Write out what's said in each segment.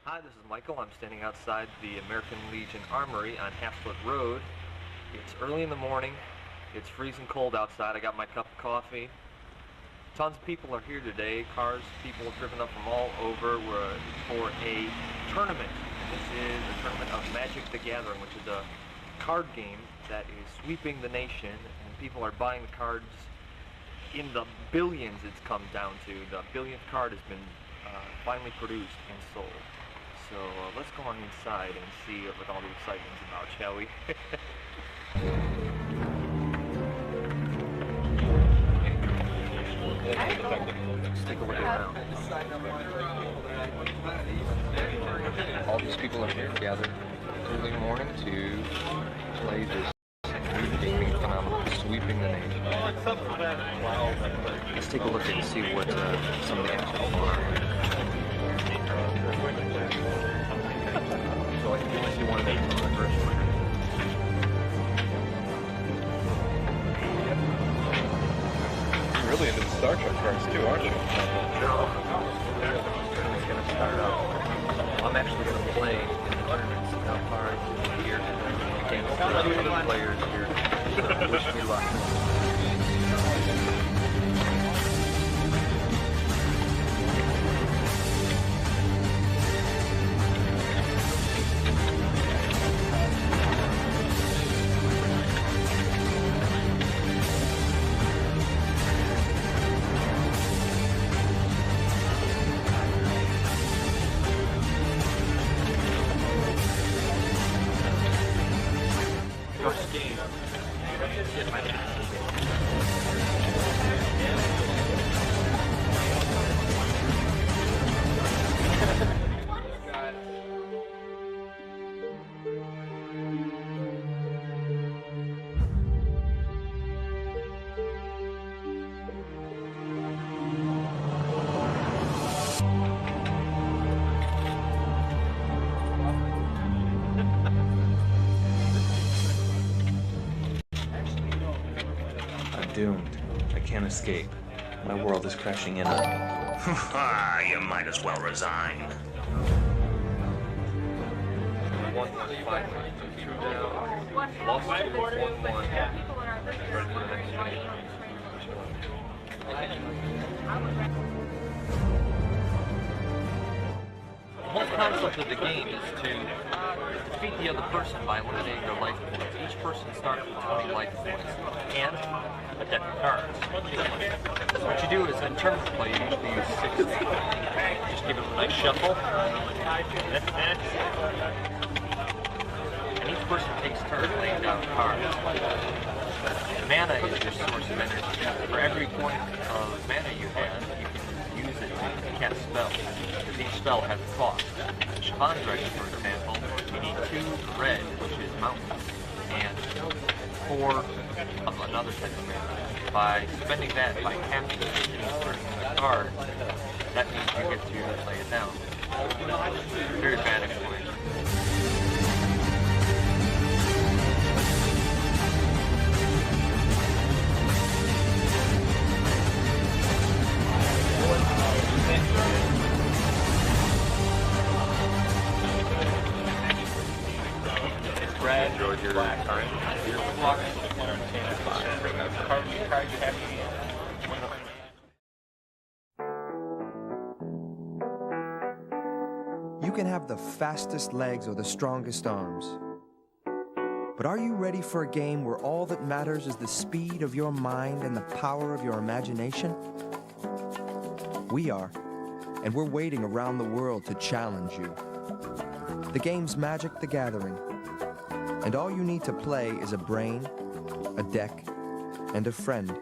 Hi, this is Michael. I'm standing outside the American Legion Armory on Haslett Road. It's early in the morning. It's freezing cold outside. I got my cup of coffee. Tons of people are here today. Cars, people have driven up from all over for a tournament. This is a tournament of Magic the Gathering, which is a card game that is sweeping the nation, and people are buying the cards in the billions. It's come down to the billionth card has been finally produced and sold. So let's go on inside and see what all the excitement's about, shall we? Let's take a look around. All these people are here gathered early morning to play this new gaming phenomenon, sweeping the nation. Let's take a look and see what some of the actions are. So I can only see one of them on the first one. You're really into the Star Trek cards too, aren't you? No. It's going to start out. I'm actually going to play in the tournaments of cards here against other players here. So wish me luck. Doomed. I can't escape. My world is crashing in on me. You might as well resign. 1-5, 2 down, lost 1-1, ready for the next game. The whole concept of the game is to defeat the other person by eliminating their life points. Each person starts with 20 life points and a deck of cards. So what you do is, in terms of play, you usually use 6 just give it a nice shuffle. And each person takes turns laying down cards. Mana is your source of energy. For every point of mana you have, you can use it to spell has a cost. Pond dragon, for example, you need 2 red, which is mountains, and 4 of another type of mana. By spending that, by casting it and turning the card, that means you get to lay it down. Very bad explanation. It's red, your black, alright? Your block. Card you have to use. You can have the fastest legs or the strongest arms. But are you ready for a game where all that matters is the speed of your mind and the power of your imagination? We are, and we're waiting around the world to challenge you. The game's Magic: The Gathering, and all you need to play is a brain, a deck, and a friend.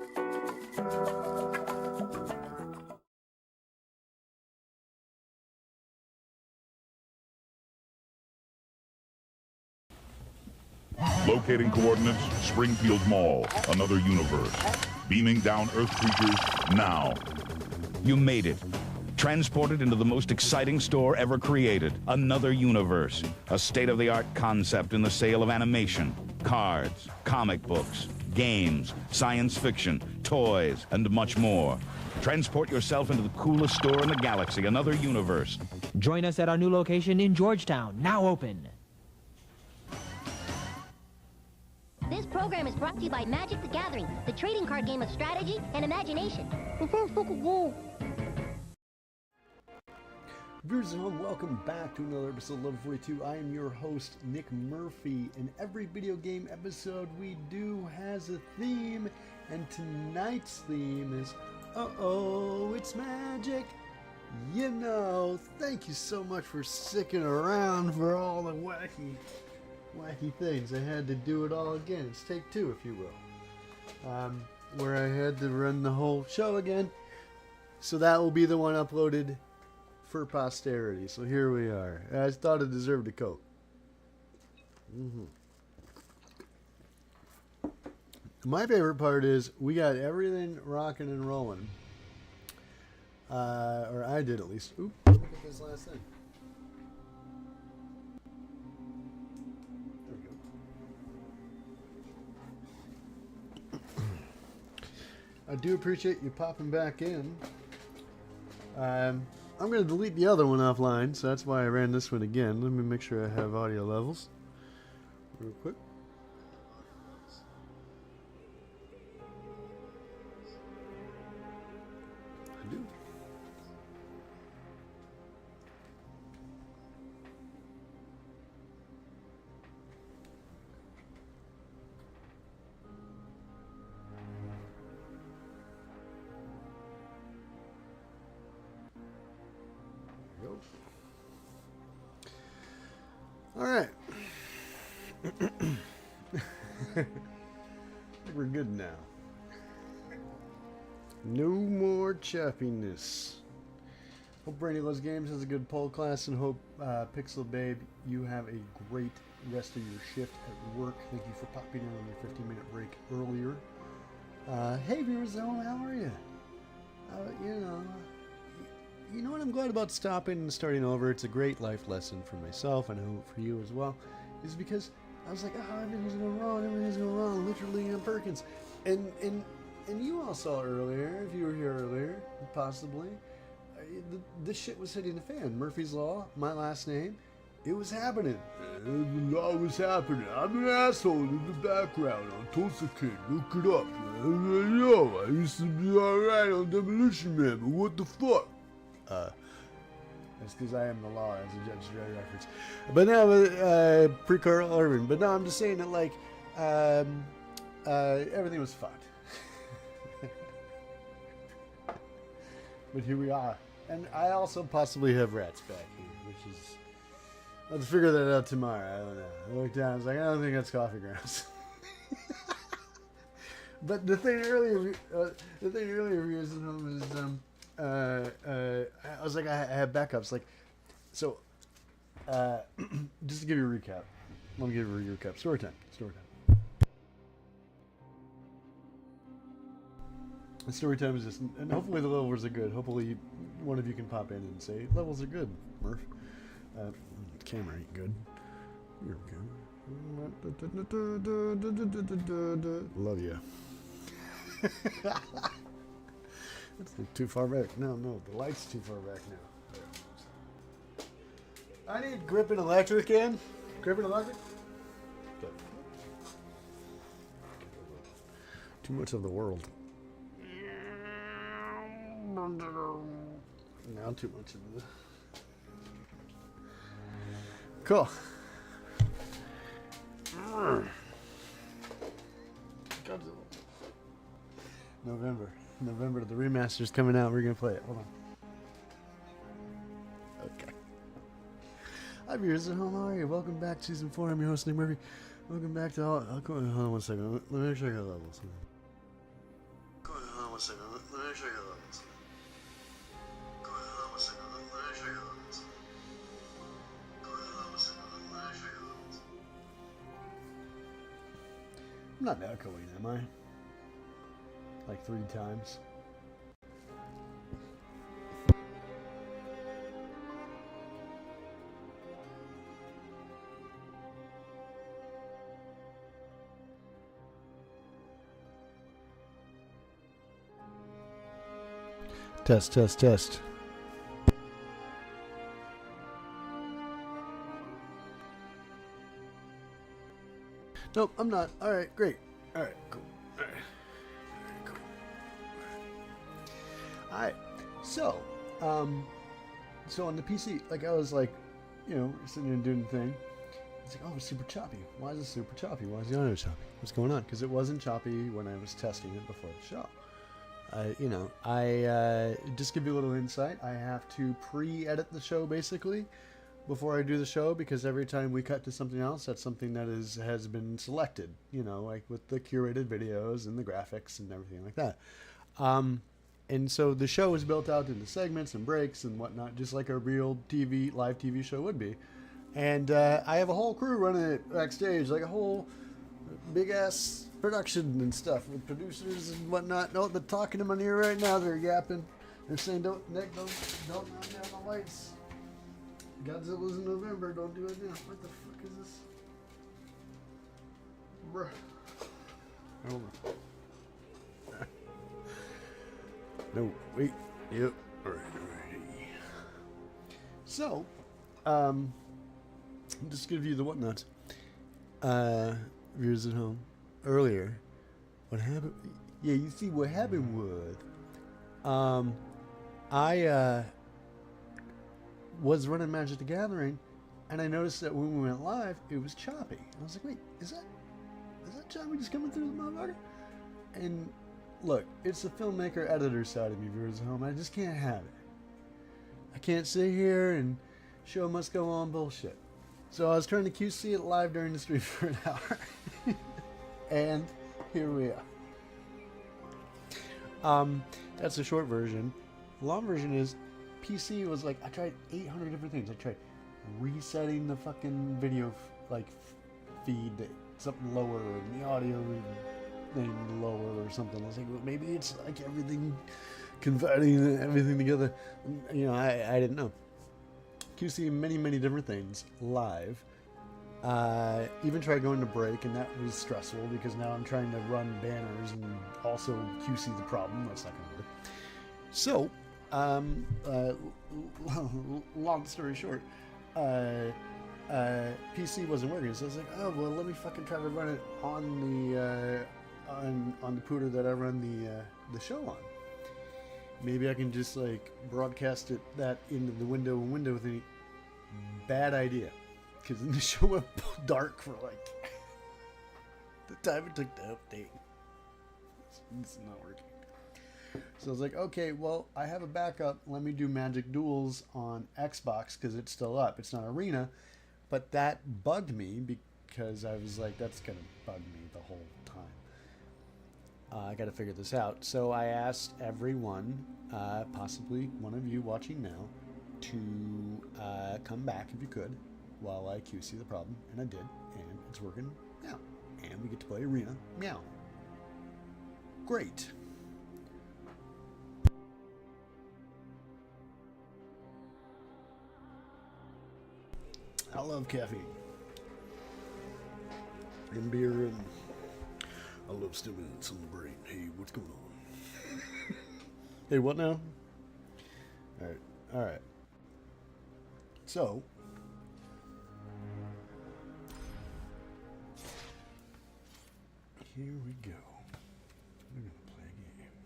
Locating coordinates, Springfield Mall, another universe. Beaming down Earth creatures now. You made it. Transported into the most exciting store ever created. Another universe. A state-of-the-art concept in the sale of animation, cards, comic books, games, science fiction, toys, and much more. Transport yourself into the coolest store in the galaxy, another universe. Join us at our new location in Georgetown, now open. This program is brought to you by Magic: The Gathering, the trading card game of strategy and imagination. Viewers at home, welcome back to another episode of Level 42. I am your host, Nick Murphy, and every video game episode we do has a theme, and tonight's theme is, uh-oh, it's magic. You know, thank you so much for sticking around for all the wacky things. I had to do it all again. It's take 2, if you will. Where I had to run the whole show again. So that will be the one uploaded for posterity. So here we are. I thought it deserved a coat. My favorite part is we got everything rocking and rolling. Or I did at least. Oop, look at this last thing. I do appreciate you popping back in. I'm going to delete the other one offline, so that's why I ran this one again. Let me make sure I have audio levels real quick. I do. All right. I think we're good now. No more chappiness. Hope Brandy Loves Games has a good poll class, and hope Pixel Babe, you have a great rest of your shift at work. Thank you for popping in on your 15-minute break earlier. Hey viewers at home, how are you? You know what I'm glad about stopping and starting over? It's a great life lesson for myself, and I hope for you as well, is because I was like, oh, everything's going wrong, literally on Perkins. And you all saw earlier, if you were here earlier, possibly, this shit was hitting the fan. Murphy's Law, my last name, it was happening. The law was happening. I'm an asshole in the background on Tulsa King. Look it up. Yo, I used to be alright on Demolition Man, but what the fuck? That's because I am the law, as a Judge Dredd reference. But now, pre-Carl Urban. But no, I'm just saying that, like, everything was fucked. But here we are. And I also possibly have rats back here, which is... Let's figure that out tomorrow. I don't know. I looked down, I was like, I don't think that's coffee grounds. But the thing earlier is, I was like, I have backups. Like, So, just to give you a recap. Let me give you a recap. Story time. Story time. The story time is just, and hopefully the levels are good. Hopefully one of you can pop in and say, levels are good, Murph. The camera ain't good. You're good. Love you. That's too far back. No, the light's too far back now. I need grip and electric in. Grip and electric? Too much of the world. Now too much of the... Cool. November, the remaster's coming out. We're gonna play it. Hold on. Okay. Hi viewers at home, how are you? Welcome back to season 4. I'm your host Nick Murphy. Welcome back to all. Hold on one second. Let me check your levels. Hold on one second. Let me check your levels. Hold on one second. Let me check your levels. Hold on one second. Let me check your levels. I'm not echoing, am I? Like 3 times. Test. Nope, I'm not. Alright, great. Alright, cool. Alright, so on the PC, like I was like, you know, sitting there doing the thing. It's like, oh, it's super choppy. Why is it super choppy? Why is the audio choppy? What's going on? Because it wasn't choppy when I was testing it before the show. Just give you a little insight. I have to pre-edit the show basically before I do the show, because every time we cut to something else, that's something that has been selected. You know, like with the curated videos and the graphics and everything like that. And so the show is built out into segments and breaks and whatnot, just like a real live TV show would be. And I have a whole crew running it backstage, like a whole big-ass production and stuff with producers and whatnot. No, they're talking in my ear right now. They're yapping. They're saying, Nick, don't run down the lights. Godzilla's in November. Don't do it now. What the fuck is this? Bruh. Hold on. No, wait. Yep. Alright. So, just give you the whatnot. Viewers at home. Earlier, what happened? Yeah, you see what happened was, I was running Magic the Gathering, and I noticed that when we went live, it was choppy. I was like, wait, is that choppy just coming through the motherfucker? And look, it's the filmmaker editor side of me, viewers at home. I just can't have it. I can't sit here and show must go on bullshit. So I was trying to QC it live during the stream for an hour. And here we are. That's the short version. The long version is PC was like, I tried 800 different things. I tried resetting the fucking video feed to something lower and the audio thing lower or something. I was like, well, maybe it's like everything converting everything together. You know, I didn't know. QC many different things live. Even tried going to break, and that was stressful because now I'm trying to run banners and also QC the problem. That's not gonna work. So, long story short, PC wasn't working, so I was like, oh well, let me fucking try to run it on the on the pooter that I run the show on. Maybe I can just like broadcast that into the window thing. Bad idea, because then the show went dark for like the time it took to update. It's not working. So I was like, okay, well, I have a backup. Let me do Magic Duels on Xbox because it's still up. It's not Arena, but that bugged me because I was like, that's gonna bug me the whole time. I got to figure this out. So I asked everyone, possibly one of you watching now, to come back if you could while I QC the problem, and I did, and it's working now. And we get to play Arena. Meow. Great. I love caffeine. And beer, and I love stimulants on the brain. Hey, what's going on? Hey, what now? Alright, alright. So, here we go. We're gonna play a game.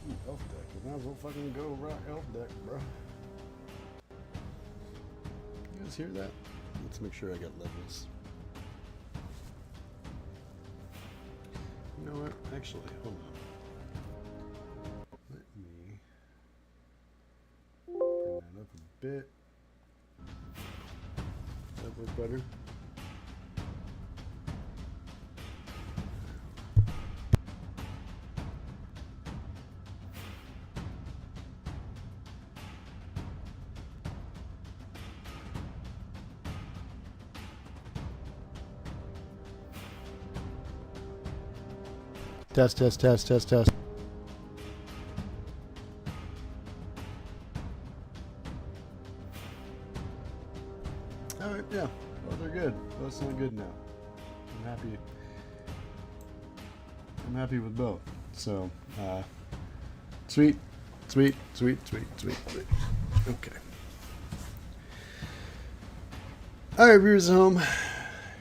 Ooh, elf deck. We might as well fucking go rock elf deck, bro. You guys hear that? Let's make sure I got levels. You know what? Actually, hold on. Let me bring that up a bit. Does that work better? Test, test, test, test, test. Alright, yeah. Both are good. Both sound good now. I'm happy. I'm happy with both. So, sweet, sweet, sweet, sweet, sweet, sweet. Okay. Alright, viewers at home.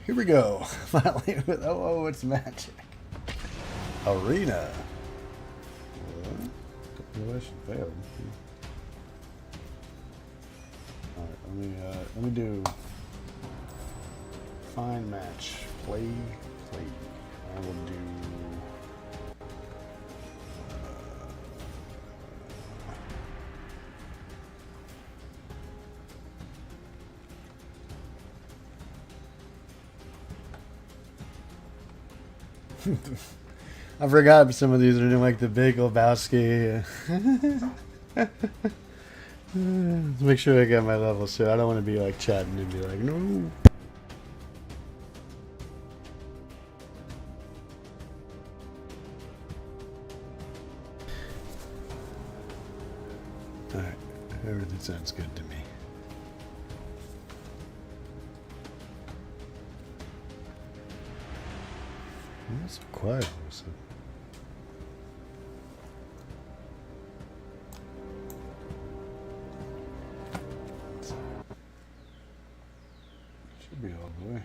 Here we go. Finally with oh, it's magic. Arena. Population failed. Alright, let me do find match. Play. I will do I forgot some of these are doing like the Big Lebowski. Let's make sure I got my levels too. I don't want to be like chatting and be like, no. Alright, everything sounds good to me. It's so quiet all of a sudden. Should be all the way.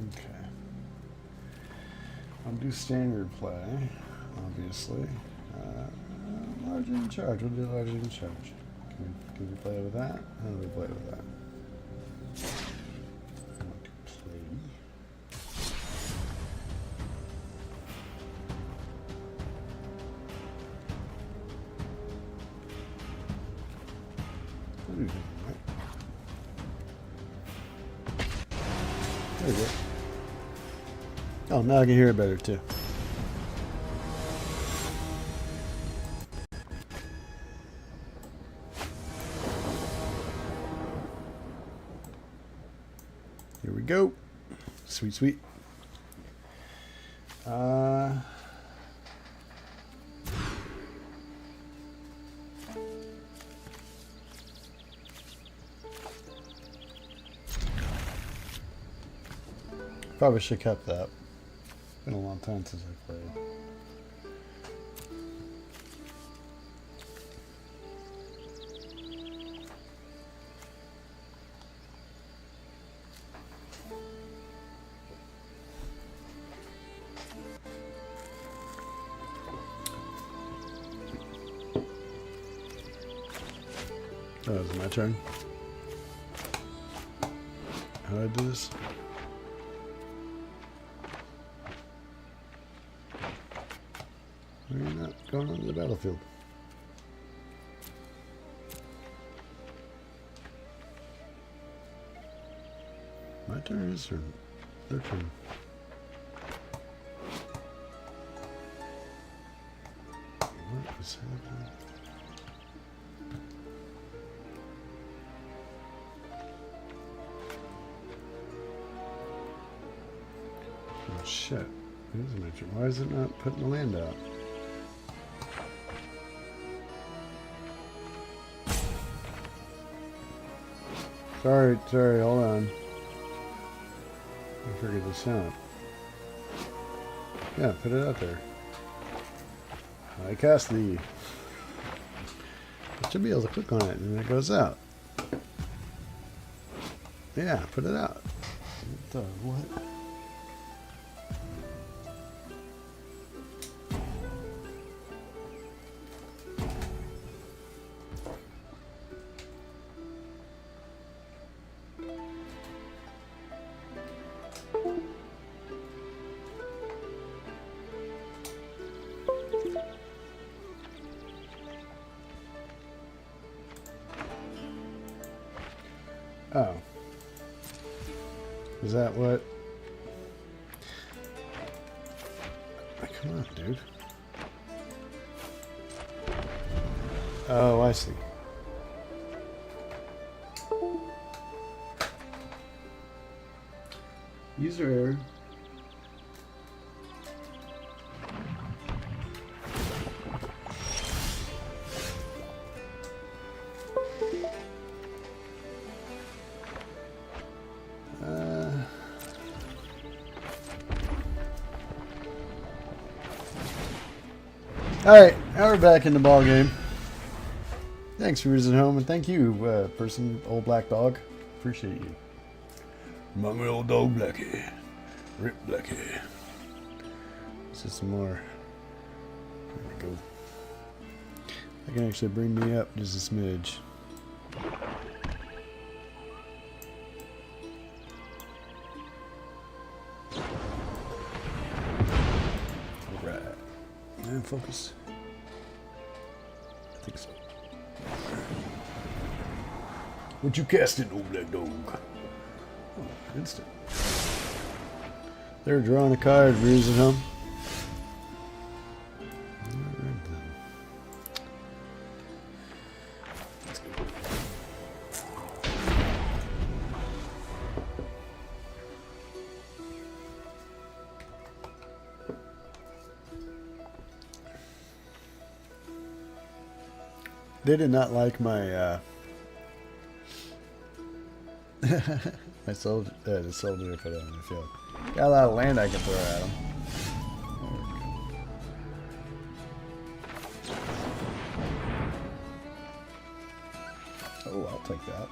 Okay. I'll do standard play, obviously. Larger in charge. We'll do larger in charge. Can we play with that? How do we play with that? I want to play. What are you doing, right? There we go. Oh, now I can hear it better too. Here we go. Sweet, sweet. Probably should have kept that. It's been a long time since I played. Oh, is it my turn? How do I do this? Why are you not going on the battlefield? My turn is or their turn? What is happening? Oh shit. It is my turn. Why is it not putting the land out? Sorry, hold on. I figured this out. Yeah, put it out there. I cast the... I should be able to click on it and it goes out. Yeah, put it out. What the, what? Oh. Is that what? Come on, dude. Oh, I see. User error. Alright, now we're back in the ball game. Thanks for visiting home, and thank you, person, old black dog. Appreciate you. My old dog Blackie. Rip Blackie. This is some more. There we go. I can actually bring me up just a smidge. Alright. And focus. I think so. What you casting, old black dog? Oh, instant. They're drawing a card, reason home. Alright then. Let's go. They did not like my I sold the soldier put it on the field. Got a lot of land I can throw at him. Oh, I'll take that.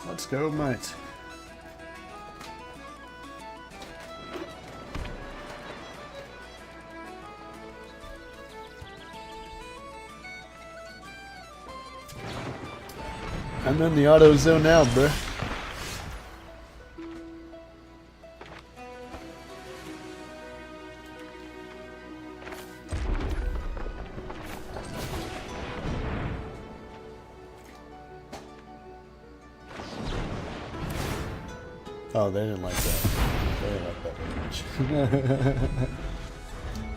Let's go, mate. I'm in the auto zone now, bruh. Oh, they didn't like that. They didn't like that very much.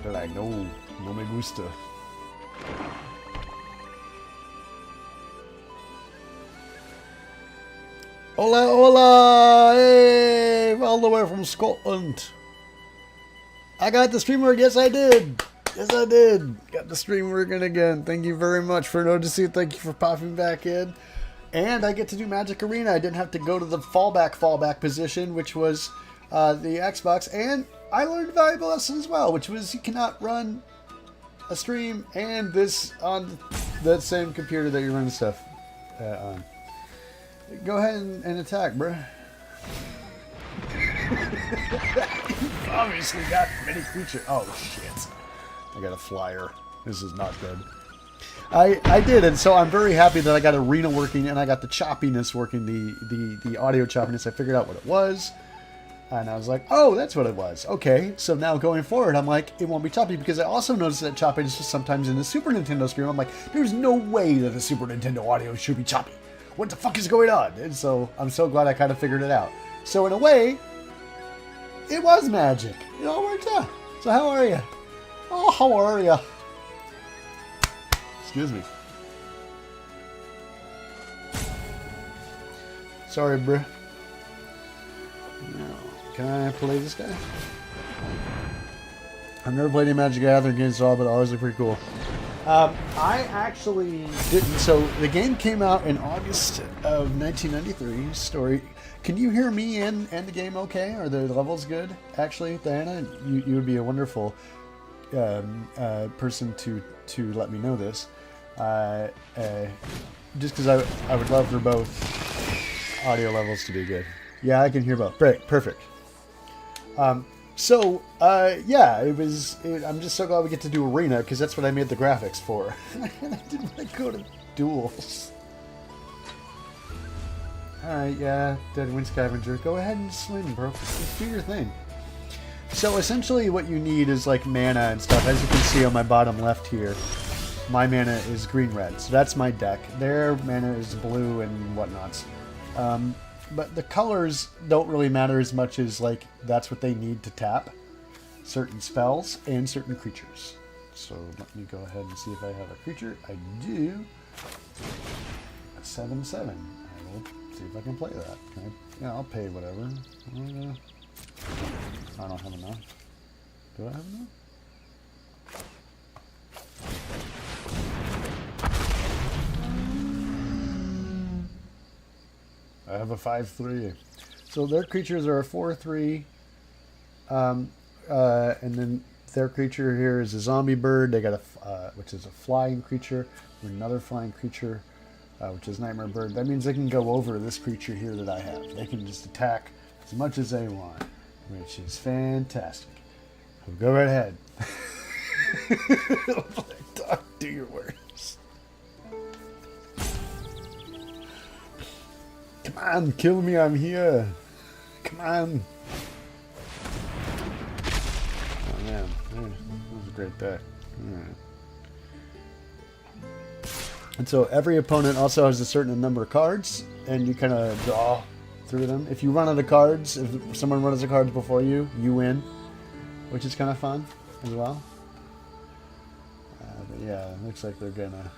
They're like, no, no me gusta. Hola, hola! Hey, all the way from Scotland. I got the stream work. Yes, I did. Yes, I did. Got the stream working again. Thank you very much for noticing. Thank you for popping back in. And I get to do Magic Arena. I didn't have to go to the fallback position, which was the Xbox. And I learned a valuable lesson as well, which was you cannot run a stream and this on that same computer that you're running stuff on. Go ahead and attack, bruh. You've obviously got many creatures. Oh, shit. I got a flyer. This is not good. I did, and so I'm very happy that I got arena working and I got the choppiness working, the audio choppiness. I figured out what it was, and I was like, oh, that's what it was. Okay, so now going forward, I'm like, it won't be choppy, because I also noticed that choppiness was sometimes in the Super Nintendo screen. I'm like, there's no way that the Super Nintendo audio should be choppy. What the fuck is going on? And so I'm so glad I kind of figured it out. So in a way, it was magic. It all worked out. So how are you? Oh, how are you? Excuse me. Sorry, bruh. Now, can I play this guy? I've never played any Magic the Gathering games at all, but always look pretty cool. I actually didn't. So the game came out in August of 1993. Story. Can you hear me and the game okay? Are the levels good? Actually, Diana, you would be a wonderful person to let me know this. Just because I would love for both audio levels to be good. Yeah, I can hear both. Great, perfect. Yeah, I'm just so glad we get to do Arena, because that's what I made the graphics for. And I didn't want to go to duels. Alright, yeah, Deadwind Scavenger. Go ahead and swim, bro. Just do your thing. So essentially what you need is like mana and stuff. As you can see on my bottom left here, my mana is green-red. So that's my deck. Their mana is blue and whatnots. But the colors don't really matter as much as, like, that's what they need to tap certain spells and certain creatures. So let me go ahead and see if I have a creature. I do. A 7/7. I will see if I can play that. Yeah, I'll pay whatever. I don't have enough. Do I have enough? I have a 5/3. So their creatures are a 4/3. And then their creature here is a zombie bird. They got a, which is a flying creature. Another flying creature, which is nightmare bird. That means they can go over this creature here that I have. They can just attack as much as they want, which is fantastic. So go right ahead. Do your worst. Come on, kill me, I'm here. Come on. Oh man, that was a great deck. Alright. And so every opponent also has a certain number of cards, and you kind of draw through them. If you run out of cards, if someone runs out of cards before you, you win, which is kind of fun as well. But yeah, it looks like they're gonna...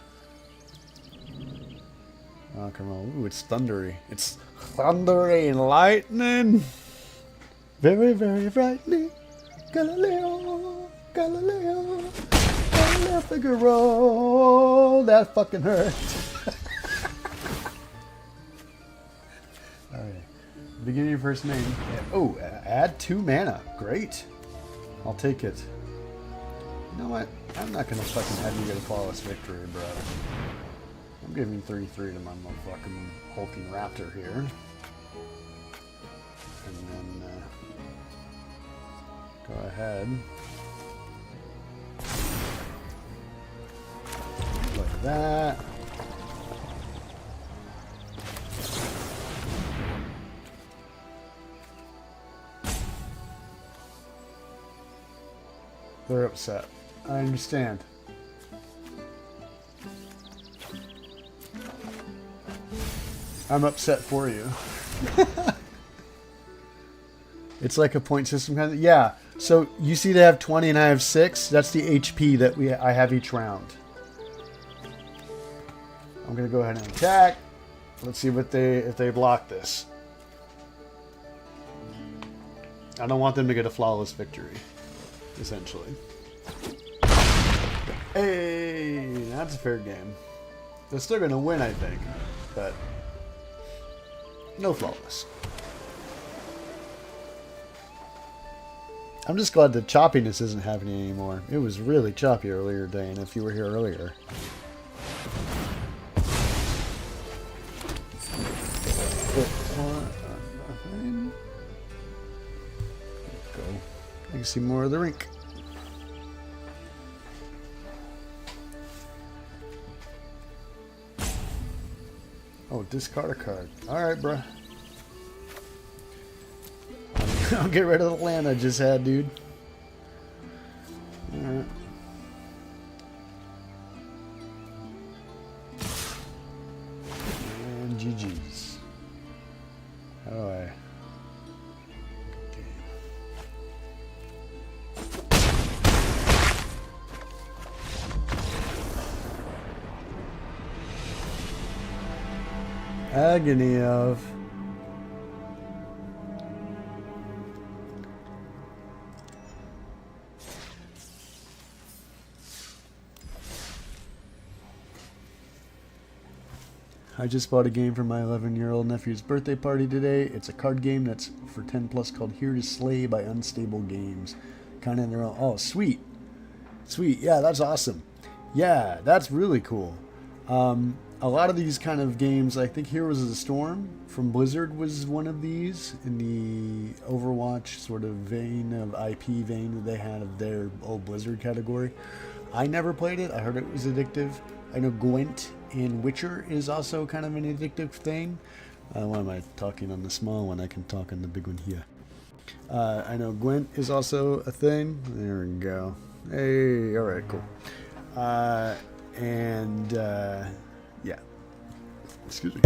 Oh, come on. Ooh, it's thundery. It's thundery and lightning. Very, very frightening. Galileo, Galileo, Galileo Figaro. That fucking hurt. Alright. Begin your first name. Oh, add 2 mana. Great. I'll take it. You know what? I'm not gonna fucking have you get a flawless victory, bro. I'm giving 3/3 to my motherfucking hulking raptor here. And then, go ahead. Like that. They're upset. I understand. I'm upset for you. It's like a point system kind of... Yeah. So you see they have 20 and I have 6. That's the HP that I have each round. I'm going to go ahead and attack. Let's see what if they block this. I don't want them to get a flawless victory, essentially. Hey, that's a fair game. They're still going to win, I think, but no flawless. I'm just glad the choppiness isn't happening anymore. It was really choppy earlier today, and if you were here earlier. Go. You can see more of the rink. Oh, discard a card. Alright, bruh. I'll get rid of the land I just had, dude. Alright. And GG's. How do I... Agony of... I just bought a game for my 11-year-old nephew's birthday party today. It's a card game that's for 10 plus called Here to Slay by Unstable Games. Kind of in their own... Oh, sweet. Sweet. Yeah, that's awesome. Yeah, that's really cool. A lot of these kind of games, I think Heroes of the Storm from Blizzard was one of these in the Overwatch sort of vein of IP vein that they had of their old Blizzard category. I never played it. I heard it was addictive. I know Gwent in Witcher is also kind of an addictive thing. Why am I talking on the small one? I can talk on the big one here. I know Gwent is also a thing. There we go. Hey, all right, cool. Yeah. Excuse me.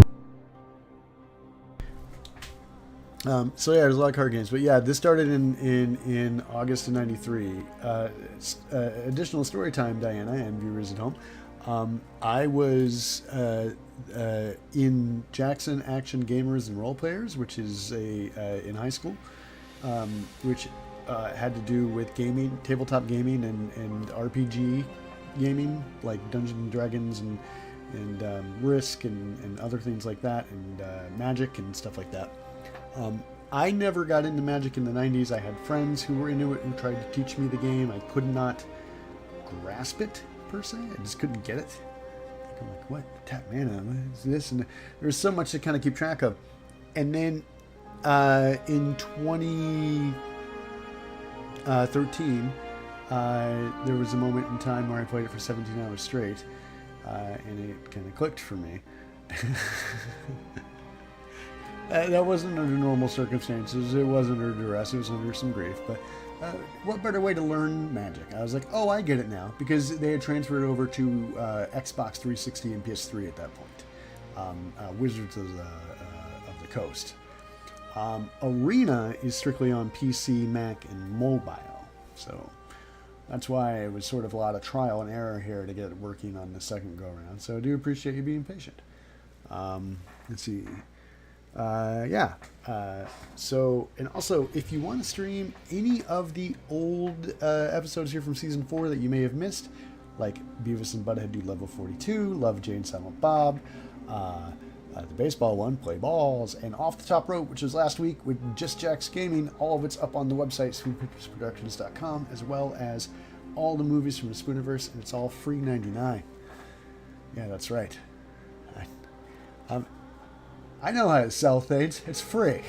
So yeah, there's a lot of card games, but yeah, this started in August of '93. Additional story time, Diana, and viewers at home. I was in Jackson Action Gamers and Role Players, which is in high school, which had to do with gaming, tabletop gaming, and RPG gaming, like Dungeons and Dragons and Risk and other things like that, and Magic and stuff like that. I never got into Magic in the 90s. I had friends who were into it who tried to teach me the game. I could not grasp it, per se. I just couldn't get it. I'm like, what? Tap mana? What is this? And there's so much to kind of keep track of. And then in 2013, there was a moment in time where I played it for 17 hours straight. And it kind of clicked for me. That wasn't under normal circumstances. It wasn't under duress. It was under some grief. But what better way to learn Magic? I was like, oh, I get it now. Because they had transferred over to Xbox 360 and PS3 at that point. Wizards of the Coast. Arena is strictly on PC, Mac, and mobile. So that's why it was sort of a lot of trial and error here to get it working on the second go-around. So I do appreciate you being patient. Let's see. So, and also, if you want to stream any of the old episodes here from Season 4 that you may have missed, like Beavis and Butthead do Level 42, Love, Jane, Silent Bob, the baseball one, Play Balls, and Off the Top Rope, which was last week with Just Jack's Gaming, all of it's up on the website, SpoonPicturesProductions.com, as well as all the movies from the Spooniverse, and it's all free 99. Yeah, that's right. I know how to sell things. It's free.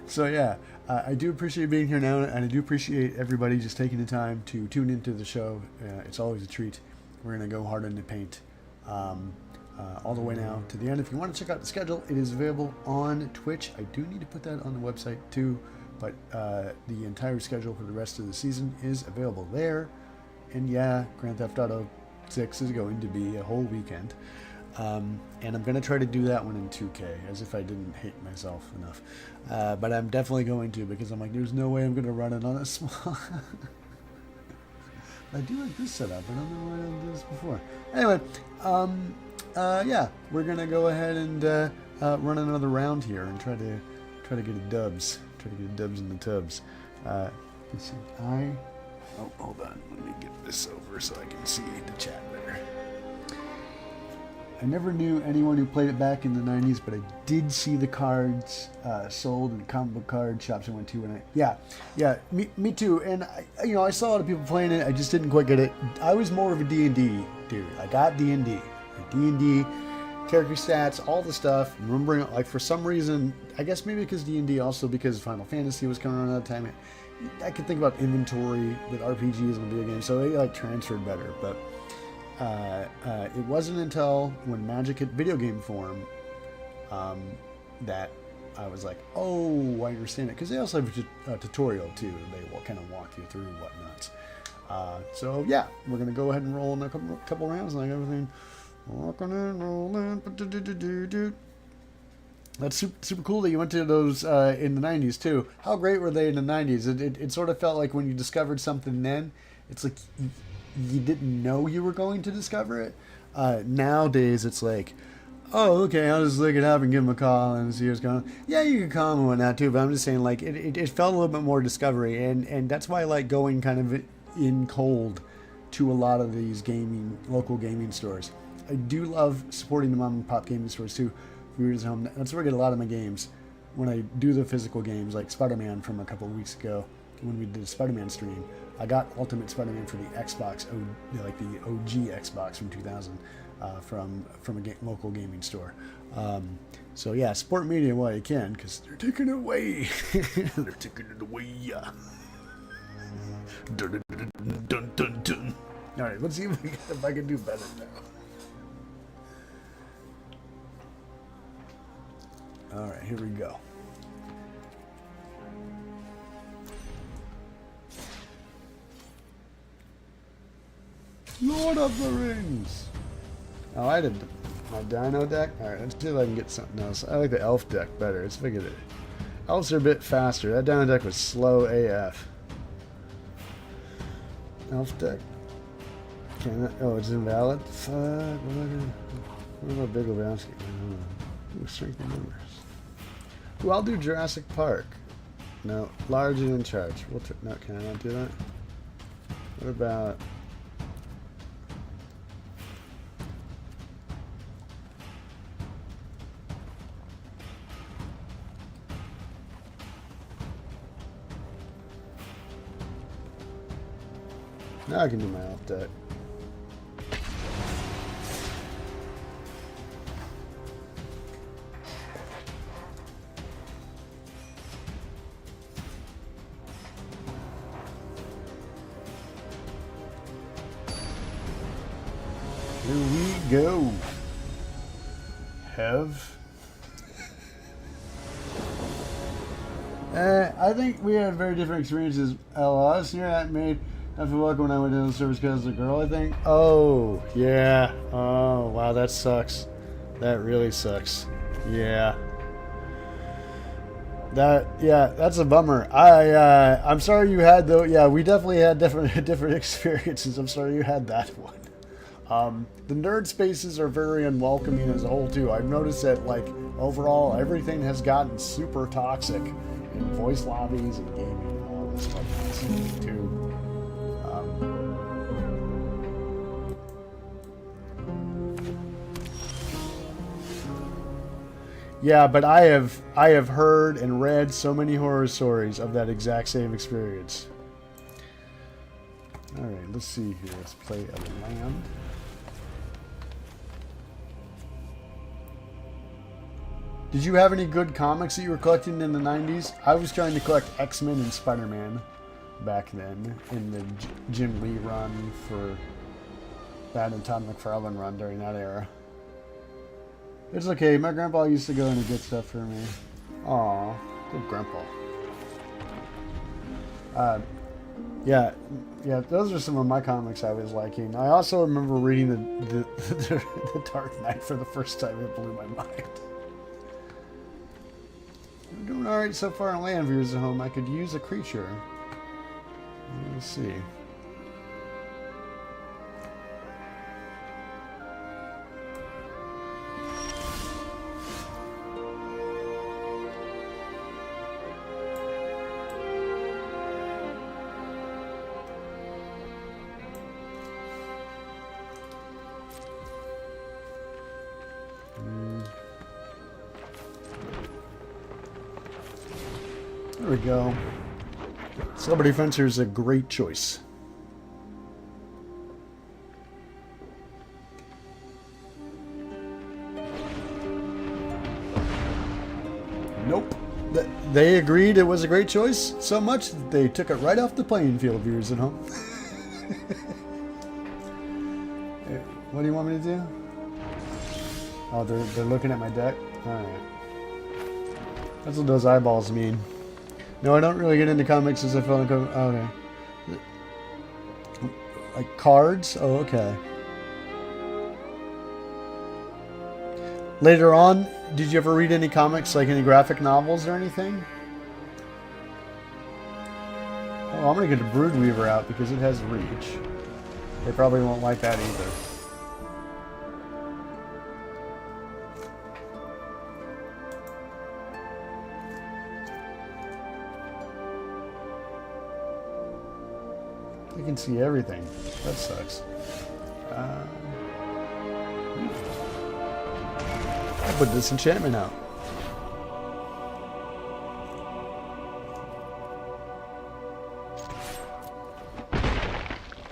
So yeah, I do appreciate being here now, and I do appreciate everybody just taking the time to tune into the show. It's always a treat. We're going to go hard in the paint all the way now to the end. If you want to check out the schedule, it is available on Twitch. I do need to put that on the website too, but the entire schedule for the rest of the season is available there. And yeah, Grand Theft Auto 6 is going to be a whole weekend. And I'm going to try to do that one in 2K, as if I didn't hate myself enough. But I'm definitely going to, because I'm like, there's no way I'm going to run it on a small... I do like this setup. I don't know why I didn't do this before. Anyway, yeah, we're going to go ahead and run another round here and try to get a dubs. Try to get a dubs in the tubs. Let's see. Oh, hold on. Let me get this over so I can see the chat better. I never knew anyone who played it back in the 90s, but I did see the cards sold in comic book card shops I went to. And yeah, me too. And I saw a lot of people playing it. I just didn't quite get it. I was more of a D&D dude. I got D&D. D&D, character stats, all the stuff. Remembering, like, for some reason, I guess maybe because D&D, also because Final Fantasy was coming around at that time. I could think about inventory with RPGs and video games, so they like transferred better. But it wasn't until when Magic hit video game form that I was like, oh, I understand it. Because they also have a tutorial too. They will kind of walk you through whatnot. So yeah, we're gonna go ahead and roll in a couple rounds like everything. Walking and rolling. That's super cool that you went to those in the 90s too. How great were they in the 90s? It sort of felt like when you discovered something then, it's like you didn't know you were going to discover it. Nowadays, it's like, oh, okay, I'll just look it up and give him a call and see what's going on. Yeah, you can call him and whatnot too, but I'm just saying, like, it felt a little bit more discovery, and that's why I like going kind of in cold to a lot of these local gaming stores. I do love supporting the mom and pop gaming stores too. Viewers at home, that's where I get a lot of my games. When I do the physical games, like Spider-Man from a couple of weeks ago, when we did a Spider-Man stream, I got Ultimate Spider-Man for the Xbox, like the OG Xbox from 2000, from a local gaming store. So yeah, support media while you can, because they're taking it away. They're taking it away. Dun, dun, dun, dun, dun. All right, let's see if I can do better now. All right, here we go. Lord of the Rings. Oh, I did my Dino deck. All right, let's see if I can get something else. I like the Elf deck better. Let's figure it. Elves are a bit faster. That Dino deck was slow AF. Elf deck. Oh, it's invalid. Fuck. What about Big Lebowski? Ooh, strength in numbers. Ooh, I'll do Jurassic Park. No, large and in charge. No, can I not do that? What about... Now I can do my elf deck. Here we go. I think we had very different experiences. I was here at made after work when I went to the service because of the girl, I think. Oh, yeah. Oh, wow, that sucks. That really sucks. Yeah. That's a bummer. I'm sorry you had though. Yeah, we definitely had different experiences. I'm sorry you had that one. The nerd spaces are very unwelcoming as a whole too. I've noticed that like overall everything has gotten super toxic in voice lobbies and gaming and all this stuff too. Yeah, but I have heard and read so many horror stories of that exact same experience. All right, let's see here. Let's play a land. Did you have any good comics that you were collecting in the 90s? I was trying to collect X-Men and Spider-Man back then in the Jim Lee run for that and Todd McFarlane run during that era. It's okay. My grandpa used to go in and get stuff for me. Aw, good grandpa. Yeah, those are some of my comics I was liking. I also remember reading the Dark Knight for the first time. It blew my mind. I'm doing alright so far in land viewers at home. I could use a creature. Let's see. There we go. Celebrity Fencer is a great choice. Nope. They agreed it was a great choice so much that they took it right off the playing field, viewers at home. What do you want me to do? Oh, they're looking at my deck? Alright. That's what those eyeballs mean. No, I don't really get into comics as I feel like... Okay. Like cards? Oh, okay. Later on, did you ever read any comics, like any graphic novels or anything? Oh, I'm going to get a Broodweaver out because it has reach. They probably won't like that either. You can see everything. That sucks. I put this enchantment out.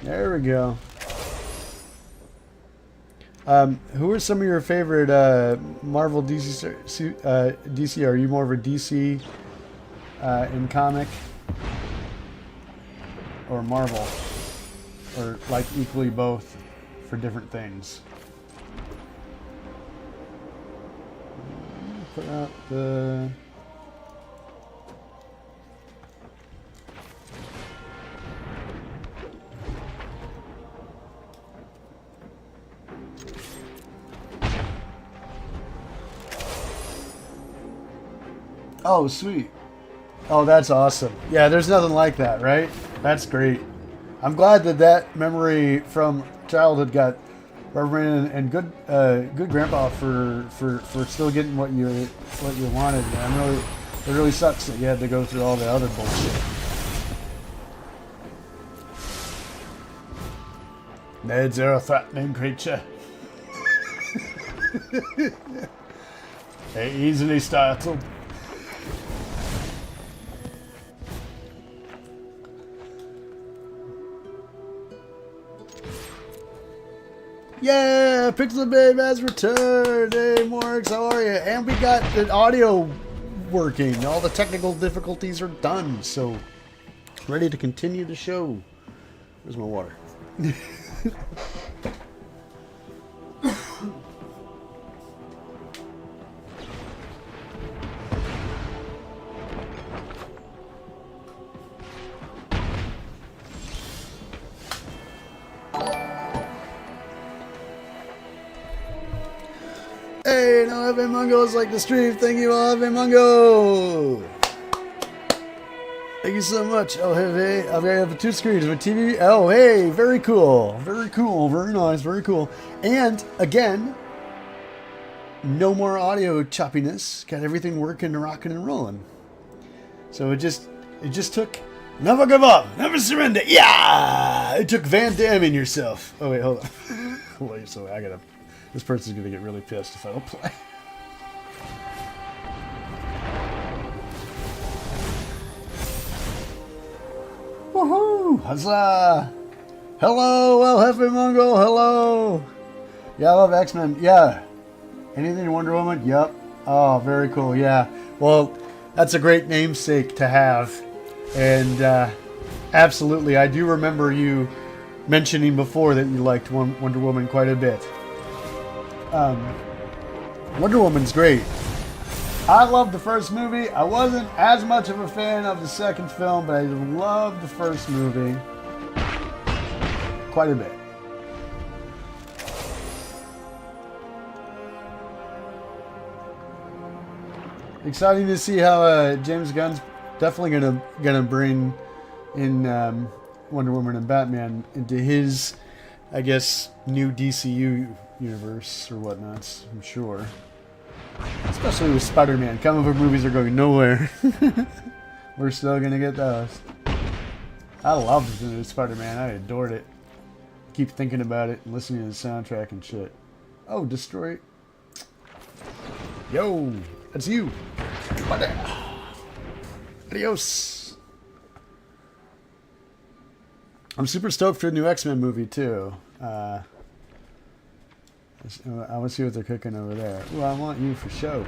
There we go. Who are some of your favorite Marvel DC? Are you more of a DC in comic? Or Marvel? Or like equally both for different things? Put out the... Oh, sweet. Oh, that's awesome. Yeah, there's nothing like that, right? That's great. I'm glad that that memory from childhood got represented, and good grandpa for still getting what you wanted. Man, it really sucks that you had to go through all the other bullshit. Ned's are a threatening creature. They're easily startled. Yeah, Pixel Babe has returned. Hey, Morix, how are you? And we got the audio working. All the technical difficulties are done, so ready to continue the show. Where's my water? Hey, no F.A. Mungo's like the stream. Thank you all, F.A. Mungo. Thank you so much. Oh, hey, I have 2 screens of a TV. Oh, hey, very cool. Very cool. Very nice. Very cool. And, again, no more audio choppiness. Got everything working, rocking, and rolling. So it just took... Never give up. Never surrender. Yeah! It took Van Damme in yourself. Oh, wait, hold on. Wait, so I gotta... This person's gonna get really pissed if I don't play. Woohoo! Huzzah! Hello, El Jefe Mungo, hello! Yeah, I love X-Men, yeah. Anything Wonder Woman? Yep. Oh, very cool, yeah. Well, that's a great namesake to have. And, absolutely, I do remember you mentioning before that you liked Wonder Woman quite a bit. Wonder Woman's great. I loved the first movie. I wasn't as much of a fan of the second film, but I loved the first movie quite a bit. Exciting to see how James Gunn's definitely gonna bring in Wonder Woman and Batman into his, I guess, new DCU universe or whatnots, I'm sure. Especially with Spider-Man. Comic book movies are going nowhere. We're still gonna get those. I loved the new Spider-Man. I adored it. Keep thinking about it and listening to the soundtrack and shit. Oh, Destroy. Yo, that's you. Adios. I'm super stoked for the new X-Men movie too. I want to see what they're cooking over there. Ooh, I want you for show.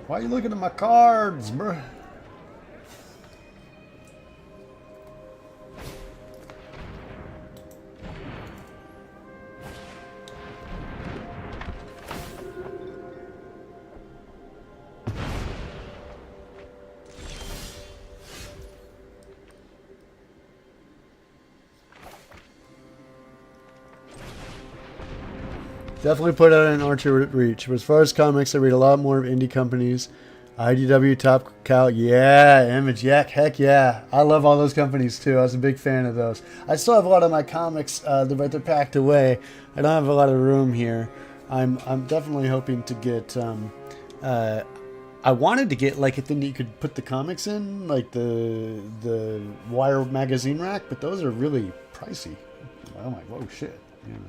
Why are you looking at my cards, bruh? Definitely put out an archer reach. But as far as comics, I read a lot more of indie companies. IDW, Top Cow, yeah, Image, yeah, heck yeah. I love all those companies too. I was a big fan of those. I still have a lot of my comics, but they're packed away. I don't have a lot of room here. I'm definitely hoping to get. I wanted to get like a thing that you could put the comics in, like the wire magazine rack, but those are really pricey. I'm like, whoa, shit, you know.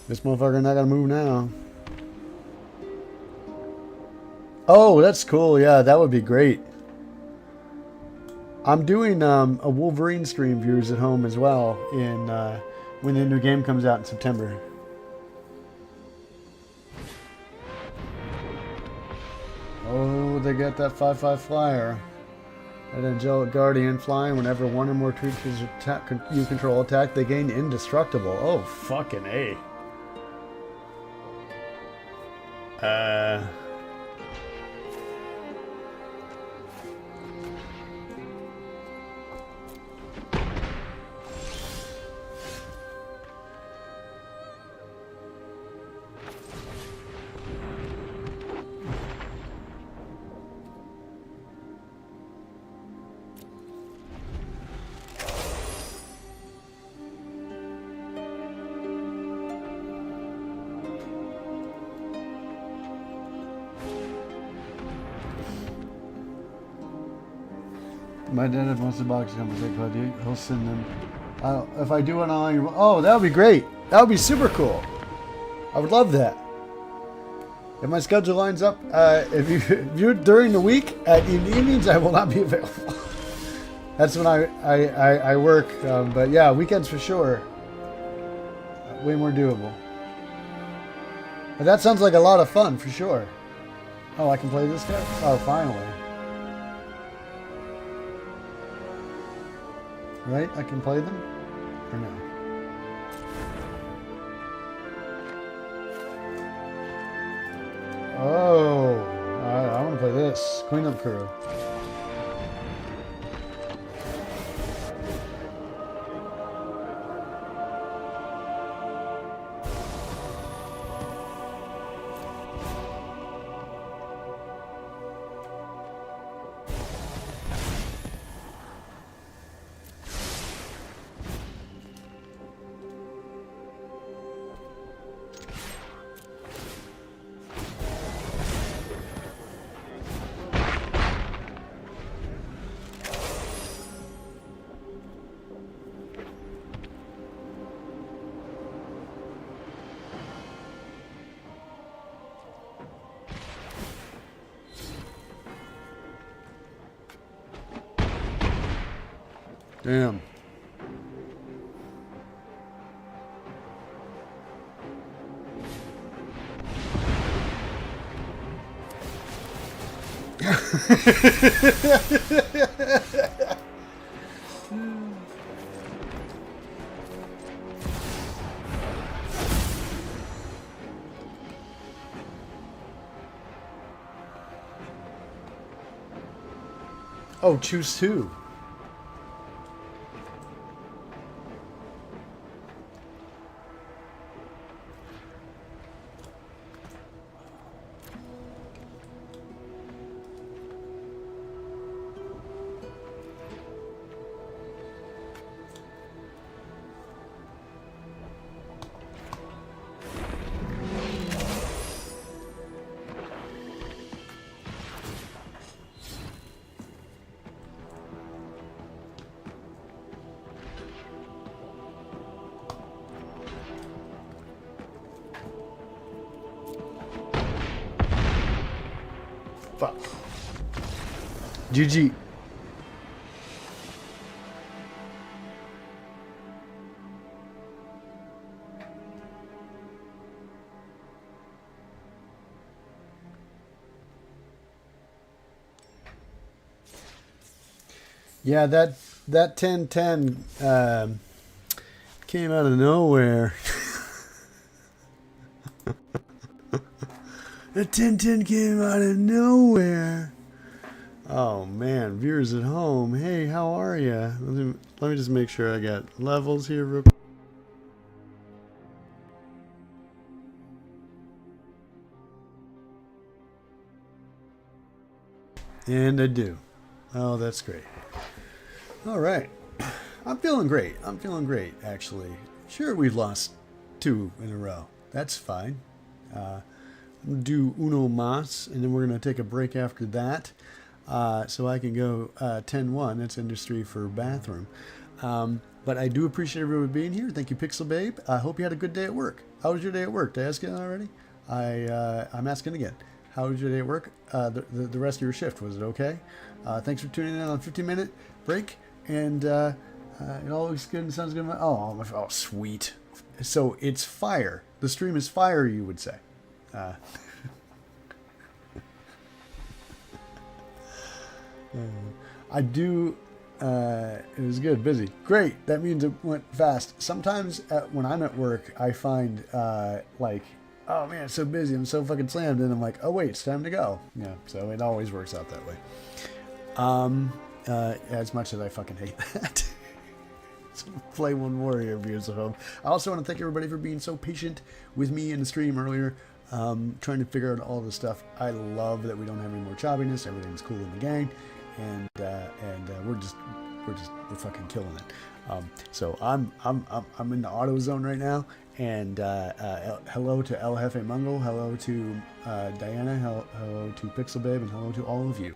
This motherfucker not gonna move now. Oh, that's cool. Yeah, that would be great. I'm doing a Wolverine stream, viewers at home as well, in when the new game comes out in September. Oh, they got that 5/5 flyer. That angelic guardian flying whenever one or more creatures you control attack, they gain indestructible. Oh, fucking A. My dad wants the box comes take buddy. He'll send them. If I do it online, oh, that would be great. That would be super cool. I would love that. If my schedule lines up, if you're during the week in the evenings, I will not be available. That's when I work. But yeah, weekends for sure. Way more doable. But that sounds like a lot of fun for sure. Oh, I can play this guy? Oh, finally. Right? I can play them? Or no? Oh, I want to play this. Cleanup Crew. Damn. Oh, choose two. Fuck. GG. Yeah, that 10-10 came out of nowhere. The Tintin came out of nowhere. Oh man, viewers at home, hey, how are ya? Let me just make sure I got levels here real quick. And I do. Oh, that's great. All right. I'm feeling great. I'm feeling great, actually. Sure, we've lost 2 in a row. That's fine. I'm going to do uno mas, and then we're going to take a break after that. So I can go 10-1. That's industry for bathroom. But I do appreciate everyone being here. Thank you, Pixel Babe. I hope you had a good day at work. How was your day at work? Did I ask you that already? I'm asking again. How was your day at work? The rest of your shift, was it okay? Thanks for tuning in on 15-minute break. And it all looks good and sounds good. Oh, sweet. So it's fire. The stream is fire, you would say. I do. It was good, busy. Great. That means it went fast. Sometimes when I'm at work, I find like, oh man, it's so busy. I'm so fucking slammed. And I'm like, oh wait, it's time to go. Yeah. So it always works out that way. As much as I fucking hate that. So play one warrior viewers at home. I also want to thank everybody for being so patient with me in the stream earlier. Trying to figure out all this stuff. I love that we don't have any more choppiness. Everything's cool in the gang. And we're fucking killing it. So I'm in the auto zone right now, and hello to El Jefe Mungo, hello to Diana, hello to Pixel Babe, and hello to all of you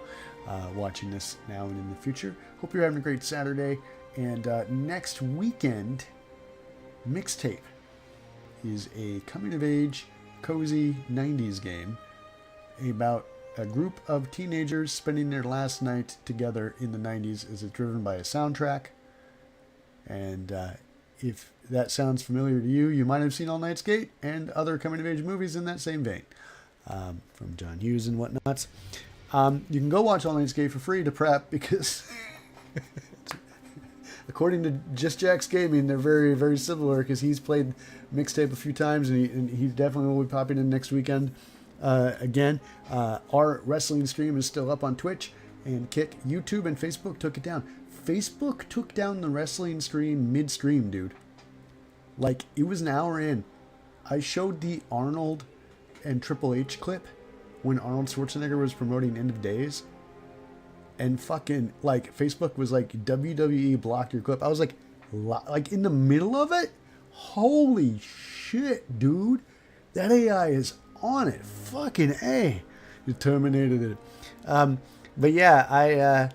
watching this now and in the future. Hope you're having a great Saturday. And next weekend, Mixtape is a coming of age, cozy 90s game about a group of teenagers spending their last night together in the 90s. Is it driven by a soundtrack? And if that sounds familiar to you, you might have seen All Night Skate and other coming-of-age movies in that same vein, from John Hughes and whatnots. You can go watch All Night Skate for free to prep, because according to Just Jack's Gaming, they're very, very similar, because he's played Mixtape a few times, and he definitely will be popping in next weekend. Again, our wrestling stream is still up on Twitch and Kick. YouTube and Facebook took it down. Facebook took down the wrestling stream mid-stream, dude. Like, it was an hour in. I showed the Arnold and Triple H clip when Arnold Schwarzenegger was promoting End of Days. And fucking, like, Facebook was like, WWE blocked your clip. I was like in the middle of it? Holy shit, dude. That AI is on it. Fucking A. You terminated it. But yeah,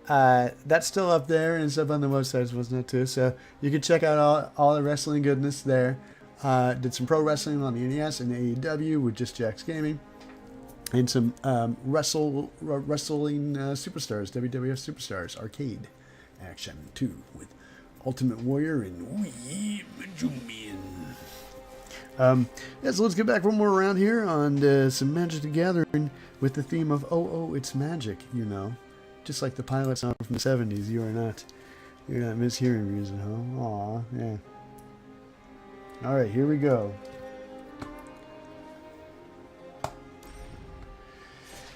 that's still up there and stuff on the website, wasn't it, too? So you can check out all the wrestling goodness there. Did some pro wrestling on the NES and AEW with Just Jack's Gaming. And some wrestling superstars, WWF superstars, arcade action, too, with Ultimate Warrior and Wee Majumian. Yeah, so let's get back one more round here on some Magic the Gathering with the theme of oh, it's magic, you know. Just like the pilot song from the 70s, you're not mishearing music, huh? Aw, yeah. Alright, here we go.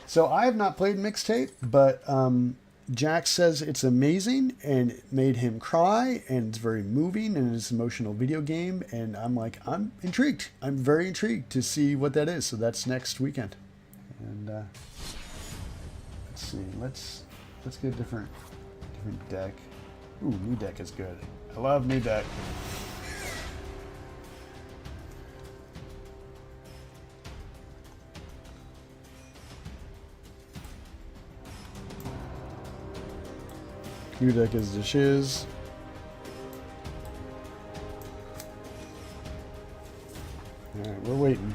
So I have not played Mixtape, but Jack says it's amazing and it made him cry and it's very moving and it's an emotional video game, and I'm like, I'm intrigued. I'm very intrigued to see what that is. So that's next weekend. And let's see. Let's get a different deck. Ooh, new deck is good. I love new deck. New deck is the shiz. Alright, we're waiting.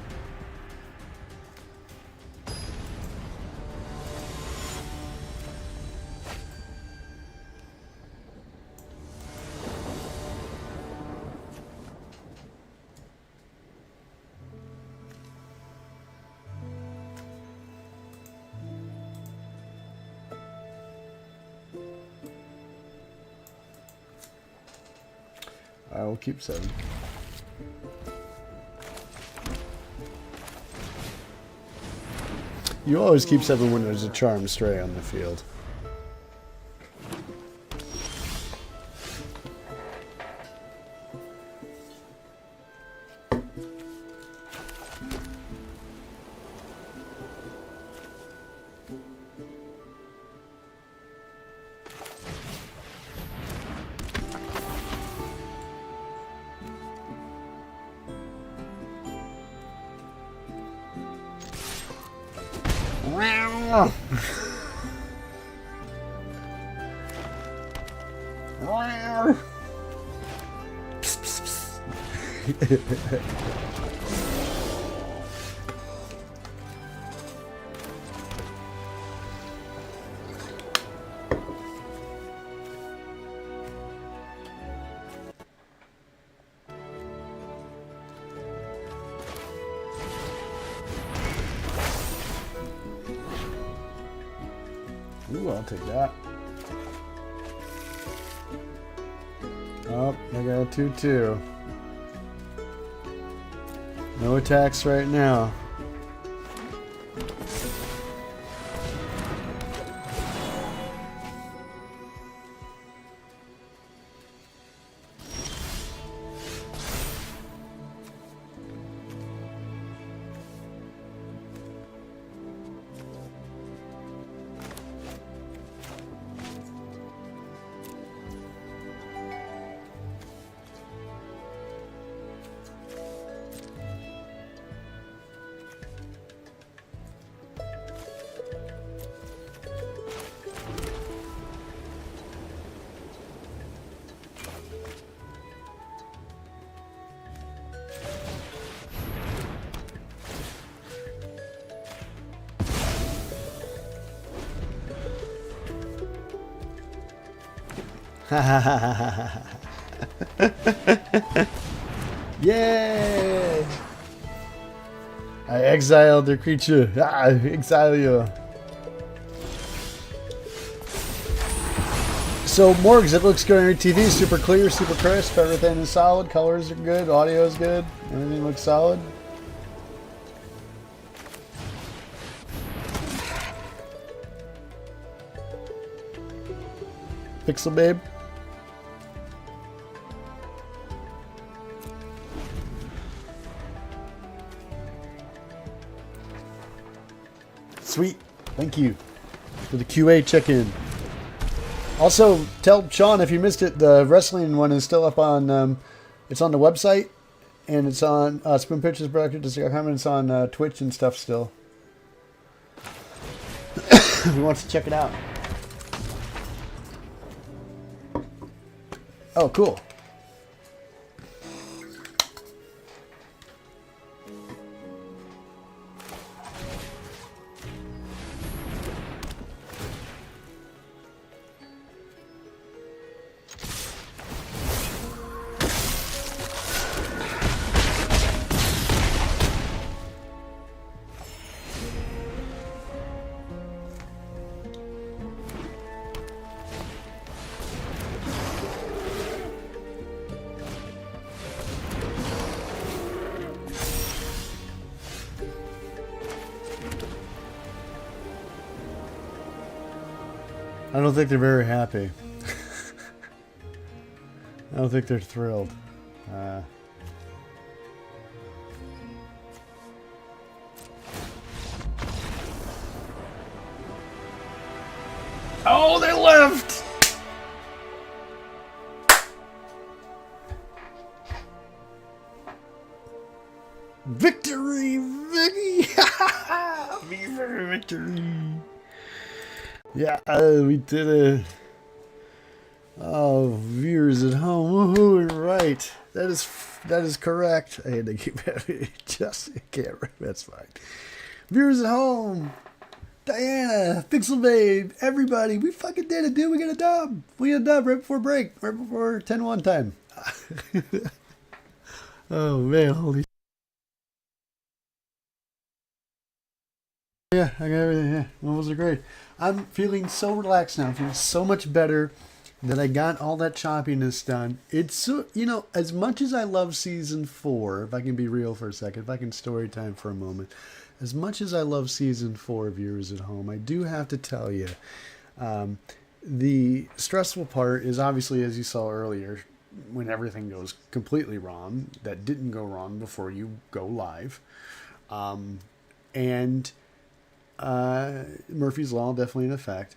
I will keep 7. You always keep 7 when there's a charm stray on the field. Ooh, I'll take that. Oh, I got a 2-2. No attacks right now. Yay! I exiled their creature. Exile you. So, Morgs, it looks good on your TV. Super clear, super crisp. Everything is solid. Colors are good. Audio is good. Everything looks solid. Pixel Babe. Sweet. Thank you for the QA check-in. Also, tell Sean if you missed it, the wrestling one is still up on, it's on the website, and it's on spoonpicturesproductive.com, and it's on Twitch and stuff still. If you want to check it out. Oh, cool. I don't think they're very happy. I don't think they're thrilled. Oh, they left! Victory! Victory! Yeah, we did it. Oh, viewers at home, woohoo, right. That is correct. I had to keep it just a camera. That's fine. Viewers at home, Diana, Pixel Babe, everybody, we fucking did it, dude. We got a dub. We got a dub right before break, right before 10-1 time. Oh man, holy. Yeah, I got everything. Yeah, those are great. I'm feeling so relaxed now. I'm feeling so much better that I got all that choppiness done. It's so, you know, as much as I love season 4, if I can be real for a second, if I can story time for a moment, as much as I love season 4 viewers at home, I do have to tell you, the stressful part is obviously, as you saw earlier, when everything goes completely wrong, that didn't go wrong before you go live. And Murphy's Law definitely in effect.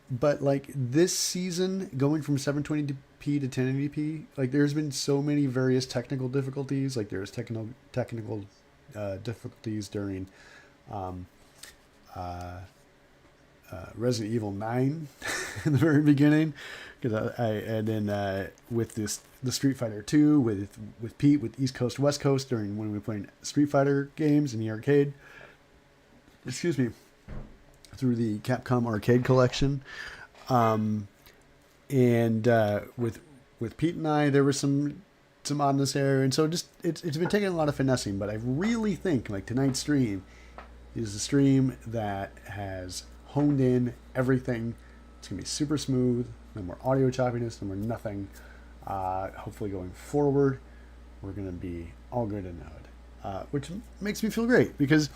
But like this season, going from 720p to 1080p, like there's been so many various technical difficulties. Like there's technical difficulties during Resident Evil 9 in the very beginning, and then with the Street Fighter 2 with Pete with East Coast West Coast during when we were playing Street Fighter games in the arcade. Excuse me. Through the Capcom Arcade Collection, and with Pete and I, there was some oddness there, and so just it's been taking a lot of finessing. But I really think like tonight's stream is a stream that has honed in everything. It's gonna be super smooth, no more audio choppiness, no more nothing. Hopefully going forward, we're gonna be all good and node, which makes me feel great because.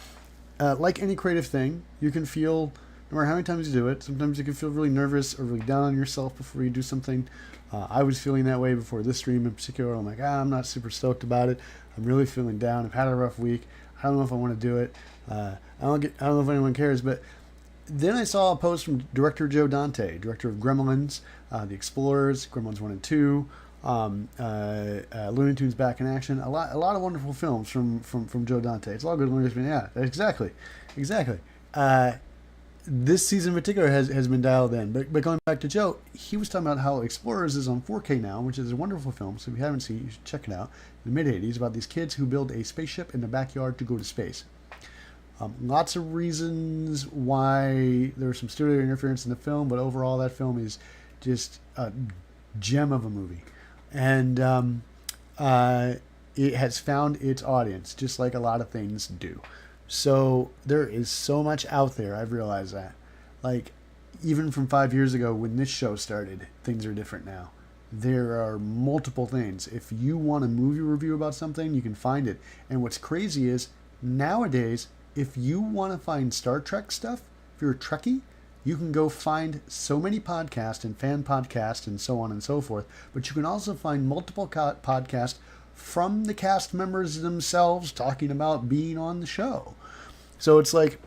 Like any creative thing, you can feel, no matter how many times you do it, sometimes you can feel really nervous or really down on yourself before you do something. I was feeling that way before this stream in particular. I'm like, I'm not super stoked about it. I'm really feeling down. I've had a rough week. I don't know if I want to do it. I don't know if anyone cares. But then I saw a post from director Joe Dante, director of Gremlins, The Explorers, Gremlins 1 and 2, Looney Tunes Back in Action, a lot of wonderful films from Joe Dante. It's all good learners, but yeah, exactly. This season in particular has been dialed in. But going back to Joe, he was talking about how Explorers is on 4K now, which is a wonderful film. So if you haven't seen it, you should check it out. In the mid-'80s, about these kids who build a spaceship in the backyard to go to space. Lots of reasons why there's some studio interference in the film, but overall that film is just a gem of a movie. And it has found its audience, just like a lot of things do. So there is so much out there. I've realized that. Like, even from 5 years ago when this show started, things are different now. There are multiple things. If you want a movie review about something, you can find it. And what's crazy is, nowadays, if you want to find Star Trek stuff, if you're a Trekkie, you can go find so many podcasts and fan podcasts and so on and so forth. But you can also find multiple podcasts from the cast members themselves talking about being on the show. So it's like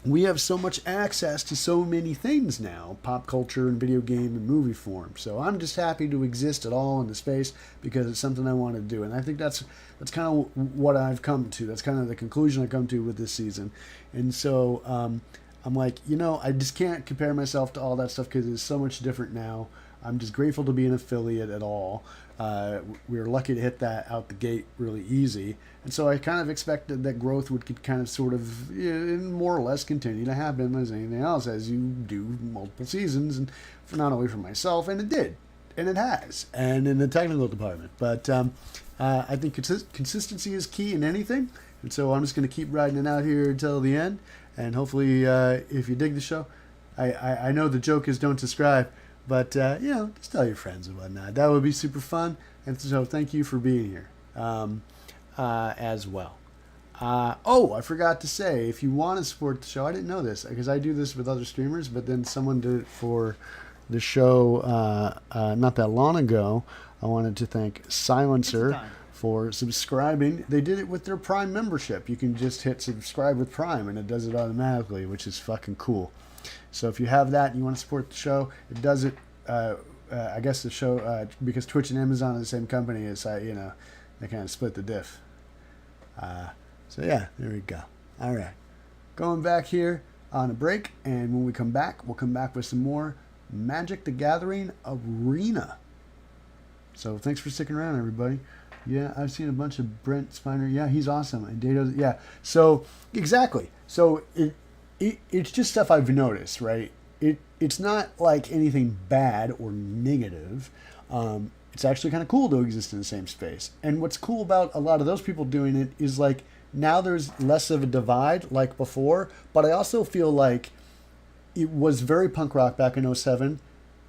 we have so much access to so many things now, pop culture and video game and movie form. So I'm just happy to exist at all in the space because it's something I want to do. And I think that's kind of what I've come to. That's kind of the conclusion I come to with this season. And so I'm like, I just can't compare myself to all that stuff because it's so much different now. I'm just grateful to be an affiliate at all. We were lucky to hit that out the gate really easy. And so I kind of expected that growth would kind of sort of more or less continue to happen as anything else as you do multiple seasons, and for not only for myself, and it did, and it has, and in the technical department. But I think consistency is key in anything, and so I'm just going to keep riding it out here until the end. And hopefully, if you dig the show, I know the joke is don't subscribe, but just tell your friends and whatnot. That would be super fun. And so thank you for being here as well. I forgot to say, if you want to support the show, I didn't know this because I do this with other streamers, but then someone did it for the show not that long ago. I wanted to thank Silencer for subscribing. They did it with their Prime membership. You can just hit subscribe with Prime and it does it automatically, which is fucking cool. So if you have that and you want to support the show, it does it. I guess the show, because Twitch and Amazon are the same company, is they kind of split the diff. So yeah, there we go. All right, going back here on a break, and when we come back, we'll come back with some more Magic the Gathering Arena. So thanks for sticking around, everybody. Yeah, I've seen a bunch of Brent Spiner. Yeah, he's awesome. And Data, yeah. So exactly. So it's just stuff I've noticed, right? It's not like anything bad or negative. It's actually kind of cool to exist in the same space. And what's cool about a lot of those people doing it is like now there's less of a divide like before. But I also feel like it was very punk rock back in 07.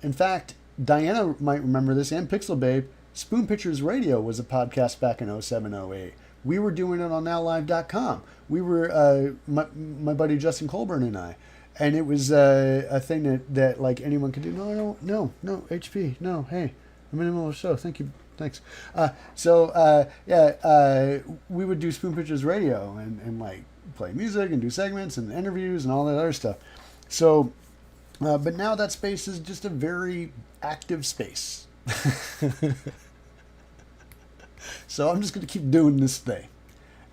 In fact, Diana might remember this, and Pixel Babe. Spoon Pictures Radio was a podcast back in 07, 08. we were doing it on NowLive.com. We were, my buddy Justin Colburn and I. And it was a thing that like anyone could do. No, HP, no, hey, I'm in the middle of the show. Thank you, thanks. We would do Spoon Pitchers Radio and like play music and do segments and interviews and all that other stuff. So, but now that space is just a very active space. So I'm just going to keep doing this thing.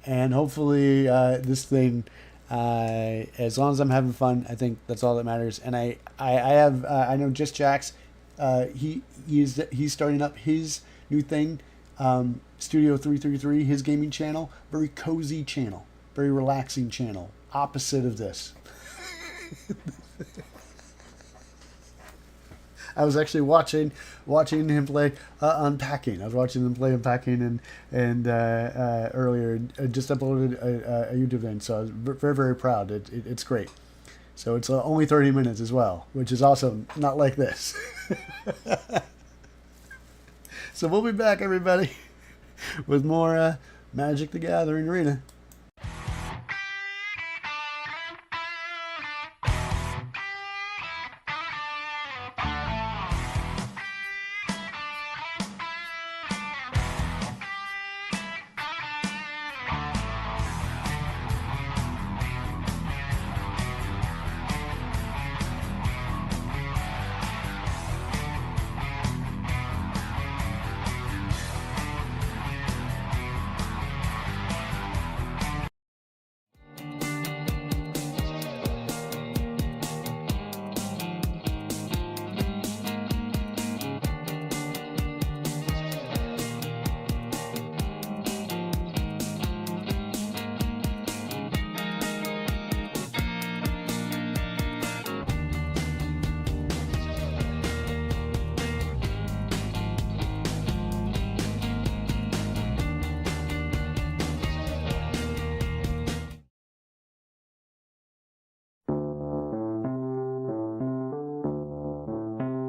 And hopefully this thing, as long as I'm having fun, I think that's all that matters. And I know Just Jax, he's starting up his new thing, Studio 333, his gaming channel, very cozy channel, very relaxing channel, opposite of this. I was actually watching him play Unpacking. I was watching him play Unpacking and earlier. I just uploaded a YouTube thing, so I was very, very proud. It's great. So it's only 30 minutes as well, which is also not like this. So we'll be back, everybody, with more Magic the Gathering Arena.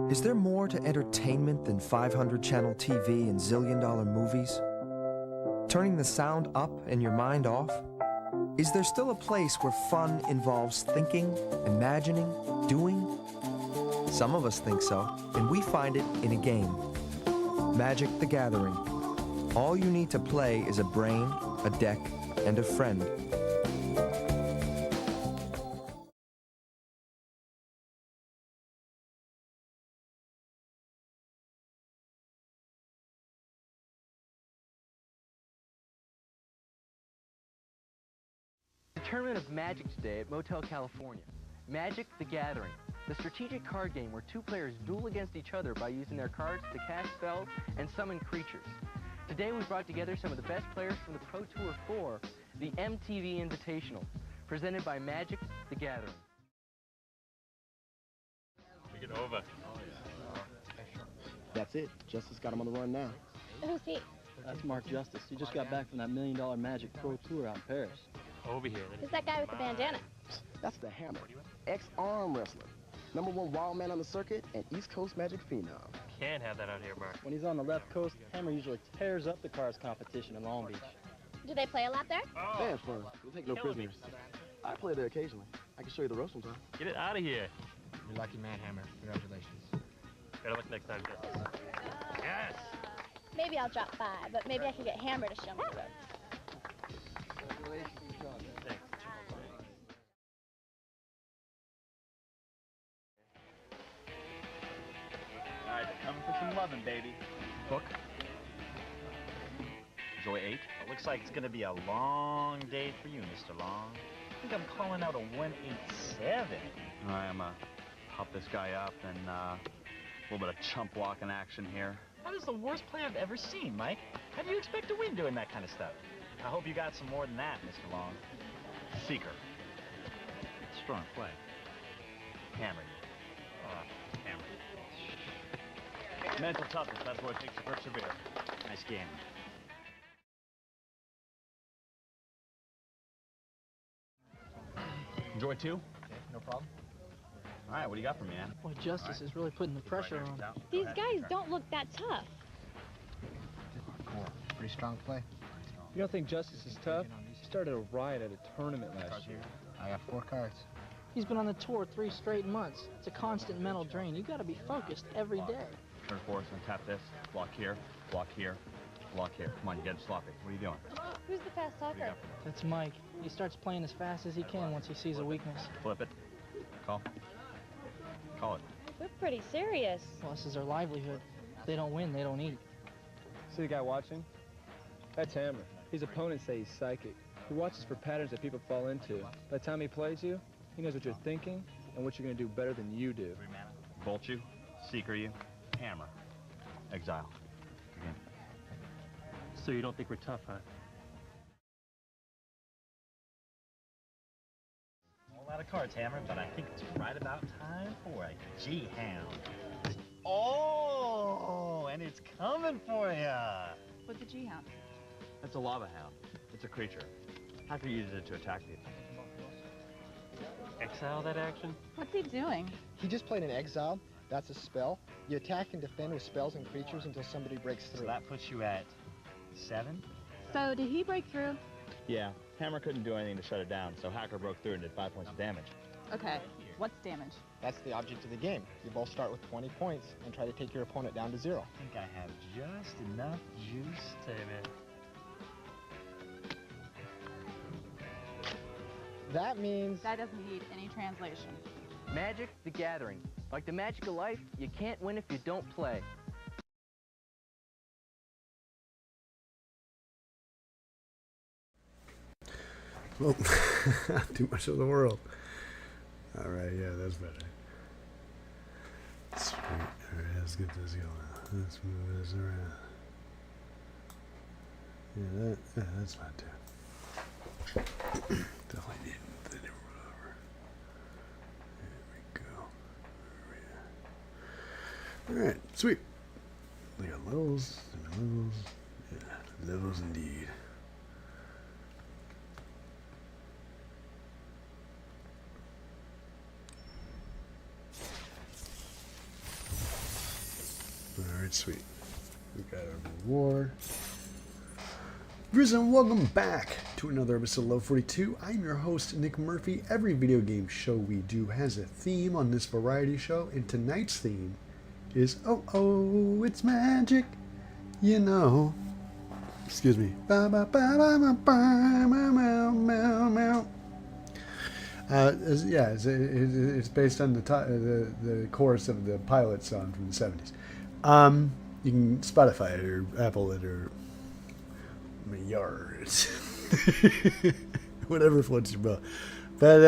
Is there more to entertainment than 500-channel TV and zillion-dollar movies? Turning the sound up and your mind off? Is there still a place where fun involves thinking, imagining, doing? Some of us think so, and we find it in a game. Magic the Gathering. All you need to play is a brain, a deck, and a friend. Tournament of Magic today at Motel California. Magic the Gathering, the strategic card game where two players duel against each other by using their cards to cast spells and summon creatures. Today we brought together some of the best players from the Pro Tour 4, the MTV Invitational, presented by Magic the Gathering. We get over. That's it. Justice got him on the run now. Who's he? That's Mark Justice. He just got back from that $1 Million Magic Pro Tour out in Paris. Over here. Who's that guy with the bandana? That's the Hammer, ex-arm wrestler. #1 wild man on the circuit and East Coast Magic phenom. Can't have that out here, Mark. When he's on the left coast, Hammer usually tears up the cards competition in Long Beach. Do they play a lot there? Oh. They have fun. We'll take no prisoners. I play there occasionally. I can show you the ropes sometime. Get it out of here. You're lucky man, Hammer. Congratulations. Better luck next time, Justice. Yes! Maybe I'll drop by, but maybe I can get Hammer to show me the ropes. Thanks. All right, coming for some loving, baby. Book. Joy 8. It looks like it's going to be a long day for you, Mr. Long. I think I'm calling out a 187. All right, I'm going to pop this guy up and a little bit of chump walking action here. That is the worst play I've ever seen, Mike. How do you expect to win doing that kind of stuff? I hope you got some more than that, Mr. Long. Seeker. Strong play. Hammer. Hammer. Mental toughness, that's what it takes to persevere. Nice game. Enjoy 2? Okay, no problem. All right, what do you got for me, man? Boy, Justice is really putting the pressure on. These guys don't look that tough. Pretty strong play. You don't think Justice is tough? He started a riot at a tournament last year. I got 4 cards. He's been on the tour 3 straight months. It's a constant mental drain. You gotta be focused every day. Turn force and tap this. Block here, block here, block here. Come on, you get sloppy. What are you doing? Who's the fast talker? That's Mike. He starts playing as fast as he can once he sees a weakness. Flip it. Call. Call it. They're pretty serious. Well, this is their livelihood. If they don't win, they don't eat. See the guy watching? That's Hammer. His opponents say he's psychic. He watches for patterns that people fall into. By the time he plays you, he knows what you're thinking and what you're going to do better than you do. Bolt you, seeker you, hammer. Exile. Again. So you don't think we're tough, huh? A whole lot of cards, Hammer, but I think it's right about time for a G-Hound. Oh, and it's coming for ya. What's a G-Hound? That's a lava hound. It's a creature. Hacker uses it to attack people. Exile that action? What's he doing? He just played an Exile. That's a spell. You attack and defend with spells and creatures until somebody breaks through. So that puts you at 7? So, did he break through? Yeah, Hammer couldn't do anything to shut it down, so Hacker broke through and did 5 points of damage. Okay, what's damage? That's the object of the game. You both start with 20 points and try to take your opponent down to 0. I think I have just enough juice to... That means... That doesn't need any translation. Magic the Gathering. Like the magic of life, you can't win if you don't play. Well, too much of the world. All right, yeah, that's better. Sweet. All right, let's get this going. Let's move this around. Yeah, that's fine too. Definitely need the new over. There we go. All right, sweet. We got levels, levels. Yeah, levels indeed. Alright, sweet. We got our reward. Viewers, and welcome back to another episode of Love 42. I'm your host, Nick Murphy. Every video game show we do has a theme on this variety show, and tonight's theme is oh, it's magic, you know. Excuse me. It's based on the chorus of the pilot song from the 70s. You can Spotify it or Apple it or yards. Whatever floats your boat. But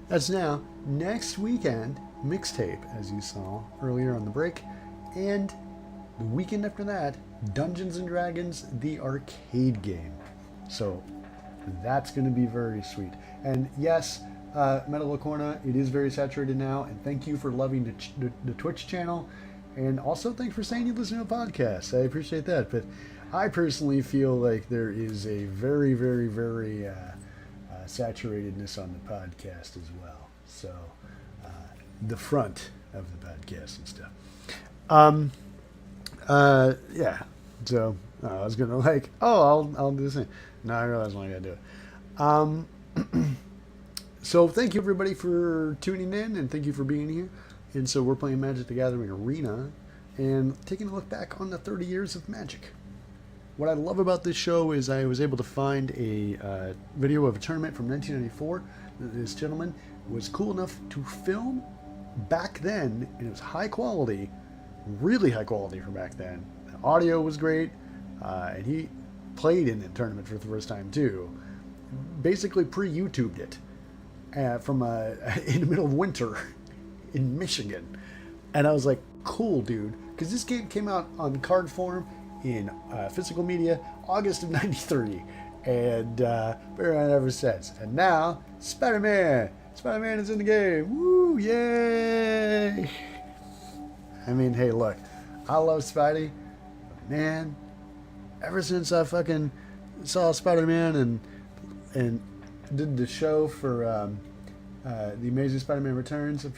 that's now. Next weekend, mixtape, as you saw earlier on the break. And the weekend after that, Dungeons & Dragons, the arcade game. So that's going to be very sweet. And yes, Metal Acorna, it is very saturated now. And thank you for loving the Twitch channel. And also, thanks for saying you listen to a podcast. I appreciate that. But I personally feel like there is a very, very, very saturatedness on the podcast as well. So, the front of the podcast and stuff. Yeah. So, I was going to I'll do this thing. No, I realize I'm not going to do it. So, thank you, everybody, for tuning in, and thank you for being here. And so we're playing Magic the Gathering Arena and taking a look back on the 30 years of Magic. What I love about this show is I was able to find a video of a tournament from 1994. This gentleman was cool enough to film back then, and it was high quality, really high quality for back then. The audio was great, and he played in the tournament for the first time too. Basically pre-YouTubed it from in the middle of winter in Michigan. And I was like, cool, dude, because this game came out on card form in physical media August of 93, and been around ever since. And now Spider-Man is in the game. Woo, yay! I mean, hey, look, I love Spidey, but man, ever since I fucking saw Spider-Man and did the show for The Amazing Spider-Man Returns a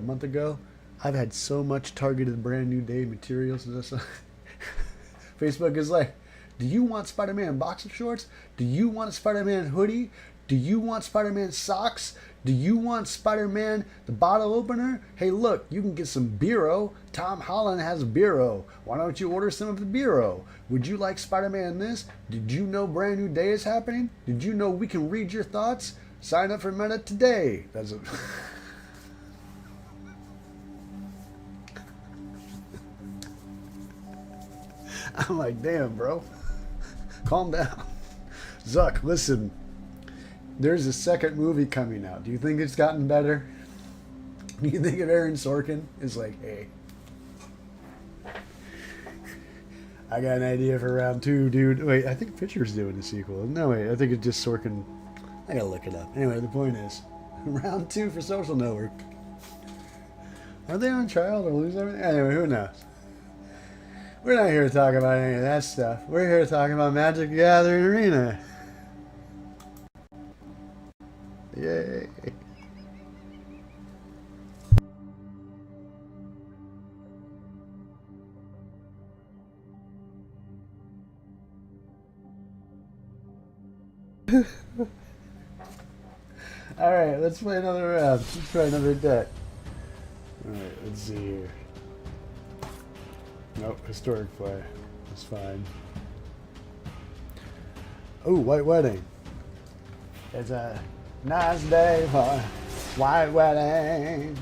month ago, I've had so much targeted brand new day material since I saw. Facebook is like, Do you want Spider-Man boxer shorts? Do you want a Spider-Man hoodie? Do you want Spider-Man socks? Do you want Spider-Man the bottle opener? Hey, look, you can get some Bureau. Tom Holland has Bureau. Why don't you order some of the Bureau? Would you like Spider-Man this? Did you know Brand New Day is happening? Did you know we can read your thoughts? Sign up for Meta today. That's a... I'm like, damn, bro. Calm down. Zuck, listen. There's a second movie coming out. Do you think it's gotten better? Do you think if Aaron Sorkin is like, hey, I got an idea for round 2, dude. Wait, I think Pitcher's doing the sequel. No, wait, I think it's just Sorkin. I gotta look it up. Anyway, the point is, round 2 for Social Network. Are they on trial to lose everything? Anyway, who knows? We're not here to talk about any of that stuff. We're here to talk about Magic the Gathering Arena. Yay. Alright, let's play another round. Let's try another deck. Alright, let's see here. Nope, historic play. That's fine. Oh, White Wedding. It's a nice day for White Wedding.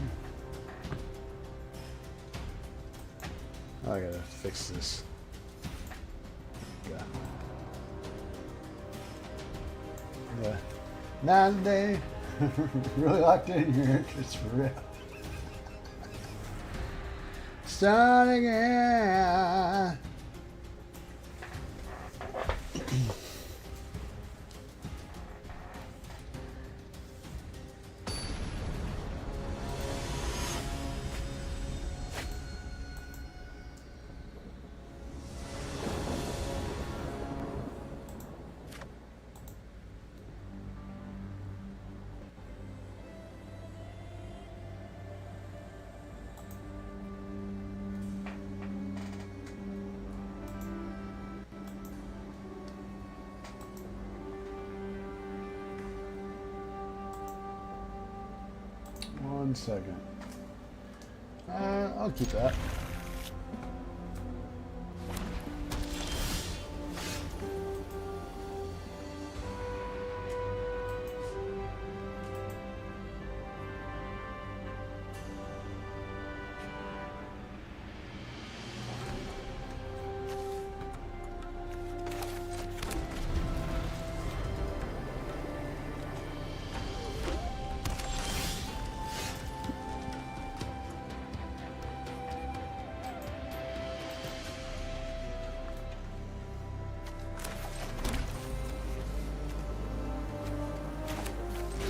Oh, I gotta fix this. Yeah. Nice day. Really locked in your interest for real. Start again. One second. I'll keep that.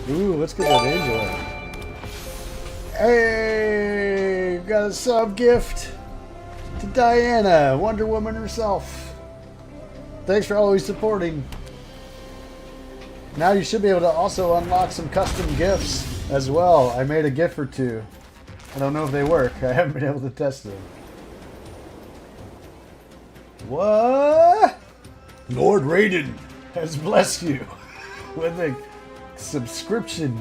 Ooh, let's get that Angela. Hey, got a sub gift to Diana, Wonder Woman herself. Thanks for always supporting. Now you should be able to also unlock some custom gifts as well. I made a gift or two. I don't know if they work. I haven't been able to test them. What? Lord Raiden has blessed you with a subscription.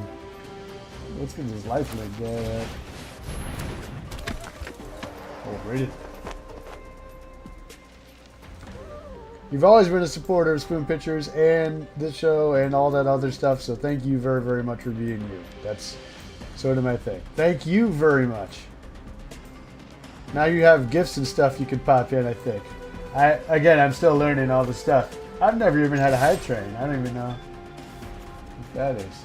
Let's get this life link. Oh, Raiden. You've always been a supporter of Spoon Pictures and this show and all that other stuff, so thank you very, very much for being you. That's sort of my thing. Thank you very much. Now you have gifts and stuff you can pop in, I think. Again, I'm still learning all the stuff. I've never even had a hype train. I don't even know what that is.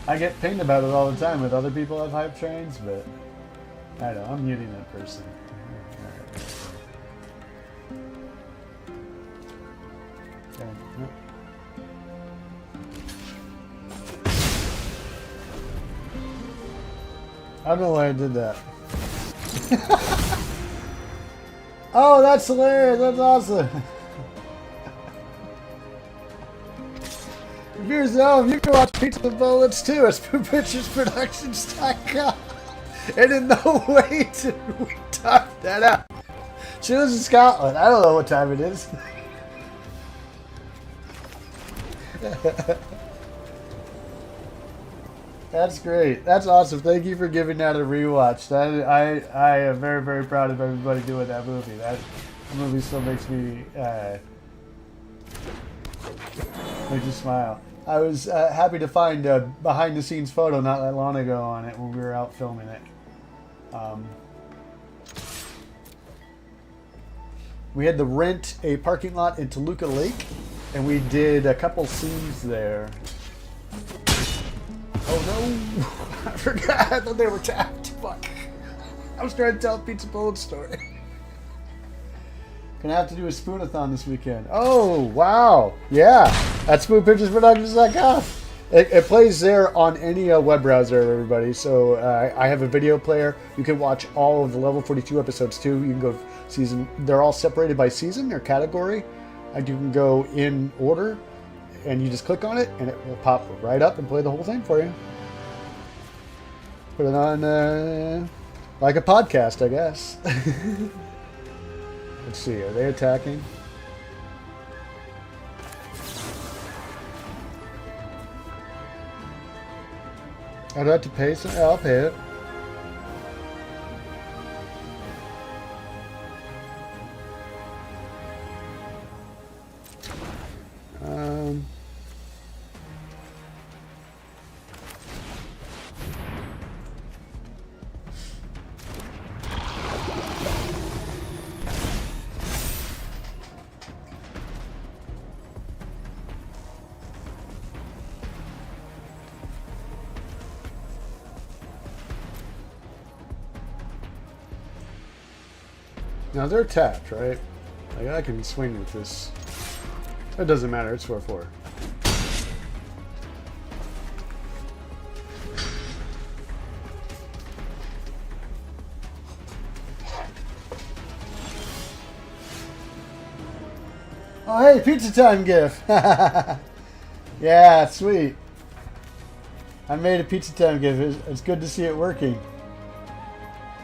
I get pinged about it all the time with other people have hype trains, but I don't know. I'm muting that person. I don't know why I did that. Oh, that's hilarious. That's awesome. If you're Zone, you can watch Pizza and Bullets too at SpoonPicturesProductions.com. And in no way did we talk that out. She lives in Scotland. I don't know what time it is. That's great. That's awesome. Thank you for giving that a rewatch. I am very, very proud of everybody doing that movie. That movie still makes me smile. I was happy to find a behind-the-scenes photo not that long ago on it when we were out filming it. We had to rent a parking lot in Toluca Lake, and we did a couple scenes there. Oh no! I forgot. I thought they were tapped. Fuck. I was trying to tell a pizza bullet story. Gonna have to do a spoonathon this weekend. Oh, wow. Yeah. At spoonpicturesproductions.com. It plays there on any web browser, everybody. So I have a video player. You can watch all of the Level 42 episodes too. You can go season. They're all separated by season or category. And you can go in order. And you just click on it, and it will pop right up and play the whole thing for you. Put it on like a podcast, I guess. Let's see, are they attacking? I'd have to pay some. I'll pay it. Now they're tapped, right? Like I can swing with this. It doesn't matter, it's 4-4. Oh hey, pizza time gift! Yeah, sweet. I made a pizza time gift. It's good to see it working.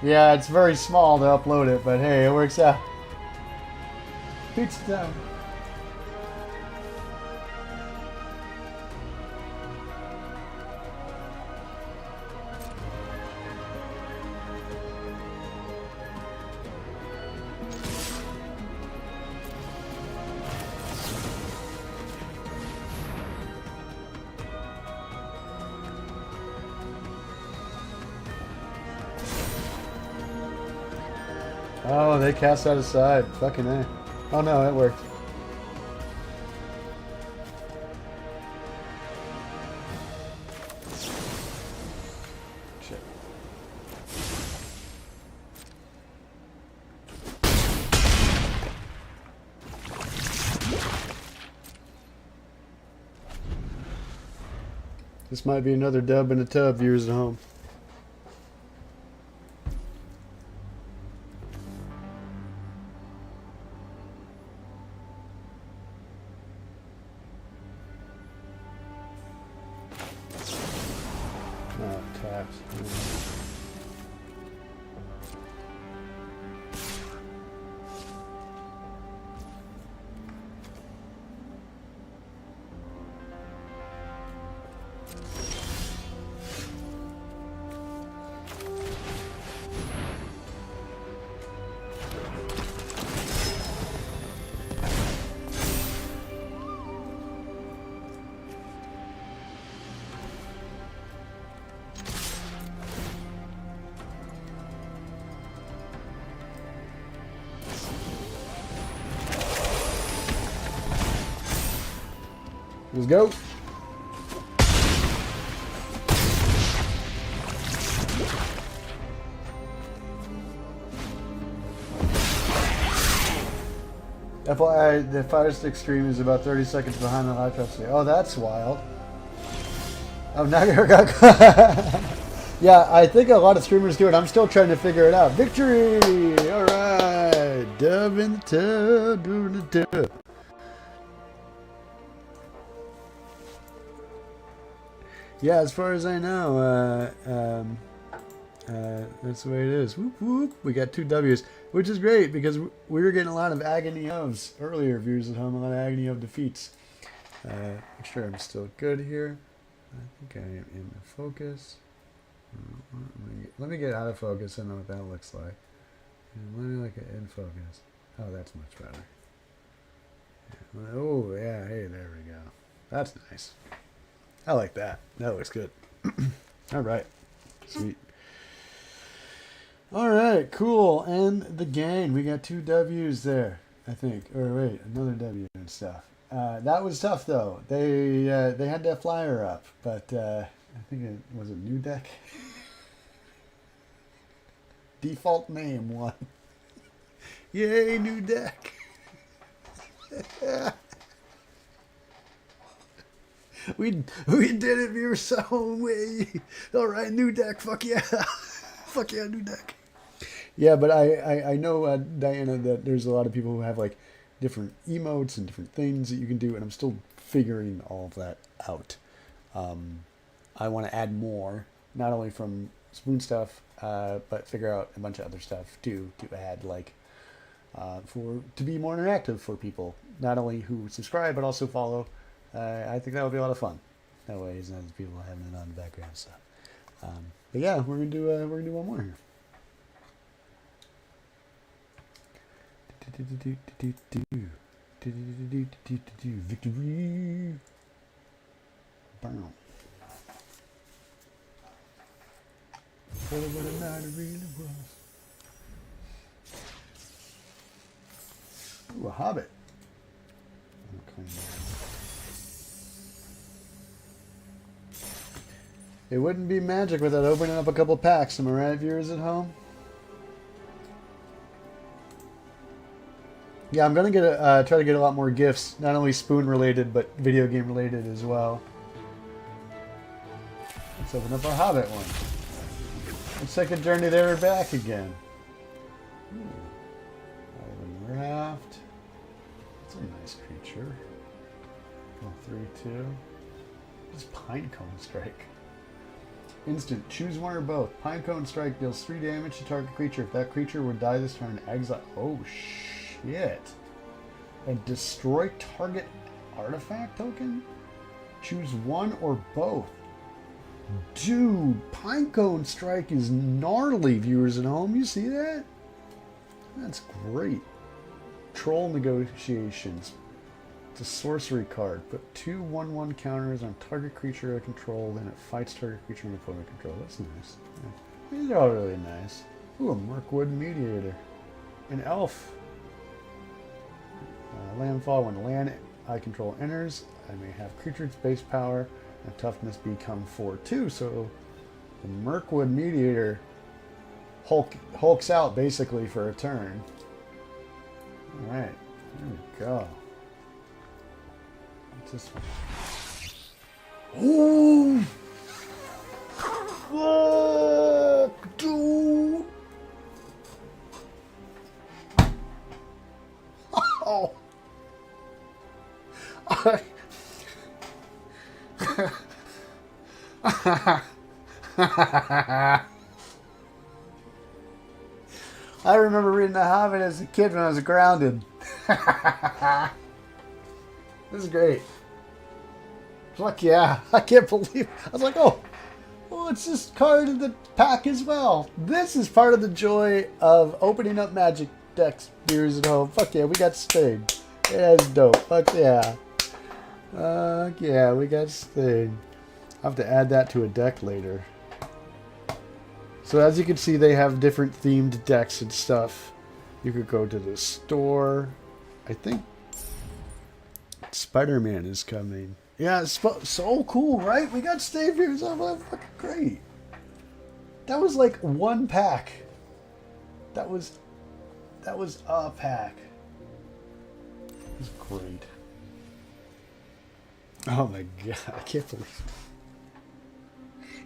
Yeah, it's very small to upload it, but hey, it works out. Pizza time. Oh, they cast that aside. Fucking A. Oh no, it worked. Shit. This might be another dub in a tub, viewers at home. Let's go. FYI, the Fire Stick stream is about 30 seconds behind the live chat. Oh, that's wild. Oh, now you're got. Yeah, I think a lot of streamers do it. I'm still trying to figure it out. Victory! All right, dub in the tub, dub in the tub. Yeah, as far as I know, That's the way it is. Whoop, whoop. We got 2 W's, which is great because we were getting a lot of agony ofs earlier, viewers at home, a lot of agony of defeats. Make sure I'm still good here. I think I am in focus. Let me get out of focus and know what that looks like. And let me look at in focus. Oh, that's much better. Oh, yeah, hey, there we go. That's nice. I like that. That looks good. All right. Sweet. All right, cool. And the gang. We got 2 W's there, I think. Or wait, another W and stuff. That was tough, though. They had that flyer up, but I think it was a new deck. Default name 1. Yay, new deck. we did it, viewers. So way. All right, new deck. Fuck yeah. Fuck yeah, new deck. Yeah, but I know, Diana, that there's a lot of people who have like different emotes and different things that you can do, and I'm still figuring all of that out. I want to add more, not only from Spoon stuff, but figure out a bunch of other stuff too to add, like to be more interactive for people, not only who subscribe but also follow. I think that would be a lot of fun. That way, it's not just people having it on in the background and stuff. But yeah, we're gonna do one more here. Victory. Bam. What a night it really was. Ooh, a hobbit. It wouldn't be magic without opening up a couple packs. Am I right, viewers at home? Yeah, I'm gonna get try to get a lot more gifts, not only spoon related but video game related as well. Let's open up our Hobbit one. Let's take a journey there and back again. Island Raft. That's a nice creature. 3/2. Just Pinecone Strike. Instant. Choose one or both. Pinecone Strike deals 3 damage to target creature. If that creature would die this turn, exile. Oh shit. And destroy target artifact token? Choose one or both. Dude, Pinecone Strike is gnarly, viewers at home. You see that? That's great. Troll Negotiations. It's a sorcery card. Put 2 1/1 counters on target creature I control, then it fights target creature and opponent control. That's nice. Yeah. These are all really nice. Ooh, a Mirkwood Mediator. An elf. Landfall. When land I control enters, I may have creature's base power and toughness become 4/2. So the Mirkwood Mediator hulks out basically for a turn. Alright, there we go. What's this one? Oh! Fuck, dude! Oh! I remember reading The Hobbit as a kid when I was grounded. This is great. Fuck yeah. I can't believe. I was like, oh, it's this card in the pack as well. This is part of the joy of opening up Magic decks, viewers at home. Fuck yeah, we got Sting. Yeah, that's dope. Fuck yeah. Fuck yeah, we got Sting. I'll have to add that to a deck later. So as you can see, they have different themed decks and stuff. You could go to the store. I think Spider-Man is coming. Yeah, it's so cool, right? We got Stave here. So fucking great. That was like one pack. That was a pack. It was great. Oh my god, I can't believe it.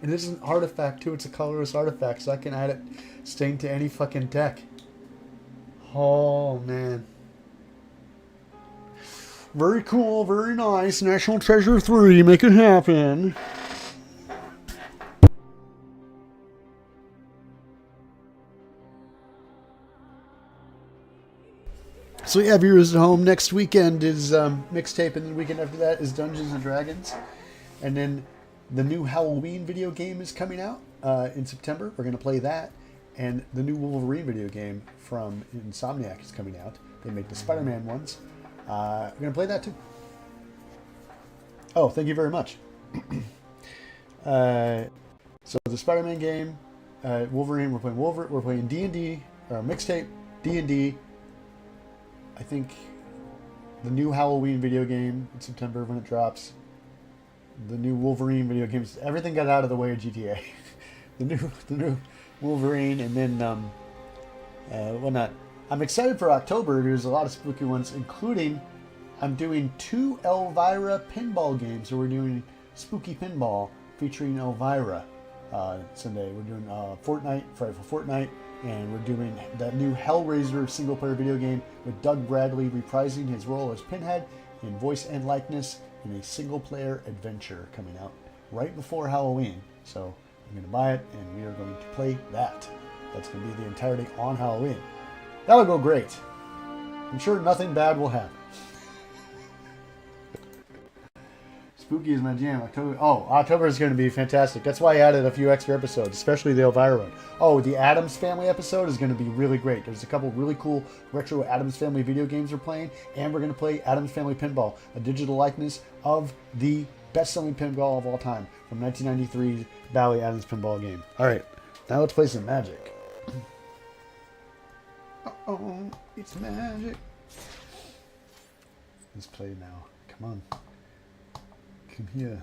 And this is an artifact too. It's a colorless artifact, so I can add it stained to any fucking deck. Oh man. Very cool, very nice. National Treasure 3, make it happen. So yeah, viewers at home, next weekend is Mixtape, and the weekend after that is Dungeons and Dragons. And then the new Halloween video game is coming out in September. We're going to play that. And the new Wolverine video game from Insomniac is coming out. They make the Spider-Man ones. We're going to play that too. Oh, thank you very much. So the Spider-Man game, Wolverine, we're playing D&D, or Mixtape, D&D. I think the new Halloween video game in September when it drops. The new Wolverine video games. Everything got out of the way of GTA. the new Wolverine, and then whatnot. I'm excited for October. There's a lot of spooky ones, including I'm doing 2 Elvira pinball games. So we're doing Spooky Pinball featuring Elvira Sunday. We're doing Fortnite, Friday for Fortnite. And we're doing that new Hellraiser single-player video game with Doug Bradley reprising his role as Pinhead in voice and likeness in a single-player adventure coming out right before Halloween. So I'm going to buy it, and we are going to play that. That's going to be the entirety on Halloween. That'll go great. I'm sure nothing bad will happen. Spooky is my jam. October is going to be fantastic. That's why I added a few extra episodes, especially the Elvira one. Oh, the Addams Family episode is going to be really great. There's a couple really cool retro Addams Family video games we're playing, and we're going to play Addams Family Pinball, a digital likeness of the best-selling pinball of all time from 1993's Bally Addams Pinball game. All right, now let's play some Magic. Uh-oh, it's Magic. Let's play now. Come on. Come here.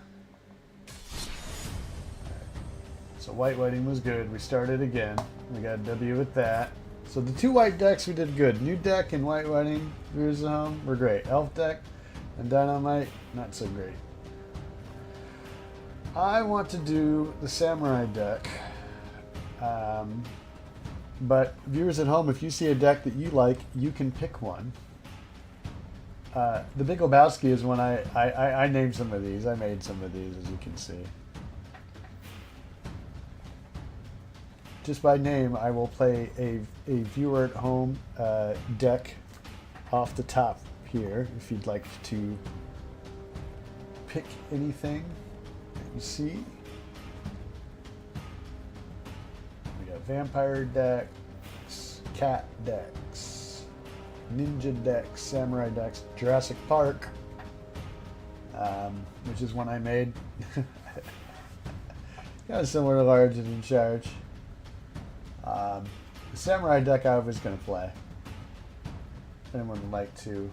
So whiting was good. We started again. We got a W with that. So the 2 white decks we did good. New deck and whiting, viewers at home, were great. Elf deck and Dynamite, not so great. I want to do the Samurai deck. But viewers at home, if you see a deck that you like, you can pick one. The Big Lebowski is one I named some of these. I made some of these, as you can see. Just by name, I will play a viewer at home deck off the top here, if you'd like to pick anything that you see. We got vampire decks, cat decks, ninja decks, samurai decks, Jurassic Park, which is one I made. Kind of similar to Large and in Charge. The samurai deck I was going to play. If anyone would like to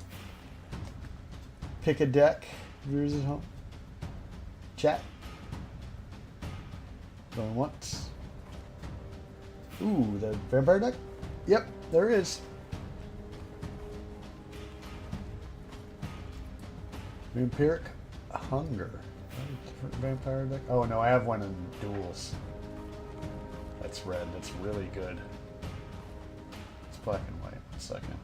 pick a deck, viewers at home, chat. Going once. Ooh, the vampire deck? Yep, there is. Vampiric Hunger. Different vampire deck? Oh no, I have one in duels. That's red. That's really good. It's black and white. 1 second.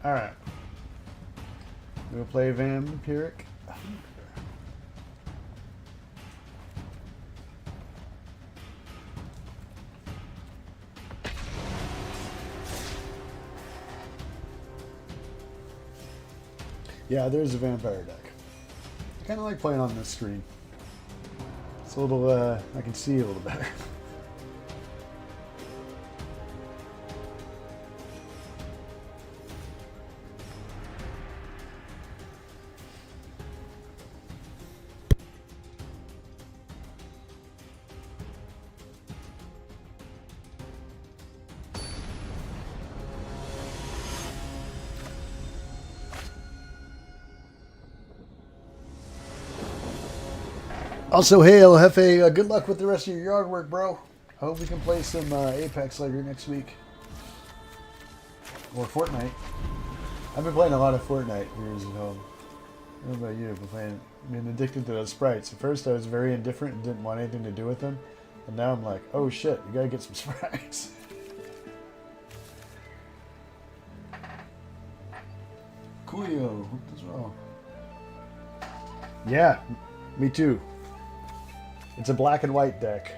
Alright. We'll play Vampiric Hunger. Yeah, there's a vampire deck. I kind of like playing on this screen. It's a little, I can see a little better. Also, hey, El Jefe, good luck with the rest of your yard work, bro. I hope we can play some Apex later next week. Or Fortnite. I've been playing a lot of Fortnite years at home. What about you? I've been addicted to those sprites. At first I was very indifferent and didn't want anything to do with them. And now I'm like, oh shit, you gotta get some sprites. Coolio, what is wrong? Yeah, me too. It's a black and white deck.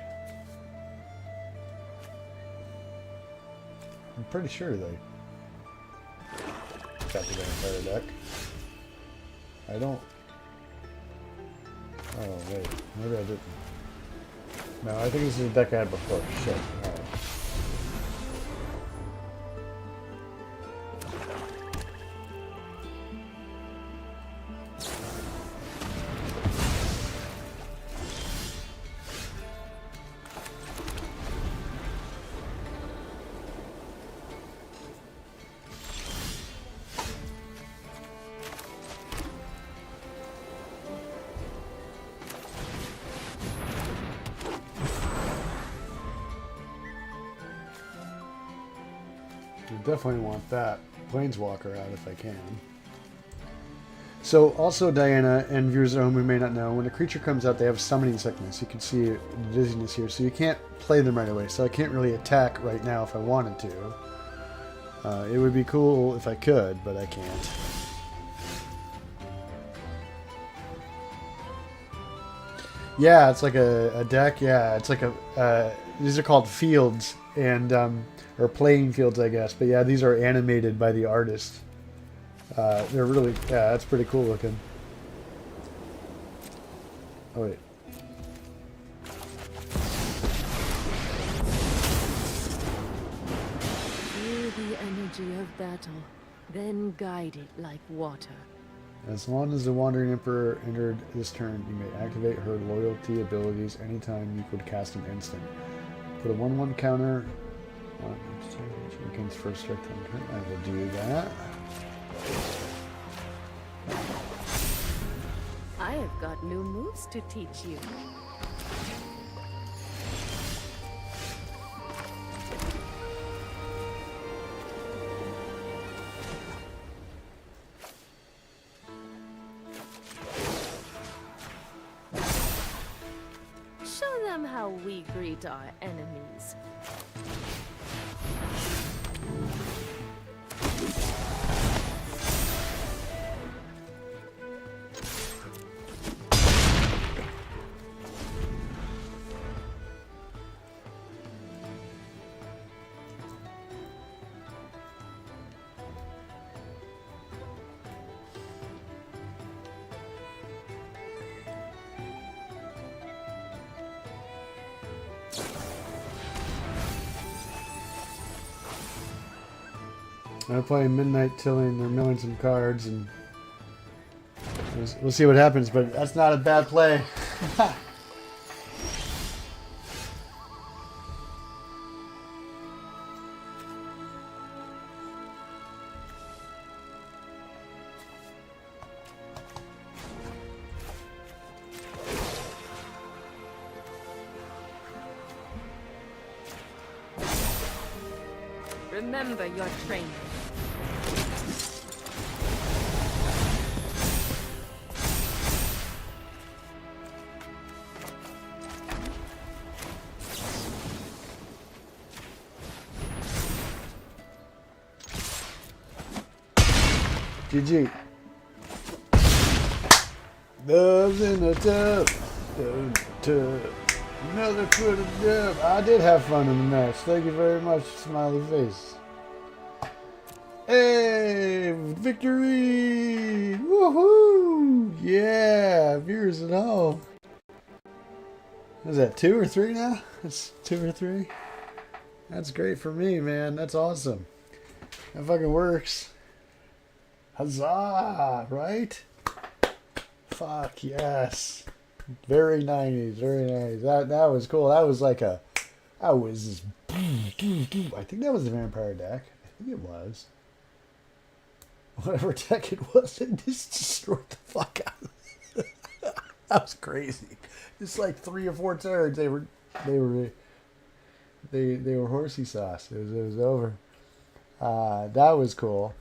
I'm pretty sure they got the vampire deck. I don't... Oh, wait. Maybe I didn't. No, I think this is a deck I had before. Shit. Alright. Definitely want that Planeswalker out if I can. So also, Diana and viewers at home who may not know, when a creature comes out, they have summoning sickness. You can see the dizziness here, so you can't play them right away. So I can't really attack right now if I wanted to. It would be cool if I could, but I can't. Yeah, it's like a deck. Yeah, it's like a... these are called fields, and... or playing fields, I guess. But yeah, these are animated by the artist. They're really... Yeah, that's pretty cool looking. Oh, wait. Feel the energy of battle, then guide it like water. As long as the Wandering Emperor entered this turn, you may activate her loyalty abilities anytime you could cast an instant. Put a 1/1 counter on each turn against first strike on turn. I will do that. I have got new moves to teach you. Show them how we greet our enemies. I'm playing Midnight Tilling. They're milling some cards, and we'll see what happens. But that's not a bad play. Remember your training. GG. Doves in the tub. Doves in the tub. Another foot of dub. I did have fun in the match. Thank you very much, smiley face. Hey, victory! Woohoo! Yeah, viewers at home. Is that 2 or 3 now? That's 2 or 3. That's great for me, man. That's awesome. That fucking works. Huzzah! Right? Fuck yes. Very 90s, very nice. That was cool. That was like a... That was just... I think that was the vampire deck. I think it was. Whatever deck it was, it just destroyed the fuck out of it. That was crazy. Just like 3 or 4 turns, they were horsey sauce. It was over. That was cool.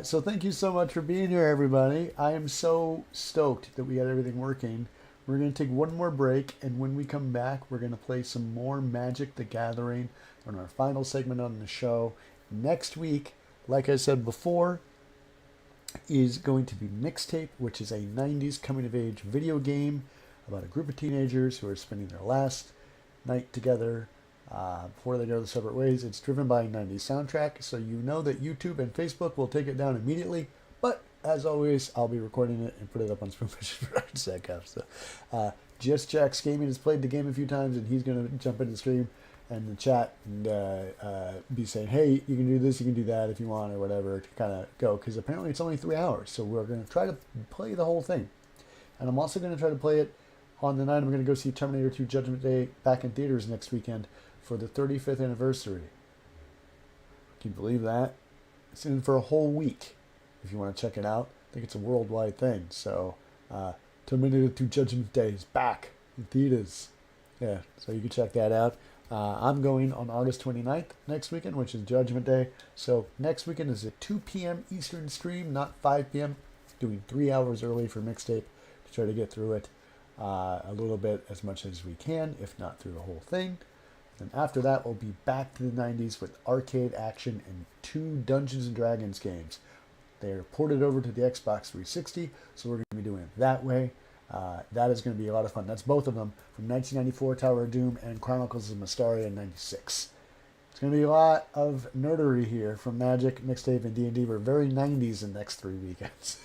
So thank you so much for being here, everybody. I am so stoked that we got everything working. We're going to take one more break, and when we come back, we're going to play some more Magic the Gathering on our final segment on the show. Next week, like I said before, is going to be Mixtape, which is a 90s coming-of-age video game about a group of teenagers who are spending their last night together before they go their separate ways. It's driven by a 90s soundtrack, so you know that YouTube and Facebook will take it down immediately. But as always, I'll be recording it and put it up on SpoonFishProductions.com. So, Just Jack's Gaming has played the game a few times, and he's going to jump into the stream and the chat and be saying, hey, you can do this, you can do that if you want, or whatever, to kind of go, because apparently it's only 3 hours, so we're going to try to play the whole thing. And I'm also going to try to play it on the night I'm going to go see Terminator 2 Judgment Day back in theaters next weekend for the 35th anniversary. Can you believe that? It's in for a whole week if you want to check it out. I think it's a worldwide thing, so Terminator 2 Judgment Day is back in theaters. Yeah, so you can check that out. I'm going on August 29th next weekend, which is Judgment Day. So next weekend is a 2 p.m. Eastern stream, not 5 p.m. Doing 3 hours early for Mixtape to try to get through it a little bit, as much as we can, if not through the whole thing. And after that, we'll be back to the 90s with arcade action and 2 Dungeons & Dragons games. They are ported over to the Xbox 360, so we're going to be doing it that way. That is going to be a lot of fun. That's both of them from 1994, Tower of Doom, and Chronicles of Mystaria in 96. It's going to be a lot of nerdery here from Magic, Mixtape, and D&D. We're very 90s the next 3 weekends.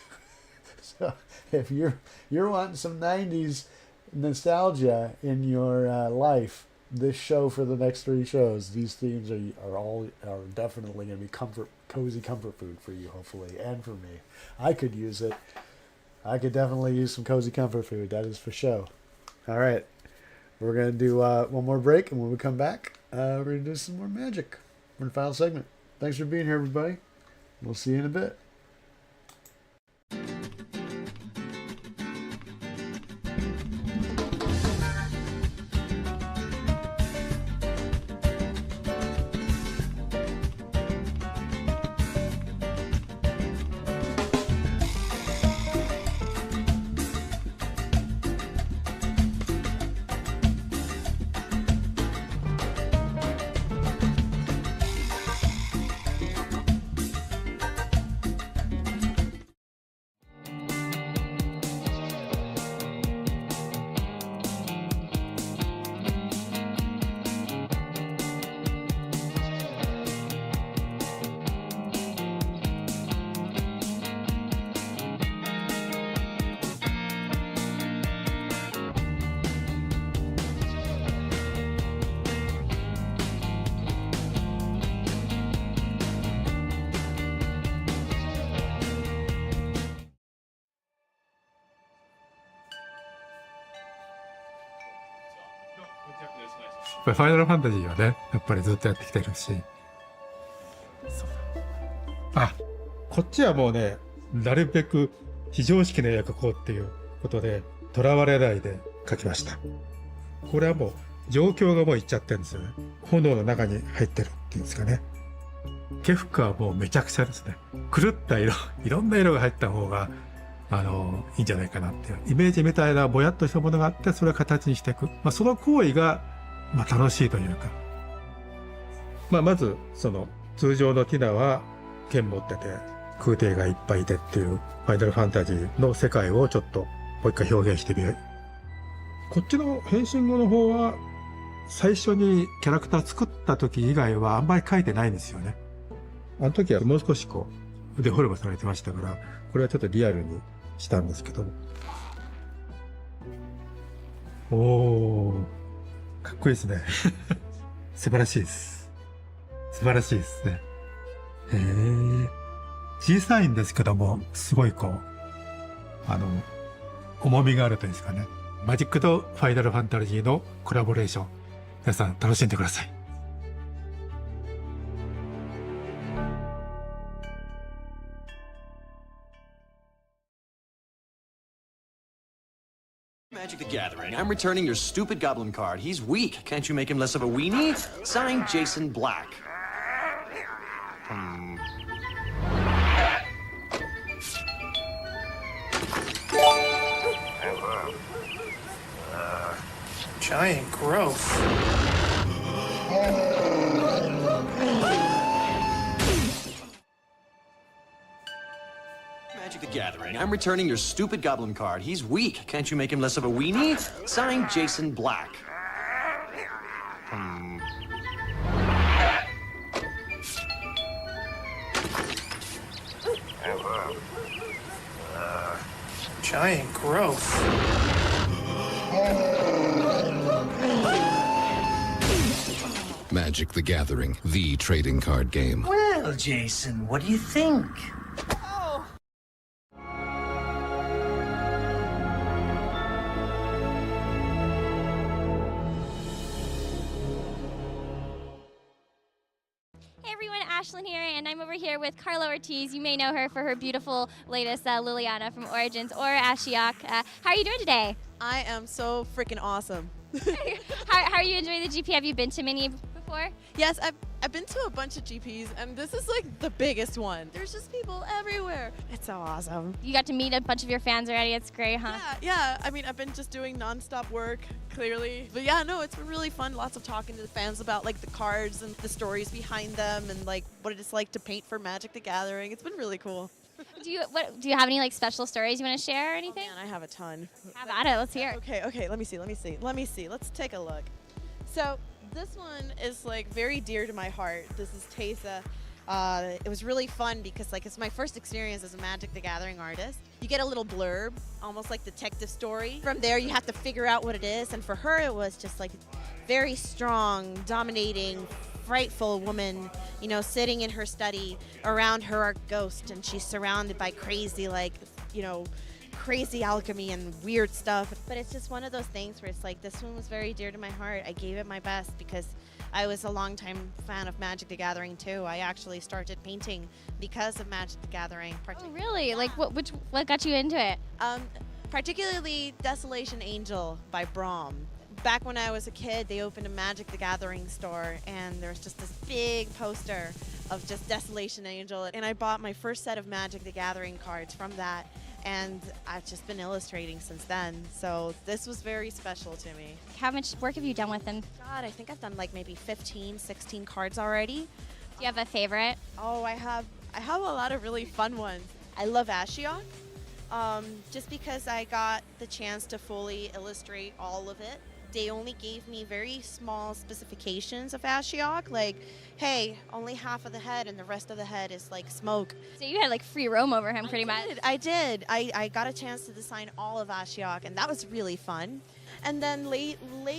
So if you're wanting some 90s nostalgia in your life, this show for the next 3 shows, these themes are definitely going to be cozy comfort food for you, hopefully, and for me. I could use it. I could definitely use some cozy comfort food. That is for sure. All right. We're going to do one more break, and when we come back, we're going to do some more Magic. We're in the final segment. Thanks for being here, everybody. We'll see you in a bit.ファイナルファンタジーはね、やっぱりずっとやってきてるし。あ、こっちはもうね、なるべく非常識な絵を描こうっていうことで、囚われないで描きました。これはもう、状況がもういっちゃってるんですよね。炎の中に入ってるっていうんですかね。ケフカはもうめちゃくちゃですね。狂った色、いろんな色が入った方が、いいんじゃないかなっていう。イメージみたいなぼやっとしたものがあって、それを形にしていく。その行為が、楽しいというか。まず、通常のティナは剣持ってて、空挺がいっぱいいてっていう、ファイナルファンタジーの世界をちょっと、もう一回表現してみる。こっちの変身後の方は、最初にキャラクター作った時以外はあんまり描いてないんですよね。あの時はもう少しデフォルメされてましたから、これはちょっとリアルにしたんですけど。おー。かっこいいですね。素晴らしいです。素晴らしいですね。へえ。小さいんですけども、すごい重みがあるというんですかね。マジックとファイナルファンタジーのコラボレーション。皆さん楽しんでください。Magic the Gathering. I'm returning your stupid goblin card. He's weak. Can't you make him less of a weenie? Signed, Jason Black. Giant growth. Magic the Gathering. I'm returning your stupid goblin card. He's weak. Can't you make him less of a weenie? Signed, Jason Black. Giant growth. Magic the Gathering, the trading card game. Well, Jason, what do you think? Hey everyone, Ashlyn here, and I'm over here with Carla Ortiz. You may know her for her beautiful latest Liliana from Origins, or Ashiok. How are you doing today? I am so freaking awesome. How are you enjoying the GP? Have you been to many before? Yes, I've been to a bunch of GPs, and this is like the biggest one. There's just people everywhere. It's so awesome. You got to meet a bunch of your fans already. It's great, huh? Yeah. I mean, I've been just doing nonstop work, clearly. But yeah, no, it's been really fun. Lots of talking to the fans about like the cards and the stories behind them, and like what it's like to paint for Magic the Gathering. It's been really cool. Do you have any like special stories you want to share or anything? Oh man, I have a ton. How about it? Let's hear it. Okay, let me see. Let's take a look. So this one is like very dear to my heart. This is Teysa. It was really fun because like it's my first experience as a Magic the Gathering artist. You get a little blurb, almost like detective story. From there you have to figure out what it is, and for her it was just like very strong, dominating, frightful woman, you know, sitting in her study. Around her are ghosts, and she's surrounded by crazy, like, you know, crazy alchemy and weird stuff. But it's just one of those things where it's like, this one was very dear to my heart. I gave it my best because I was a longtime fan of Magic the Gathering too. I actually started painting because of Magic the Gathering. Oh, really? Yeah. Like, what got you into it? Particularly Desolation Angel by Braum. Back when I was a kid, they opened a Magic the Gathering store, and there was just this big poster of just Desolation Angel, and I bought my first set of Magic the Gathering cards from that, and I've just been illustrating since then, so this was very special to me. How much work have you done with them? God, I think I've done like maybe 15, 16 cards already. Do you have a favorite? Oh, I have a lot of really fun ones. I love Ashiok, just because I got the chance to fully illustrate all of it. They only gave me very small specifications of Ashiok, like, hey, only half of the head and the rest of the head is like smoke. So you had like free roam over him pretty much. I did. I got a chance to design all of Ashiok, and that was really fun. And then lately, my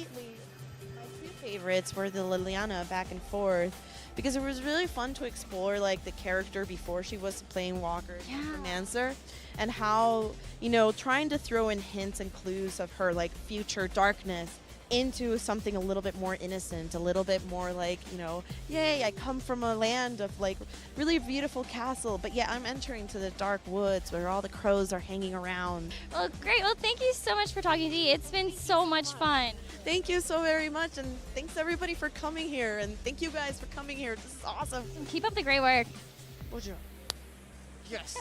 two favorites were the Liliana back and forth, because it was really fun to explore like the character before she was playing Walker, Necromancer, and how, you know, trying to throw in hints and clues of her like future darkness into something a little bit more innocent, a little bit more like, you know, yay, I come from a land of like really beautiful castle, but yeah, I'm entering to the dark woods where all the crows are hanging around. Well, great. Well, thank you so much for talking to me. It's been so much fun. Thank you so very much, and thanks everybody for coming here, and thank you guys for coming here. This is awesome. Keep up the great work. Bonjour. Yes.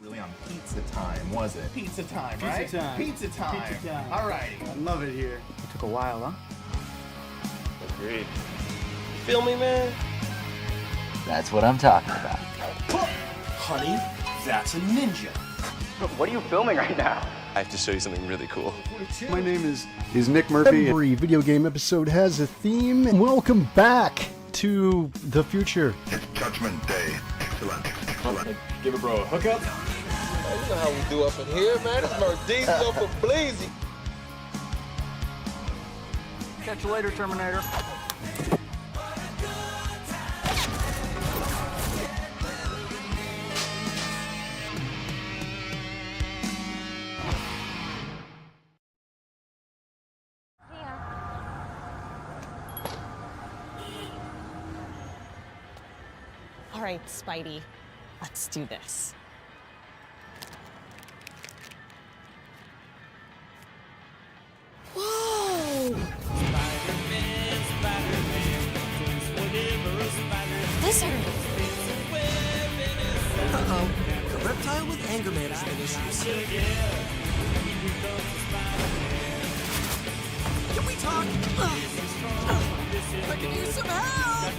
Really on pizza time, was it? Pizza time, right? Pizza time. Pizza time. Pizza time. All righty. I love it here. It took a while, huh? Agreed. Feel me, man? That's what I'm talking about. Honey, that's a ninja. What are you filming right now? I have to show you something really cool. My name is Nick Murphy. Every video game episode has a theme. And welcome back to the future. It's Judgment Day. Excellent. Give a bro a hookup. You know how we do up in here, man. It's Mercedes up for Blazy. Catch you later, Terminator. All right, Spidey, let's do this. Whoa! Lizard! Uh-oh. The reptile with anger management issues. Can we talk? I can use some help!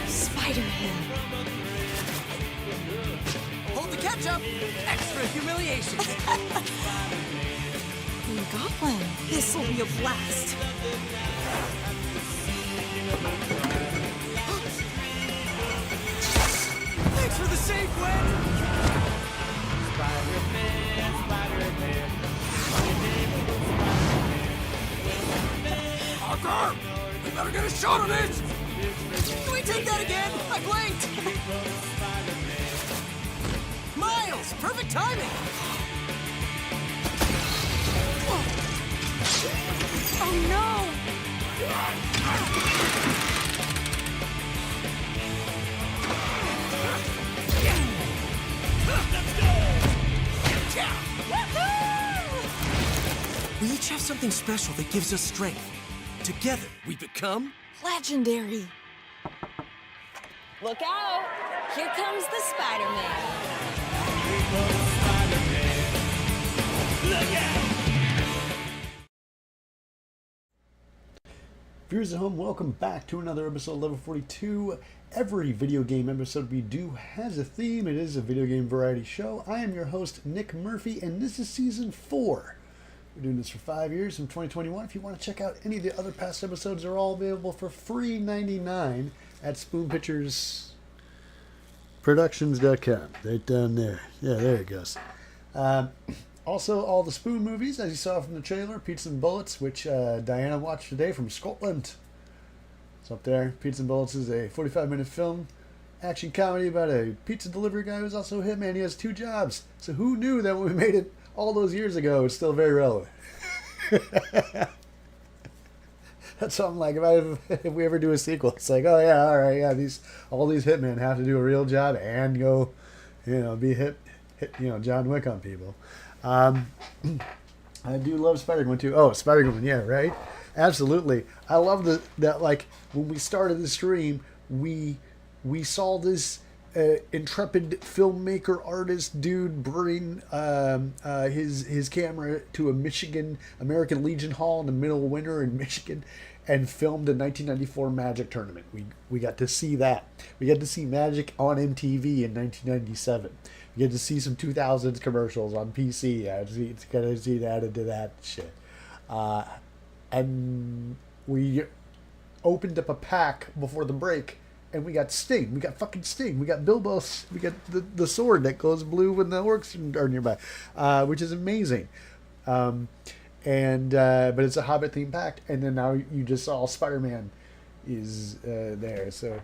Spider-Man. Hold the ketchup! Extra humiliation! This'll be a blast. Thanks for the save, Gwen. Spider-Man, Spider-Man. Parker, we better get a shot on it. Can we take that again? I blinked. Miles, perfect timing. Oh no! We each have something special that gives us strength. Together, we become legendary. Look out! Here comes the Spider-Man. Look out! Viewers at home, welcome back to another episode of Level 42. Every video game episode we do has a theme. It is a video game variety show. I am your host, Nick Murphy, and this is Season 4. We're doing this for 5 years from 2021. If you want to check out any of the other past episodes, they're all available for free $99 at SpoonPicturesProductions.com. Right down there. Yeah, there it goes. Also, all the Spoon movies, as you saw from the trailer, Pizza and Bullets, which Diana watched today from Scotland. It's up there. Pizza and Bullets is a 45-minute film, action comedy about a pizza delivery guy who's also a hitman. He has 2 jobs. So who knew that when we made it all those years ago, it's still very relevant. That's something like if we ever do a sequel, it's like, oh yeah, all right, yeah, all these hitmen have to do a real job and go, be hit, John Wick on people. I do love Spider-Gwen too. Oh, Spider-Gwen, yeah, right? Absolutely. I love that like when we started the stream, we saw this intrepid filmmaker artist dude bring his camera to a American Legion Hall in the middle of winter in Michigan and filmed a 1994 Magic tournament. We got to see that. We got to see Magic on MTV in 1997. You get to see some 2000s commercials on PC. It's got to see that into that shit. And we opened up a pack before the break, and we got Sting. We got fucking Sting. We got Bilbo. We got the sword that goes blue when the orcs are nearby, which is amazing. But it's a Hobbit themed pack, and then now you just saw Spider-Man is there. So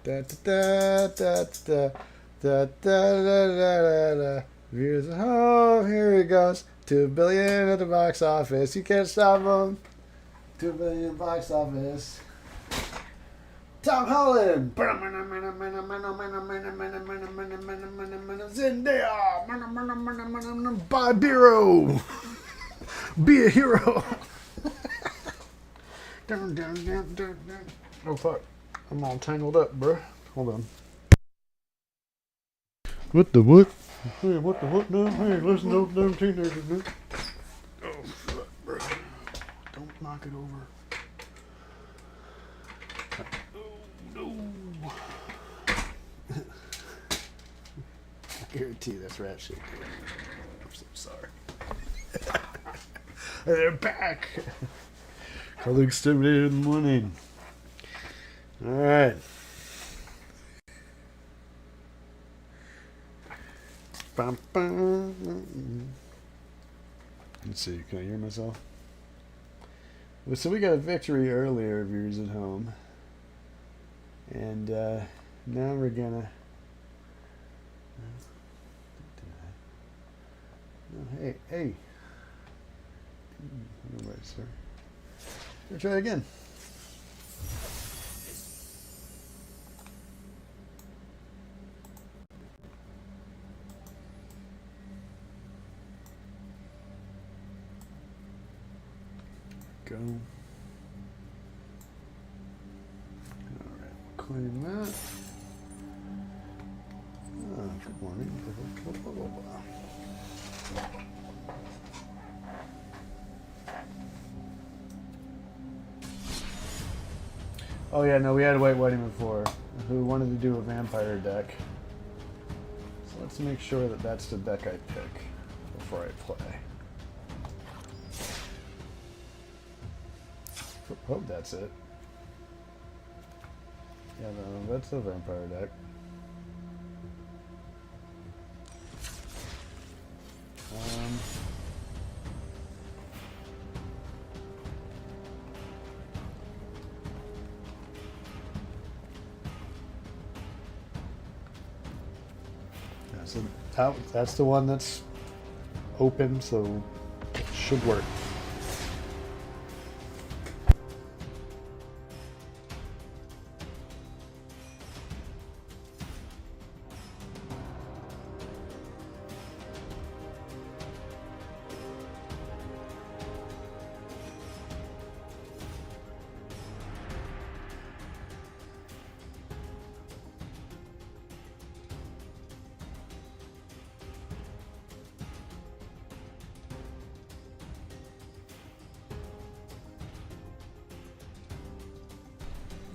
Here's home, here he goes. $2 billion at the box office. You can't stop him. $2 billion box office. Tom Holland. Zendaya. Buy Biro. Be a hero. Oh fuck. I'm all tangled up, bro. Hold on. What the what? Hey, what the what now? Hey, listen to those damn teenagers, dude. Oh, fuck, bro. Don't knock it over. Oh, no. I guarantee that's rat shit, dude. I'm so sorry. They're back. Color exterminator in the morning. Alright. Let's see, can I hear myself? So we got a victory earlier, viewers at home. And now we're gonna... Hey. All right, sir. We'll try again. Go. Alright, claim that. Oh, good morning. Oh yeah, no, we had a white wedding before. Who wanted to do a vampire deck. So let's make sure that that's the deck I pick before I play. Hope that's it. Yeah, no, that's the vampire deck. So that's the one that's open, so it should work.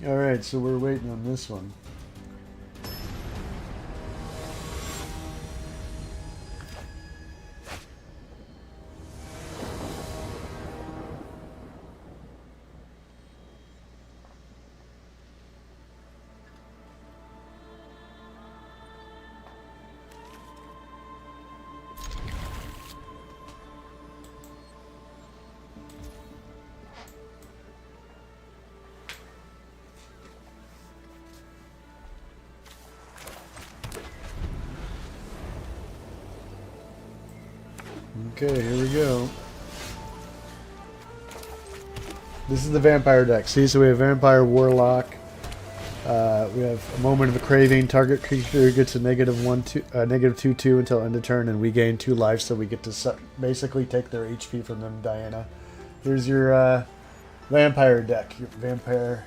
Alright, so we're waiting on this one. Okay, here we go. This is the vampire deck. See, so we have vampire, warlock. We have a moment of craving. Target creature gets a -2/2 until end of turn, and we gain 2 life, so we get to basically take their HP from them. Diana, here's your vampire deck. Your vampire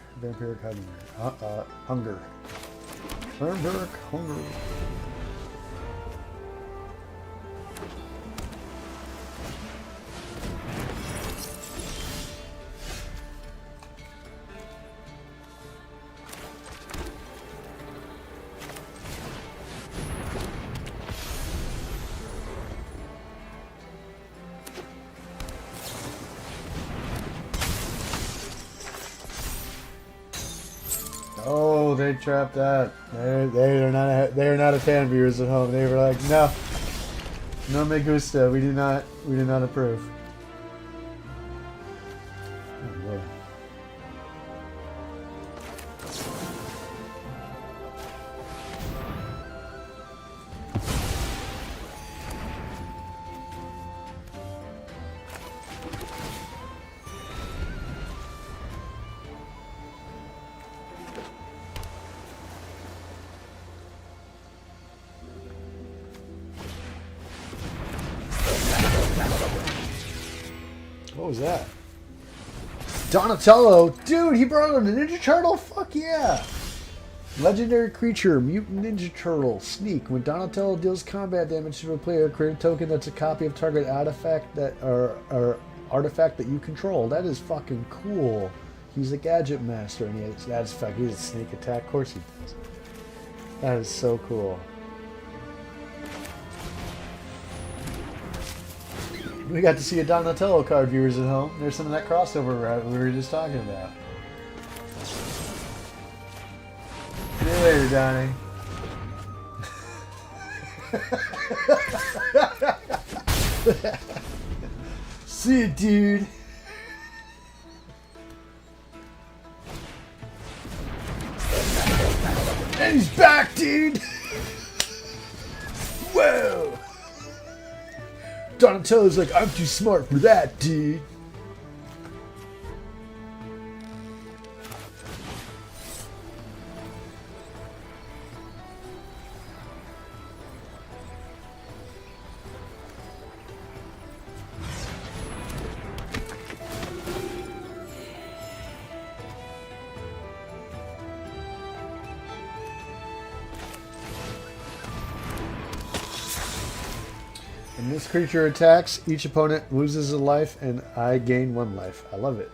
hunger. Vampiric hunger. Oh, they trapped that. They are not a fan, viewers at home. They were like, no me gusta. We do not approve. Oh, boy. What was that? Donatello! Dude, he brought on a Ninja Turtle? Fuck yeah! Legendary creature, Mutant Ninja Turtle, Sneak. When Donatello deals combat damage to a player, create a token that's a copy of target artifact that you control. That is fucking cool. He's a gadget master, and he's a sneak attack. Of course he does. That is so cool. We got to see a Donatello card, viewers at home. There's some of that crossover we were just talking about. See you later, Donnie. See you, dude. And he's back, dude. Whoa. Donatello's like, I'm too smart for that, dude. When this creature attacks, each opponent loses a life and I gain 1 life. I love it.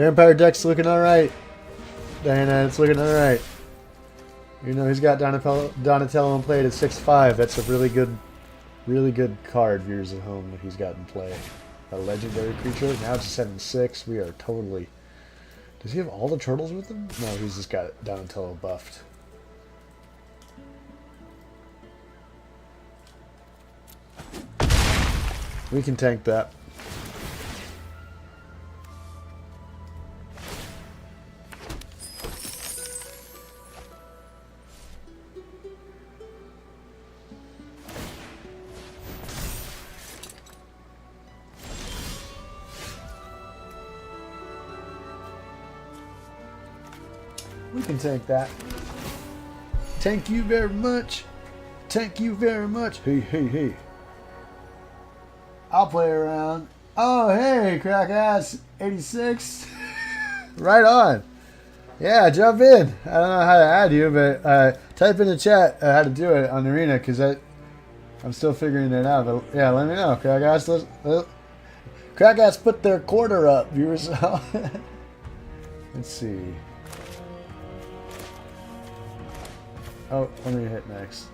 Vampire deck's looking alright. Diana, it's looking alright. You know, he's got Donatello in play at 6-5. That's a really good card, viewers at home, that he's got in play. A legendary creature. Now it's 7-6. We are totally... Does he have all the turtles with him? No, he's just got Donatello buffed. We can tank that. We can tank that. Thank you very much. Thank you very much. Hey, hey, hey. I'll play around. Oh, hey, crack ass 86. Right on. Yeah, jump in. I don't know how to add you, but type in the chat how to do it on Arena, because I'm still figuring it out. But yeah, let me know. Crack ass, crack ass put their quarter up, viewers. Let's see. Oh, let me hit next.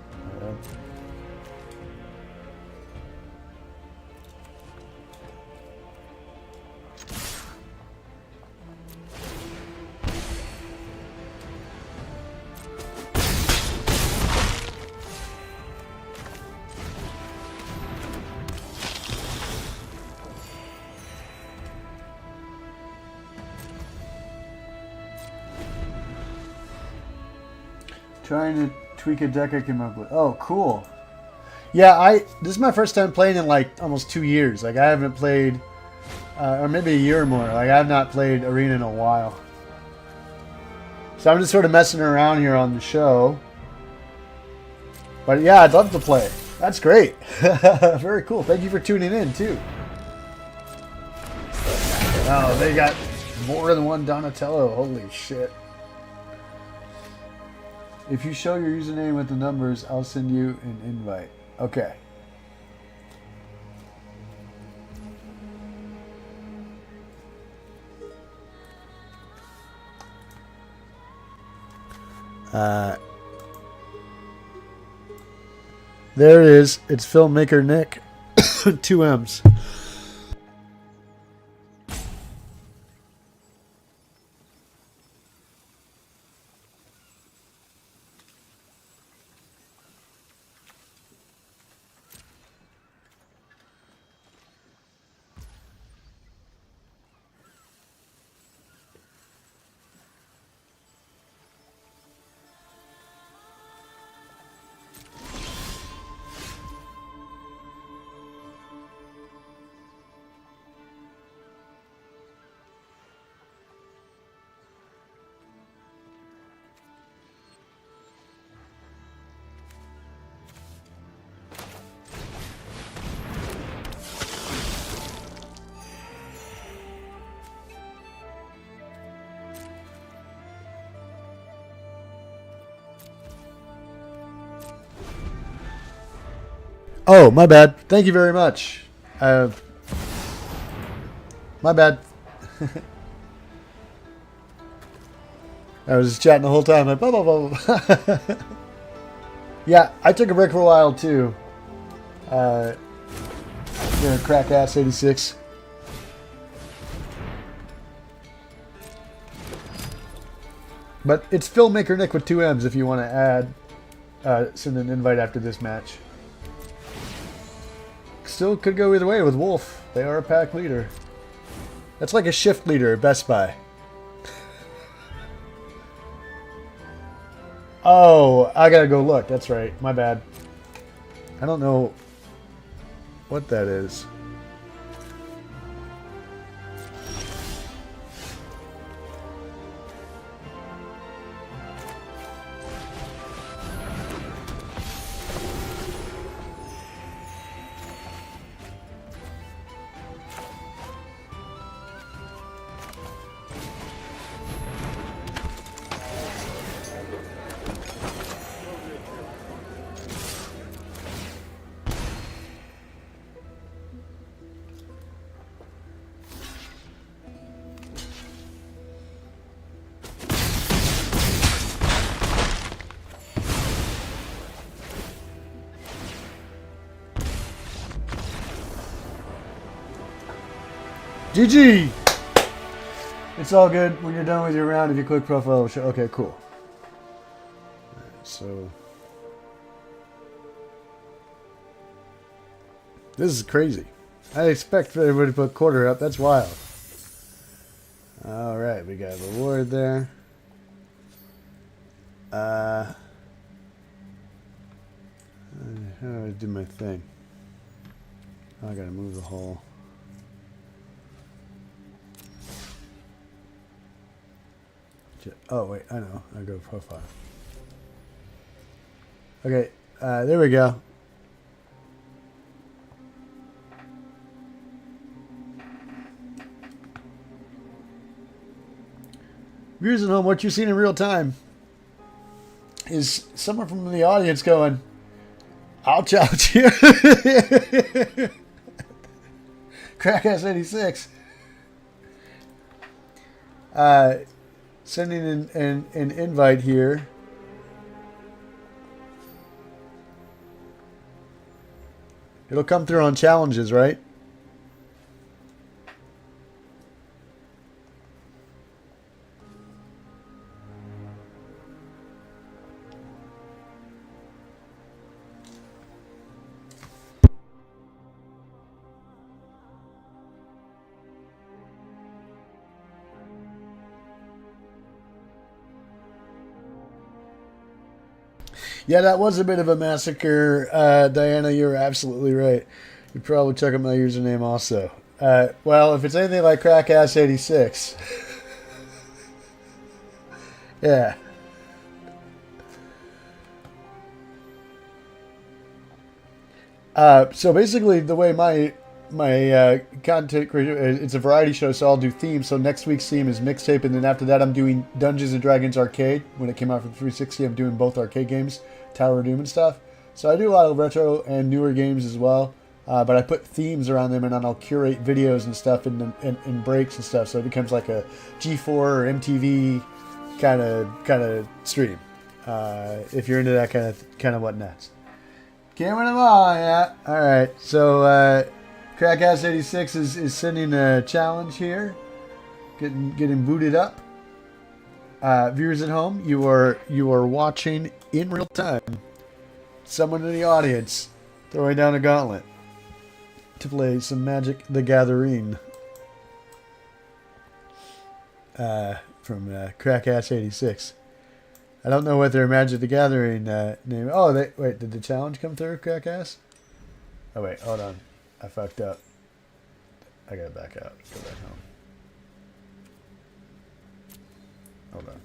Trying to tweak a deck I came up with. Oh, cool. Yeah, this is my first time playing in like almost 2 years. Like, I haven't played, or maybe a year or more. Like, I have not played Arena in a while. So I'm just sort of messing around here on the show. But yeah, I'd love to play. That's great. Very cool. Thank you for tuning in too. Oh, they got more than one Donatello. Holy shit. If you show your username with the numbers, I'll send you an invite. Okay. There it is. It's filmmaker Nick. 2 M's. Oh, my bad. Thank you very much. My bad. I was just chatting the whole time. Like, blah, blah, blah. Yeah, I took a break for a while too. Crack ass 86. But it's filmmaker Nick with 2 M's if you want to add, send an invite after this match. Still could go either way with Wolf. They are a pack leader. That's like a shift leader at Best Buy. Oh, I gotta go look. That's right. My bad. I don't know what that is. GG! It's all good. When you're done with your round, if you click profile, it'll show. Okay, cool. So this is crazy. I expect for everybody to put quarter up. That's wild. All right, we got a reward there. How do I do my thing? Oh, I gotta move the whole. Oh wait, I know. I go profile. Okay, there we go. Viewers at home, what you've seen in real time is someone from the audience going, "I'll challenge you." Crackass 86. Sending an invite here. It'll come through on challenges, right? Yeah, that was a bit of a massacre, Diana. You're absolutely right. You probably check out my username also. Well, if it's anything like Crackass86, yeah. So basically, the way my content creator, it's a variety show, so I'll do themes. So next week's theme is mixtape, and then after that, I'm doing Dungeons and Dragons Arcade. When it came out for 360, I'm doing both arcade games, Tower of Doom and stuff. So I do a lot of retro and newer games as well. But I put themes around them, and then I'll curate videos and stuff in breaks and stuff. So it becomes like a G4 or MTV kind of stream. If you're into that kind of whatnots. Can't win them all, yeah. All right, so Crackass86 is sending a challenge here, getting booted up. Viewers at home, you are watching in real time. Someone in the audience throwing down a gauntlet to play some Magic the Gathering from Crackass86. I don't know what their Magic the Gathering name. Oh, wait, did the challenge come through, Crackass? Oh, wait, hold on. I fucked up. I gotta back out. Go back home. Hold on.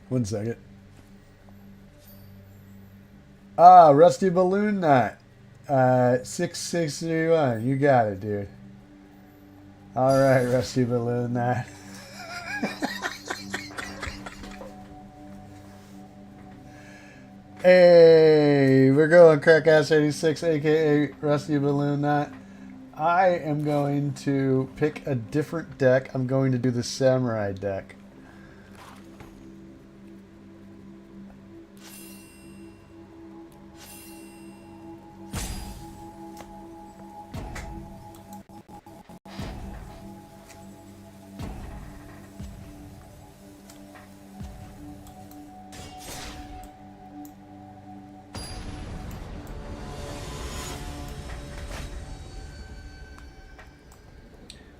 1 second. Ah, Rusty Balloon Knot. 6631. You got it, dude. All right, Rusty Balloon Knot. Hey, we're going Crackass86, aka Rusty Balloon Knot. I am going to pick a different deck. I'm going to do the Samurai deck.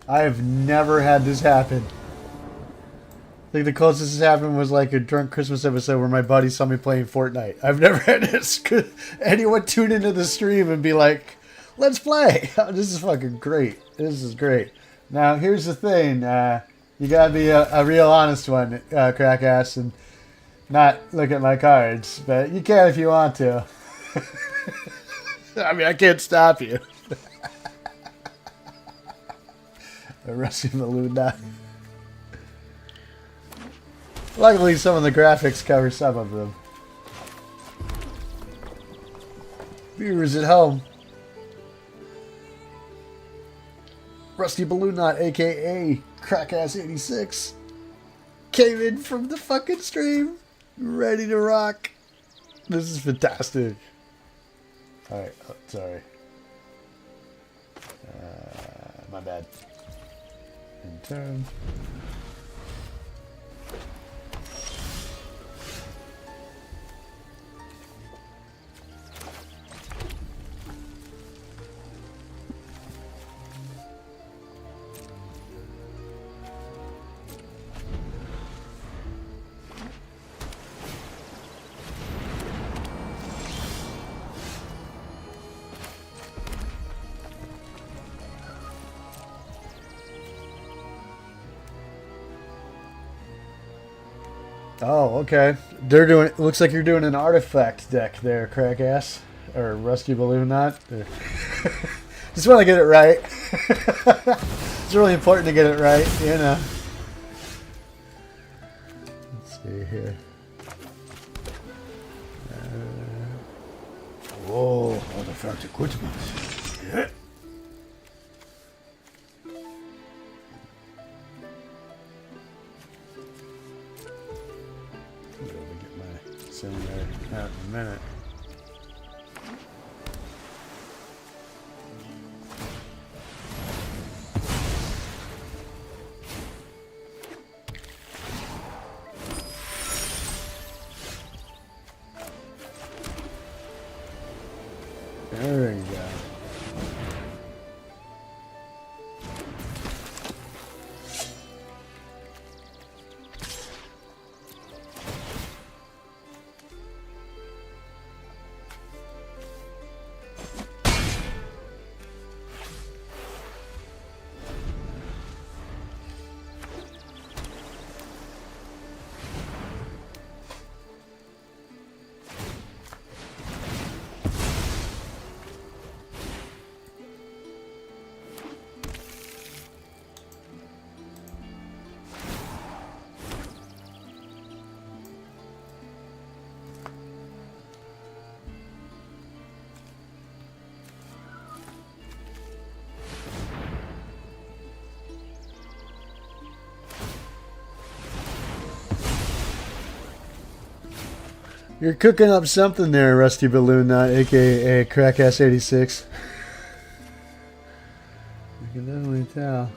I have never had this happen. I think the closest this happened was like a Drunk Christmas episode where my buddy saw me playing Fortnite. I've never had anyone tune into the stream and be like, let's play. This is fucking great. This is great. Now, here's the thing. You gotta be a real honest one, Crackass, and not look at my cards. But you can if you want to. I mean, I can't stop you. A Rusty Balloon Knot. Luckily, some of the graphics cover some of them. Viewers at home. Rusty Balloon Knot, aka Crackass86, came in from the fucking stream, ready to rock. This is fantastic. Alright, oh, sorry. my bad. In turn. Oh, okay. They're doing. Looks like you're doing an artifact deck there, crack ass, or rusty balloon knot. Just want to get it right. It's really important to get it right, you know. Let's see here. Whoa, artifact equipment. Yeah. In there out in a minute. There you go. You're cooking up something there, Rusty Balloon Knot, aka Crackass 86. I can definitely tell.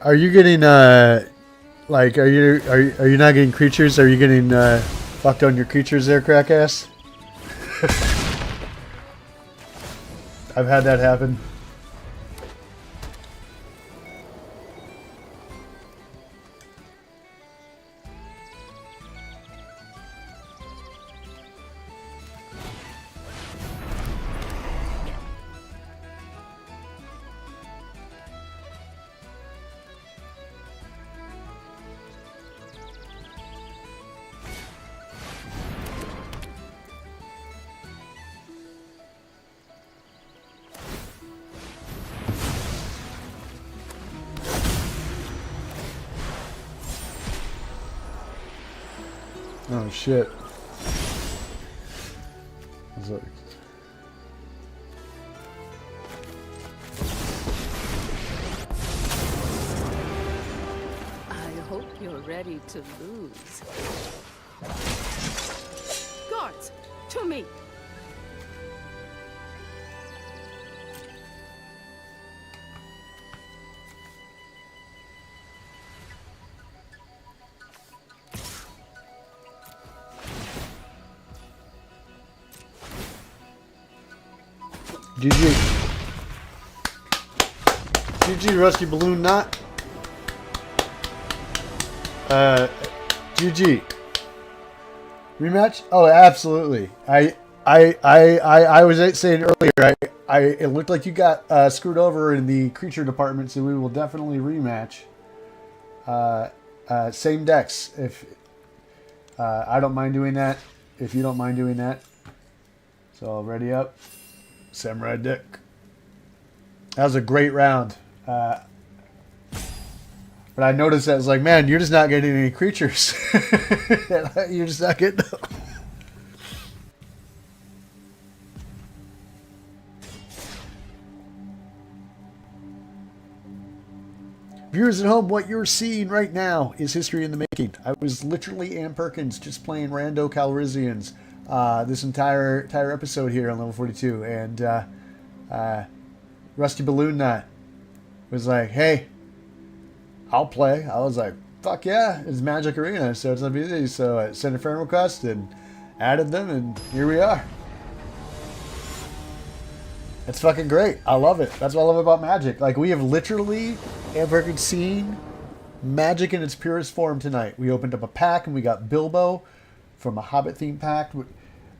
Are you getting like are you not getting creatures? Are you getting fucked on your creatures there, Crackass? I've had that happen. Oh shit. I hope you're ready to lose. Guards, to me! GG. GG, Rusty Balloon Knot. GG. Rematch? Oh, absolutely. I was saying earlier, it looked like you got screwed over in the creature department, so we will definitely rematch. Same decks. I don't mind doing that if you don't mind doing that. So ready up. Samurai deck. That was a great round. But I noticed that I was like, man, you're just not getting any creatures. You're just not getting them. Viewers at home, what you're seeing right now is history in the making. I was literally Ann Perkins just playing rando Calrissians this entire episode here on level 42, and Rusty Balloon Knot was like, hey, I'll play. I was like, fuck yeah, it's Magic Arena, so it's not easy. So I sent a friend request and added them, and here we are. It's fucking great. I love it. That's what I love about Magic. Like, we have literally, Ann Perkins, seen Magic in its purest form tonight. We opened up a pack, and we got Bilbo from a Hobbit theme pack.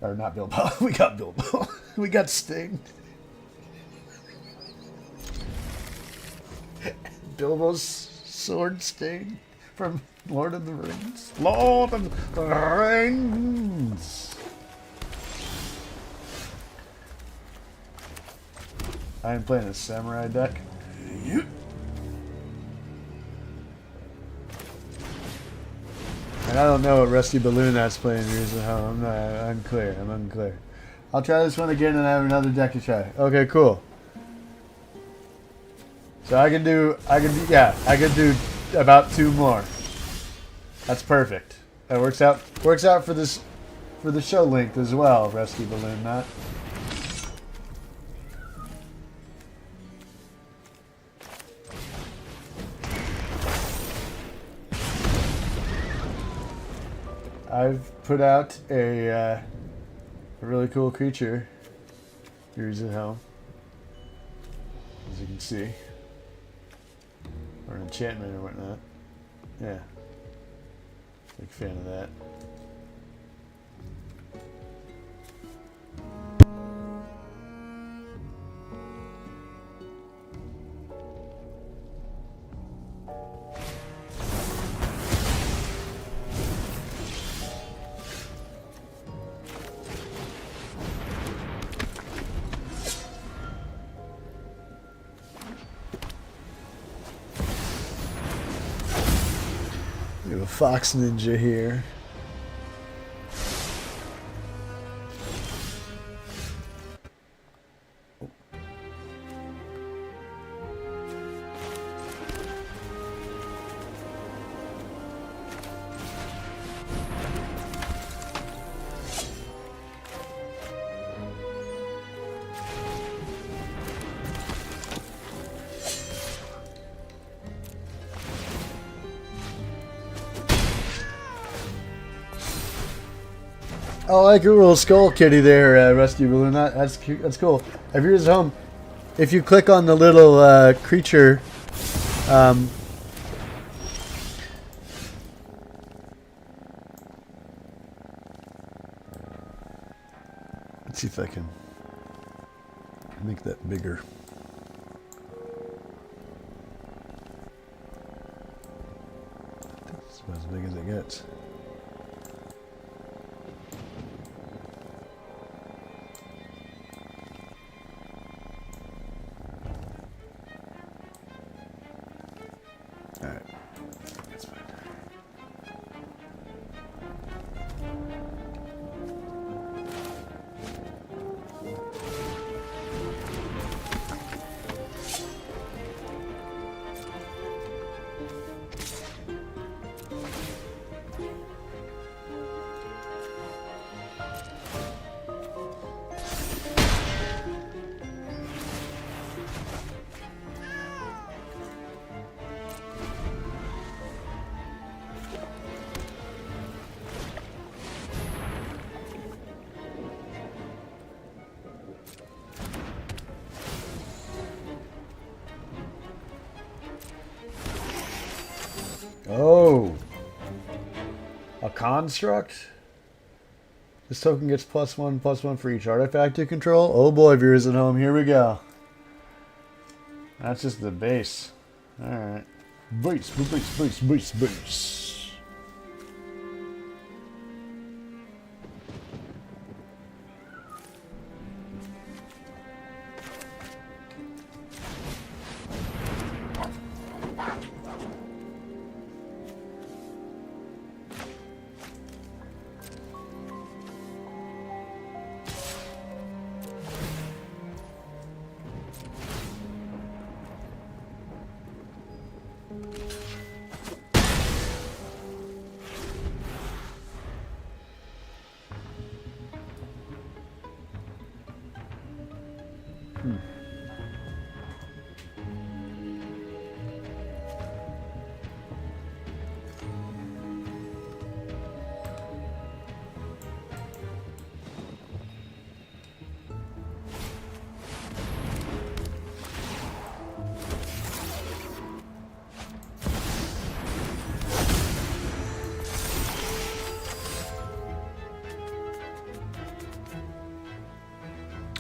Or not Bilbo. We got Bilbo. We got Sting. Bilbo's sword Sting from Lord of the Rings. Lord of the Rings. I'm playing a samurai deck. And I don't know what Rusty Balloon that's playing here, I'm unclear. I'm unclear. I'll try this one again and I have another deck to try. Okay, cool. So I can do about 2 more. That's perfect. That works out for the show length as well, Rusty Balloon Knot. I've put out a really cool creature. Here's at home, as you can see, or an enchantment or whatnot. Yeah, big fan of that. We have a Fox Ninja here. Oh, I like your little skull kitty there, Rusty Balloon. That's cute. That's cool. If you're at home, if you click on the little creature, let's see if I can make that bigger. It's about as big as it gets. Oh, a construct? This token gets +1/+1 for each artifact you control. Oh boy, viewers at home, here we go. That's just the base. Alright. Base.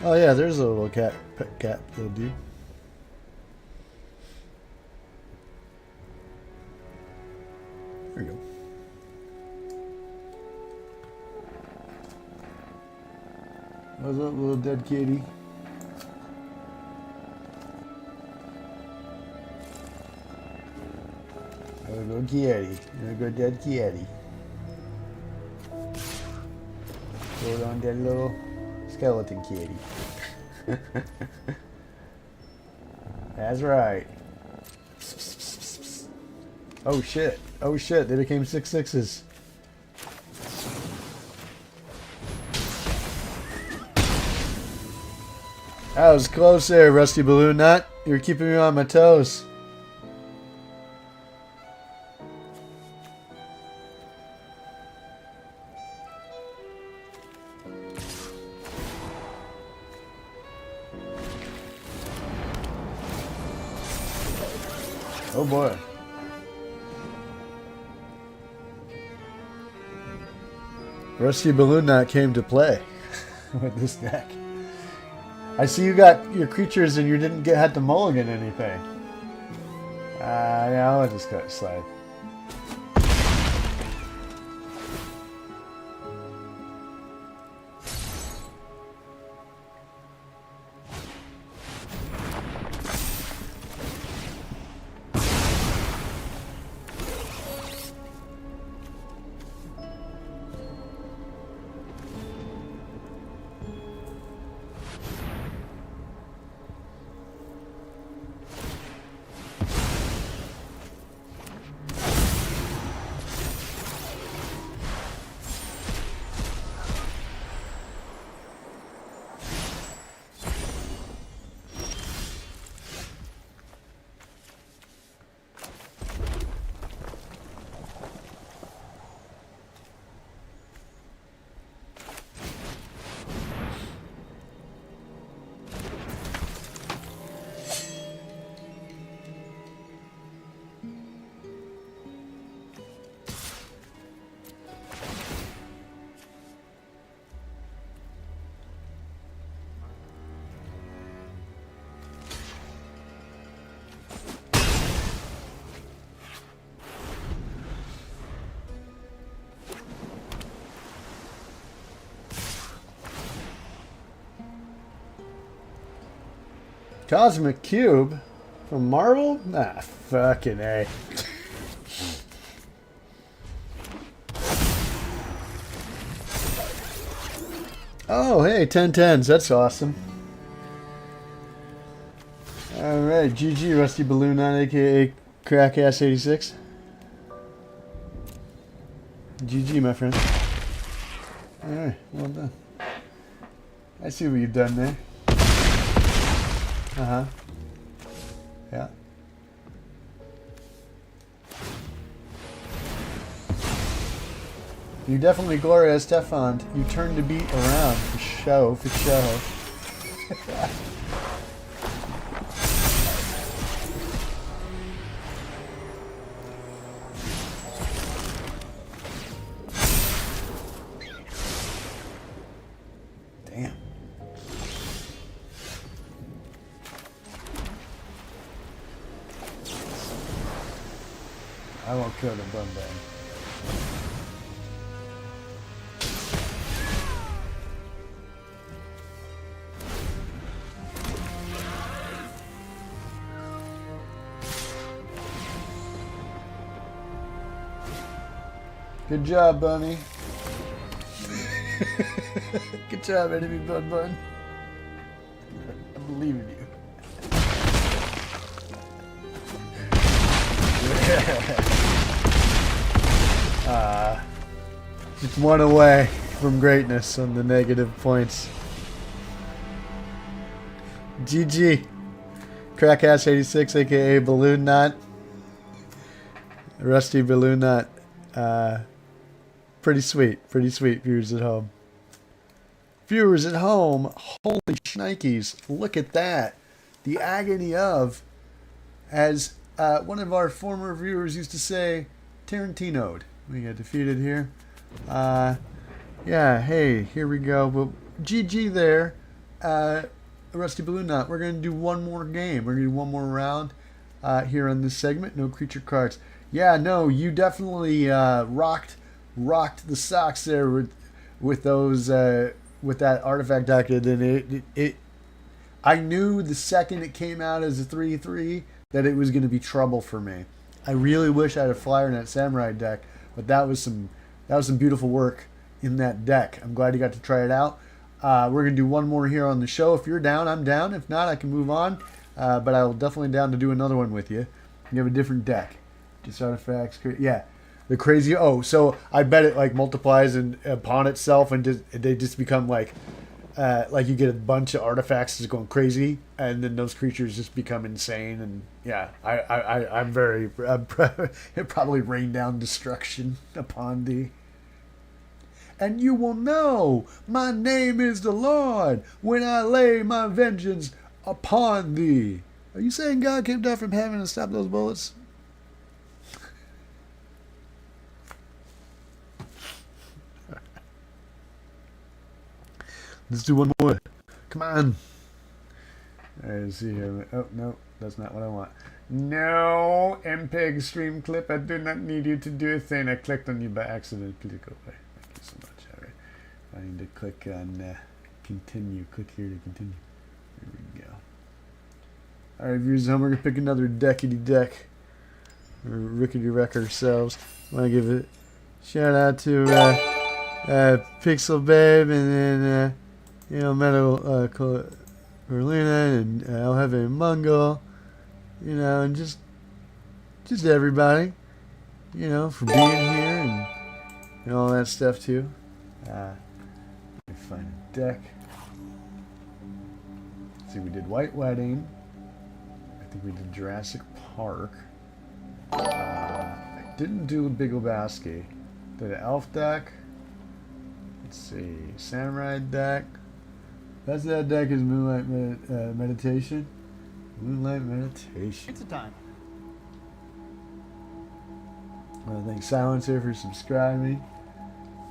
Oh yeah, there's a little cat, pet cat, little dude. There we go. What's up, little dead kitty? There we go, kitty. There we go, dead kitty. Hold on, that little skeleton kitty. That's right. Oh shit. Oh shit, they became 6/6s. That was close there, Rusty Balloon Nut. You're keeping me on my toes. Oh boy. Rusty Balloon Knot came to play with this deck. I see you got your creatures and you didn't had to mulligan anything. Yeah, I'll just go slide. Cosmic Cube from Marvel? Ah, fucking A. Oh, hey, 10/10s. That's awesome. Alright, GG, Rusty Balloon on aka Crackass86. GG, my friend. Alright, well done. I see what you've done there. Uh-huh. Yeah. You definitely Gloria Estefan. You turn the beat around for show, for show. Damn. I won't kill the bum bag. Good job, Bunny. Good job, enemy Bun Bun. I believe in you. Just one away from greatness on the negative points. GG. Crackass86, aka Balloon Knot. Rusty Balloon Knot. Pretty sweet viewers at home. Viewers at home, holy shnikes, look at that. The agony of, as one of our former viewers used to say, Tarantino'd. We got defeated here. Yeah, hey, here we go. Well, GG there. Rusty Balloon Knot, we're going to do one more game. We're going to do one more round here on this segment. No creature cards. Yeah, no, you definitely rocked the socks there with those with that artifact deck. And then I knew the second it came out as a 3/3 that it was going to be trouble for me. I really wish I had a Flyer Net Samurai deck, but that was some beautiful work in that deck. I'm glad you got to try it out. We're going to do one more here on the show. If you're down, I'm down. If not, I can move on. But I will definitely down to do another one with you. You have a different deck. Just artifacts. Yeah. The crazy. Oh, so I bet it like multiplies upon itself, and they just become like you get a bunch of artifacts just going crazy, and then those creatures just become insane. And yeah, I'm very it probably rain down destruction upon thee. And you will know my name is the Lord when I lay my vengeance upon thee. Are you saying God came down from heaven and stopped those bullets? Let's do one more. Come on. All right, let's see here. Oh, no, that's not what I want. No, MPEG stream clip. I do not need you to do a thing. I clicked on you by accident. Please go away. Thank you so much. All right. I need to click on continue. Click here to continue. There we go. All right, viewers, we're going to pick another deckity deck. Or rickety wreck ourselves. I want to give a shout out to Pixel Babe, and then Metal Carolina, and I'll have a Mungo, and just everybody, for being here and all that stuff too. Let me find a deck. Let's see, we did White Wedding. I think we did Jurassic Park. I didn't do Big Lebowski. Did an Elf deck. Let's see, Samurai deck. That's that deck is Moonlight Meditation. Moonlight Meditation. It's a time. I want to thank Silencer for subscribing.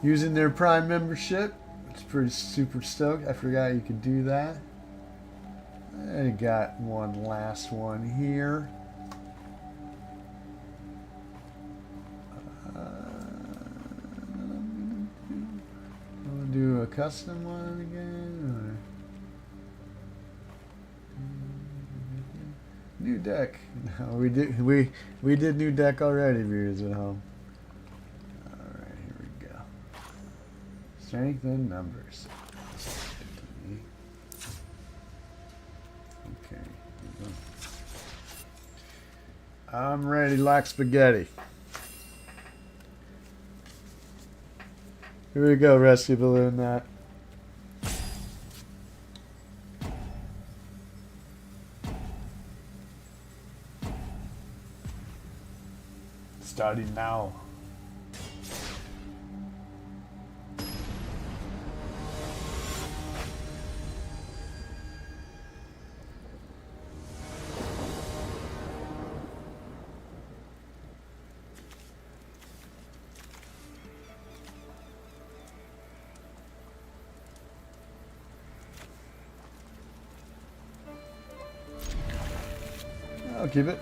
Using their Prime membership. It's pretty super stoked. I forgot you could do that. I got one last one here. Do a custom one again, or new deck? No, we did new deck already, viewers at home. All right, here we go. Strength and numbers. Okay, I'm ready like spaghetti. Here we go, Rescue Balloon Knot. Starting now. I'll keep it.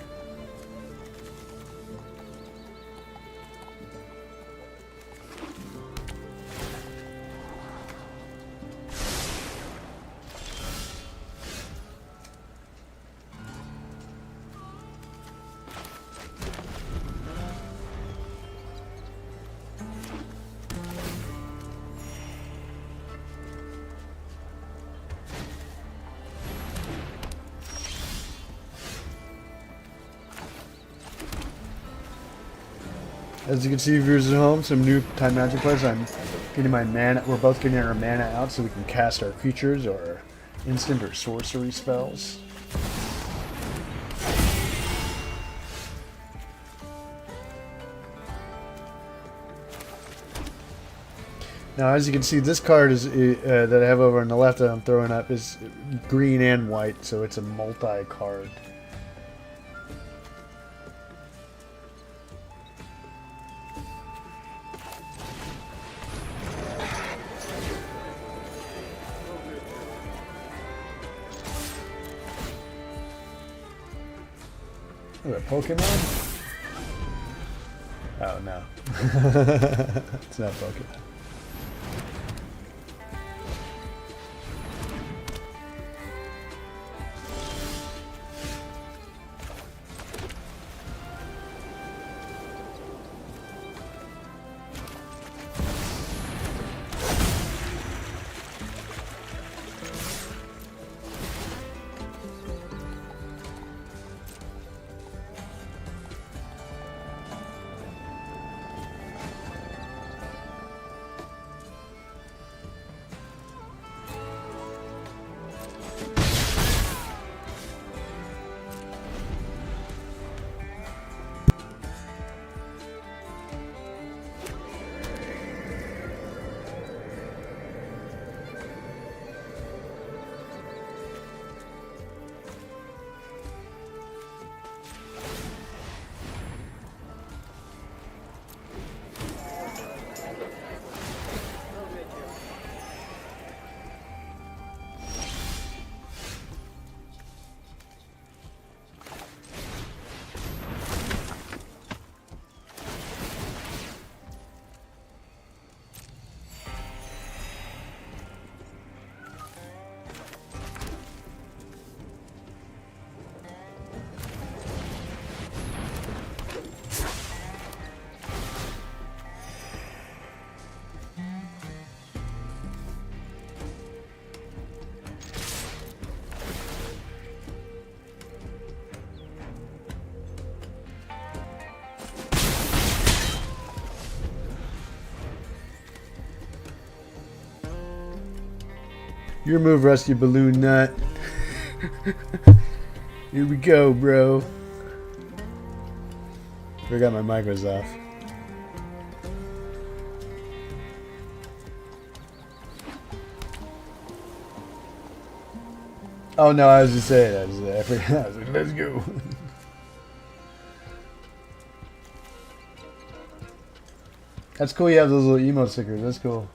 As you can see, viewers at home, some new time magic players. I'm getting my mana. We're both getting our mana out so we can cast our creatures or instant or sorcery spells. Now, as you can see, this card is that I have over on the left that I'm throwing up is green and white, so it's a multi-card. Is it Pokemon? Oh no. It's not Pokemon. Your move, Rusty Balloon Nut. Here we go, bro. Forgot my mic was off. Oh no, I was just saying. I forgot. I was like, let's go. That's cool. You have those little emote stickers. That's cool.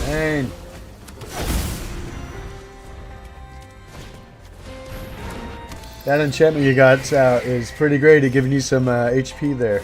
Dang. That enchantment you got is pretty great at giving you some HP there.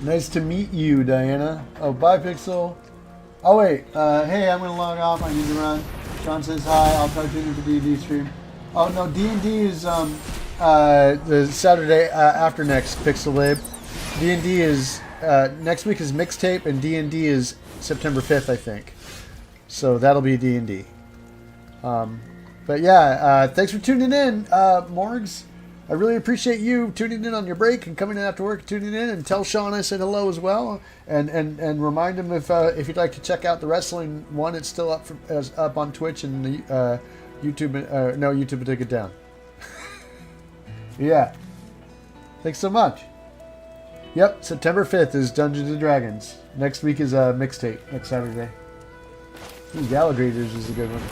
Nice to meet you, Diana. Oh, bye, Pixel. Oh, wait. Hey, I'm going to log off. I need to run. Sean says hi. I'll talk to you in the D&D stream. Oh, no. D&D is the Saturday after next, Pixel Lab. D&D is... next week is Mixtape, and D&D is September 5th, I think. So that'll be D&D. But yeah, thanks for tuning in, Morgs. I really appreciate you tuning in on your break and coming in after work, tuning in, and tell Sean I said hello as well, and remind him if you'd like to check out the wrestling one, it's still up on Twitch and the YouTube. No, YouTube will take it down. Yeah. Thanks so much. Yep, September 5th is Dungeons and Dragons. Next week is a mixtape next Saturday. Ooh, Galagrators is a good one.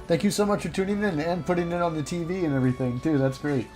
Thank you so much for tuning in and putting it on the TV and everything too. That's great.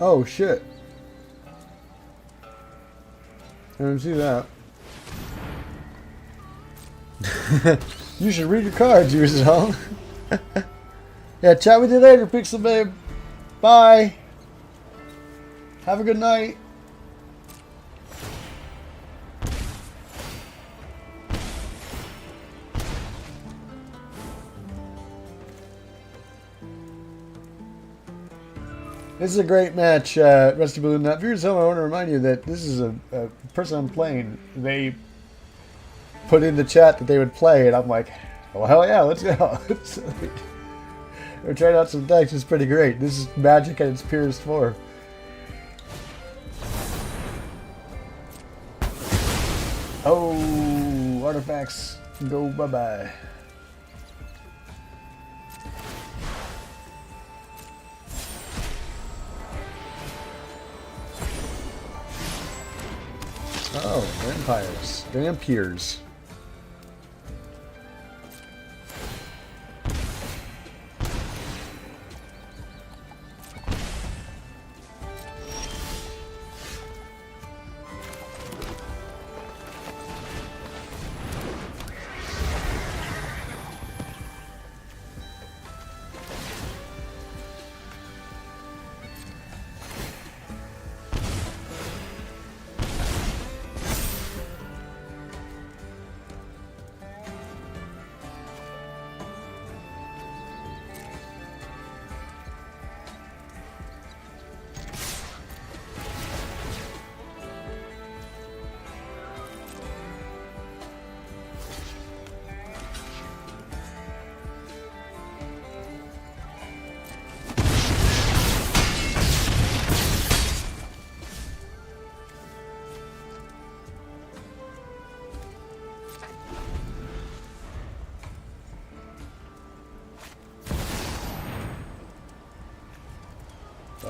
Oh, shit. I didn't see that. You should read your cards, yours at home. Yeah, chat with you later, Pixel Babe. Bye. Have a good night. This is a great match, Rusty Balloon. Now, if you're at home, I want to remind you that this is a person I'm playing. They put in the chat that they would play, and I'm like, well, hell yeah, let's go. We're trying out some decks. It's pretty great. This is Magic at its purest form. Oh, artifacts go bye-bye. Oh, vampires. Vampires.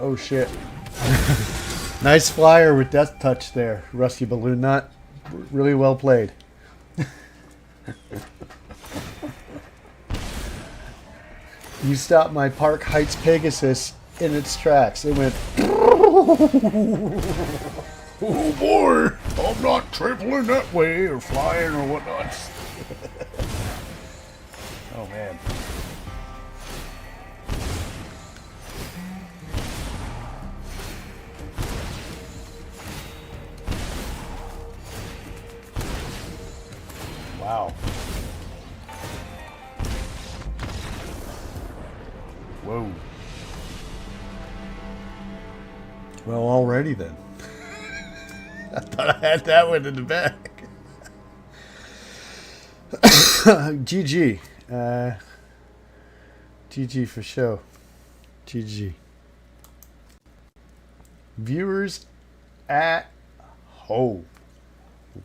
Oh shit. Nice flyer with Death Touch there, Rusty Balloon Knot. Really well played. You stopped my Park Heights Pegasus in its tracks. It went, oh boy, I'm not traveling that way or flying or whatnot. Oh man. Wow. Whoa. Well, already then. I thought I had that one in the back. GG. GG for show. GG. Viewers at home.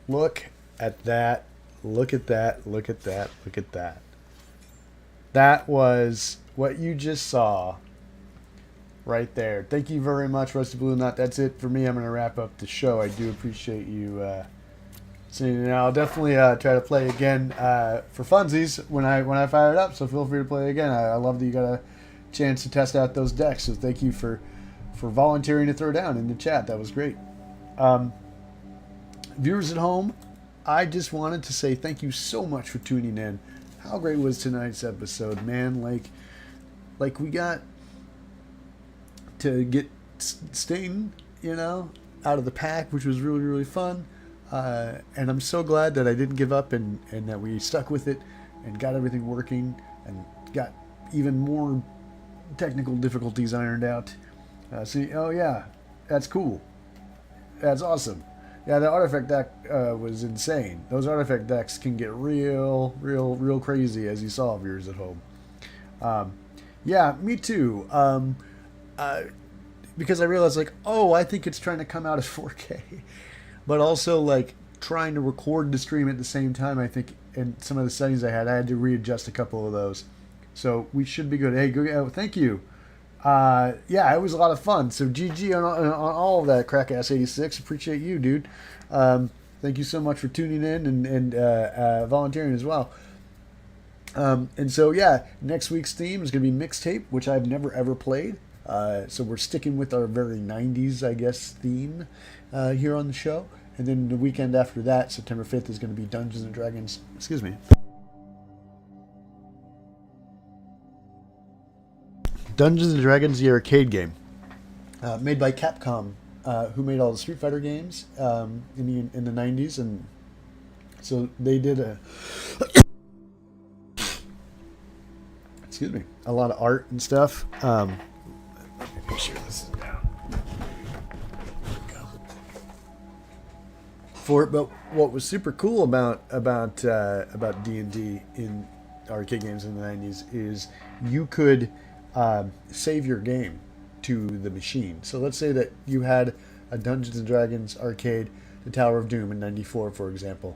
Look at that. Look at that. Look at that. Look at that. That was what you just saw right there. Thank you very much, Rusty Blue Knot. That's it for me. I'm going to wrap up the show. I do appreciate you seeing it. I'll definitely try to play again for funsies when I fire it up, so feel free to play again. I love that you got a chance to test out those decks, so thank you for volunteering to throw down in the chat. That was great. Viewers at home, I just wanted to say thank you so much for tuning in. How great was tonight's episode, man? Like we got to get Sting, you know, out of the pack, which was really, really fun. And I'm so glad that I didn't give up and that we stuck with it and got everything working and got even more technical difficulties ironed out. Oh yeah, that's cool. That's awesome. Yeah, the artifact deck was insane. Those artifact decks can get real crazy, as you saw, viewers at home. Yeah, me too. Because I realized, like, oh, I think it's trying to come out as 4K. But also, like, trying to record the stream at the same time, I think, in some of the settings I had to readjust a couple of those. So we should be good. Hey, thank you. Yeah, it was a lot of fun. So GG on all of that, Crackass86. Appreciate you, dude. Thank you so much for tuning in and volunteering as well. And so, yeah, next week's theme is going to be Mixtape, which I've never ever played. So we're sticking with our very 90s, I guess, theme here on the show. And then the weekend after that, September 5th, is going to be Dungeons and Dragons. Excuse me. Dungeons and Dragons, the arcade game, made by Capcom, who made all the Street Fighter games in the 90s, and so they did excuse me, a lot of art and stuff. Let me make sure this is down. For it, but what was super cool about D&D in arcade games in the 90s is you could save your game to the machine. So let's say that you had a Dungeons and Dragons arcade, the Tower of Doom in '94, for example,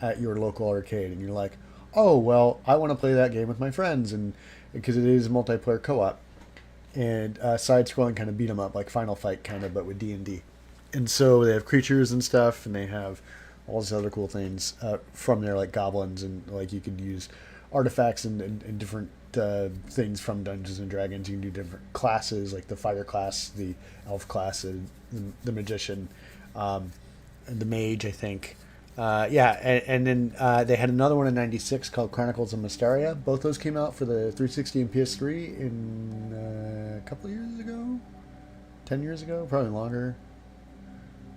at your local arcade, and you're like, oh well, I want to play that game with my friends, and because it is multiplayer co-op and side-scrolling kind of beat 'em up, like Final Fight kind of, but with D&D. And so they have creatures and stuff, and they have all these other cool things from there, like goblins, and like you could use artifacts and different things from Dungeons and Dragons. You can do different classes, like the fighter class, the elf class, the magician, and the mage, I think. And then they had another one in '96 called Chronicles of Mysteria. Both those came out for the 360 and PS3 in a couple of years ago, 10 years ago, probably longer.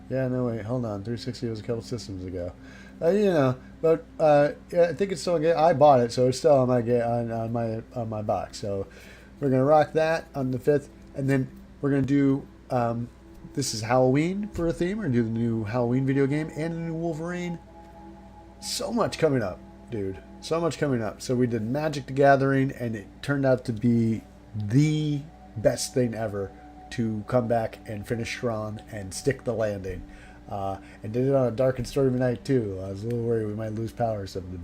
Yeah, no, wait, hold on. 360 was a couple systems ago. But yeah, I think it's still good. I bought it, so it's still on my box. So we're gonna rock that on the 5th, and then we're gonna do this is Halloween for a theme. We're gonna do the new Halloween video game and the new Wolverine. So much coming up, dude. So much coming up. So we did Magic the Gathering, and it turned out to be the best thing ever to come back and finish strong and stick the landing. And did it on a dark and stormy night too. I was a little worried we might lose power or something,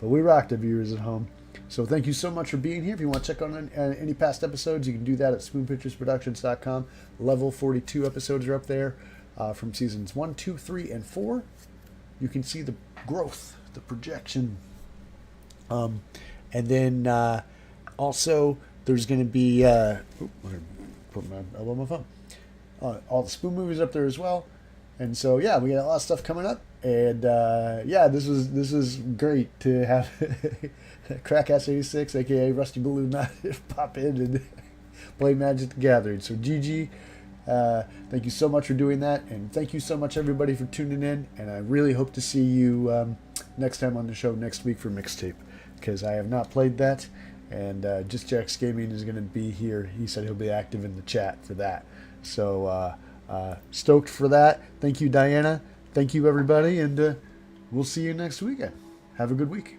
but we rocked it, viewers at home. So thank you so much for being here. If you want to check on any past episodes, you can do that at spoonpicturesproductions.com. Level 42 episodes are up there from seasons 1, 2, 3, and 4. You can see the growth, the projection. And then also there's going to be I'm going to put my elbow on my phone. All the Spoon movies up there as well. And so yeah, we got a lot of stuff coming up, and yeah, this was great to have Crackass 86, aka Rusty Balloon, pop in and play Magic the Gathering. So GG, thank you so much for doing that, and thank you so much everybody for tuning in. And I really hope to see you next time on the show next week for Mixtape, because I have not played that, and Just Jack's Gaming is going to be here. He said he'll be active in the chat for that. So. Stoked for that. Thank you, Diana. Thank you, everybody, and we'll see you next weekend. Have a good week.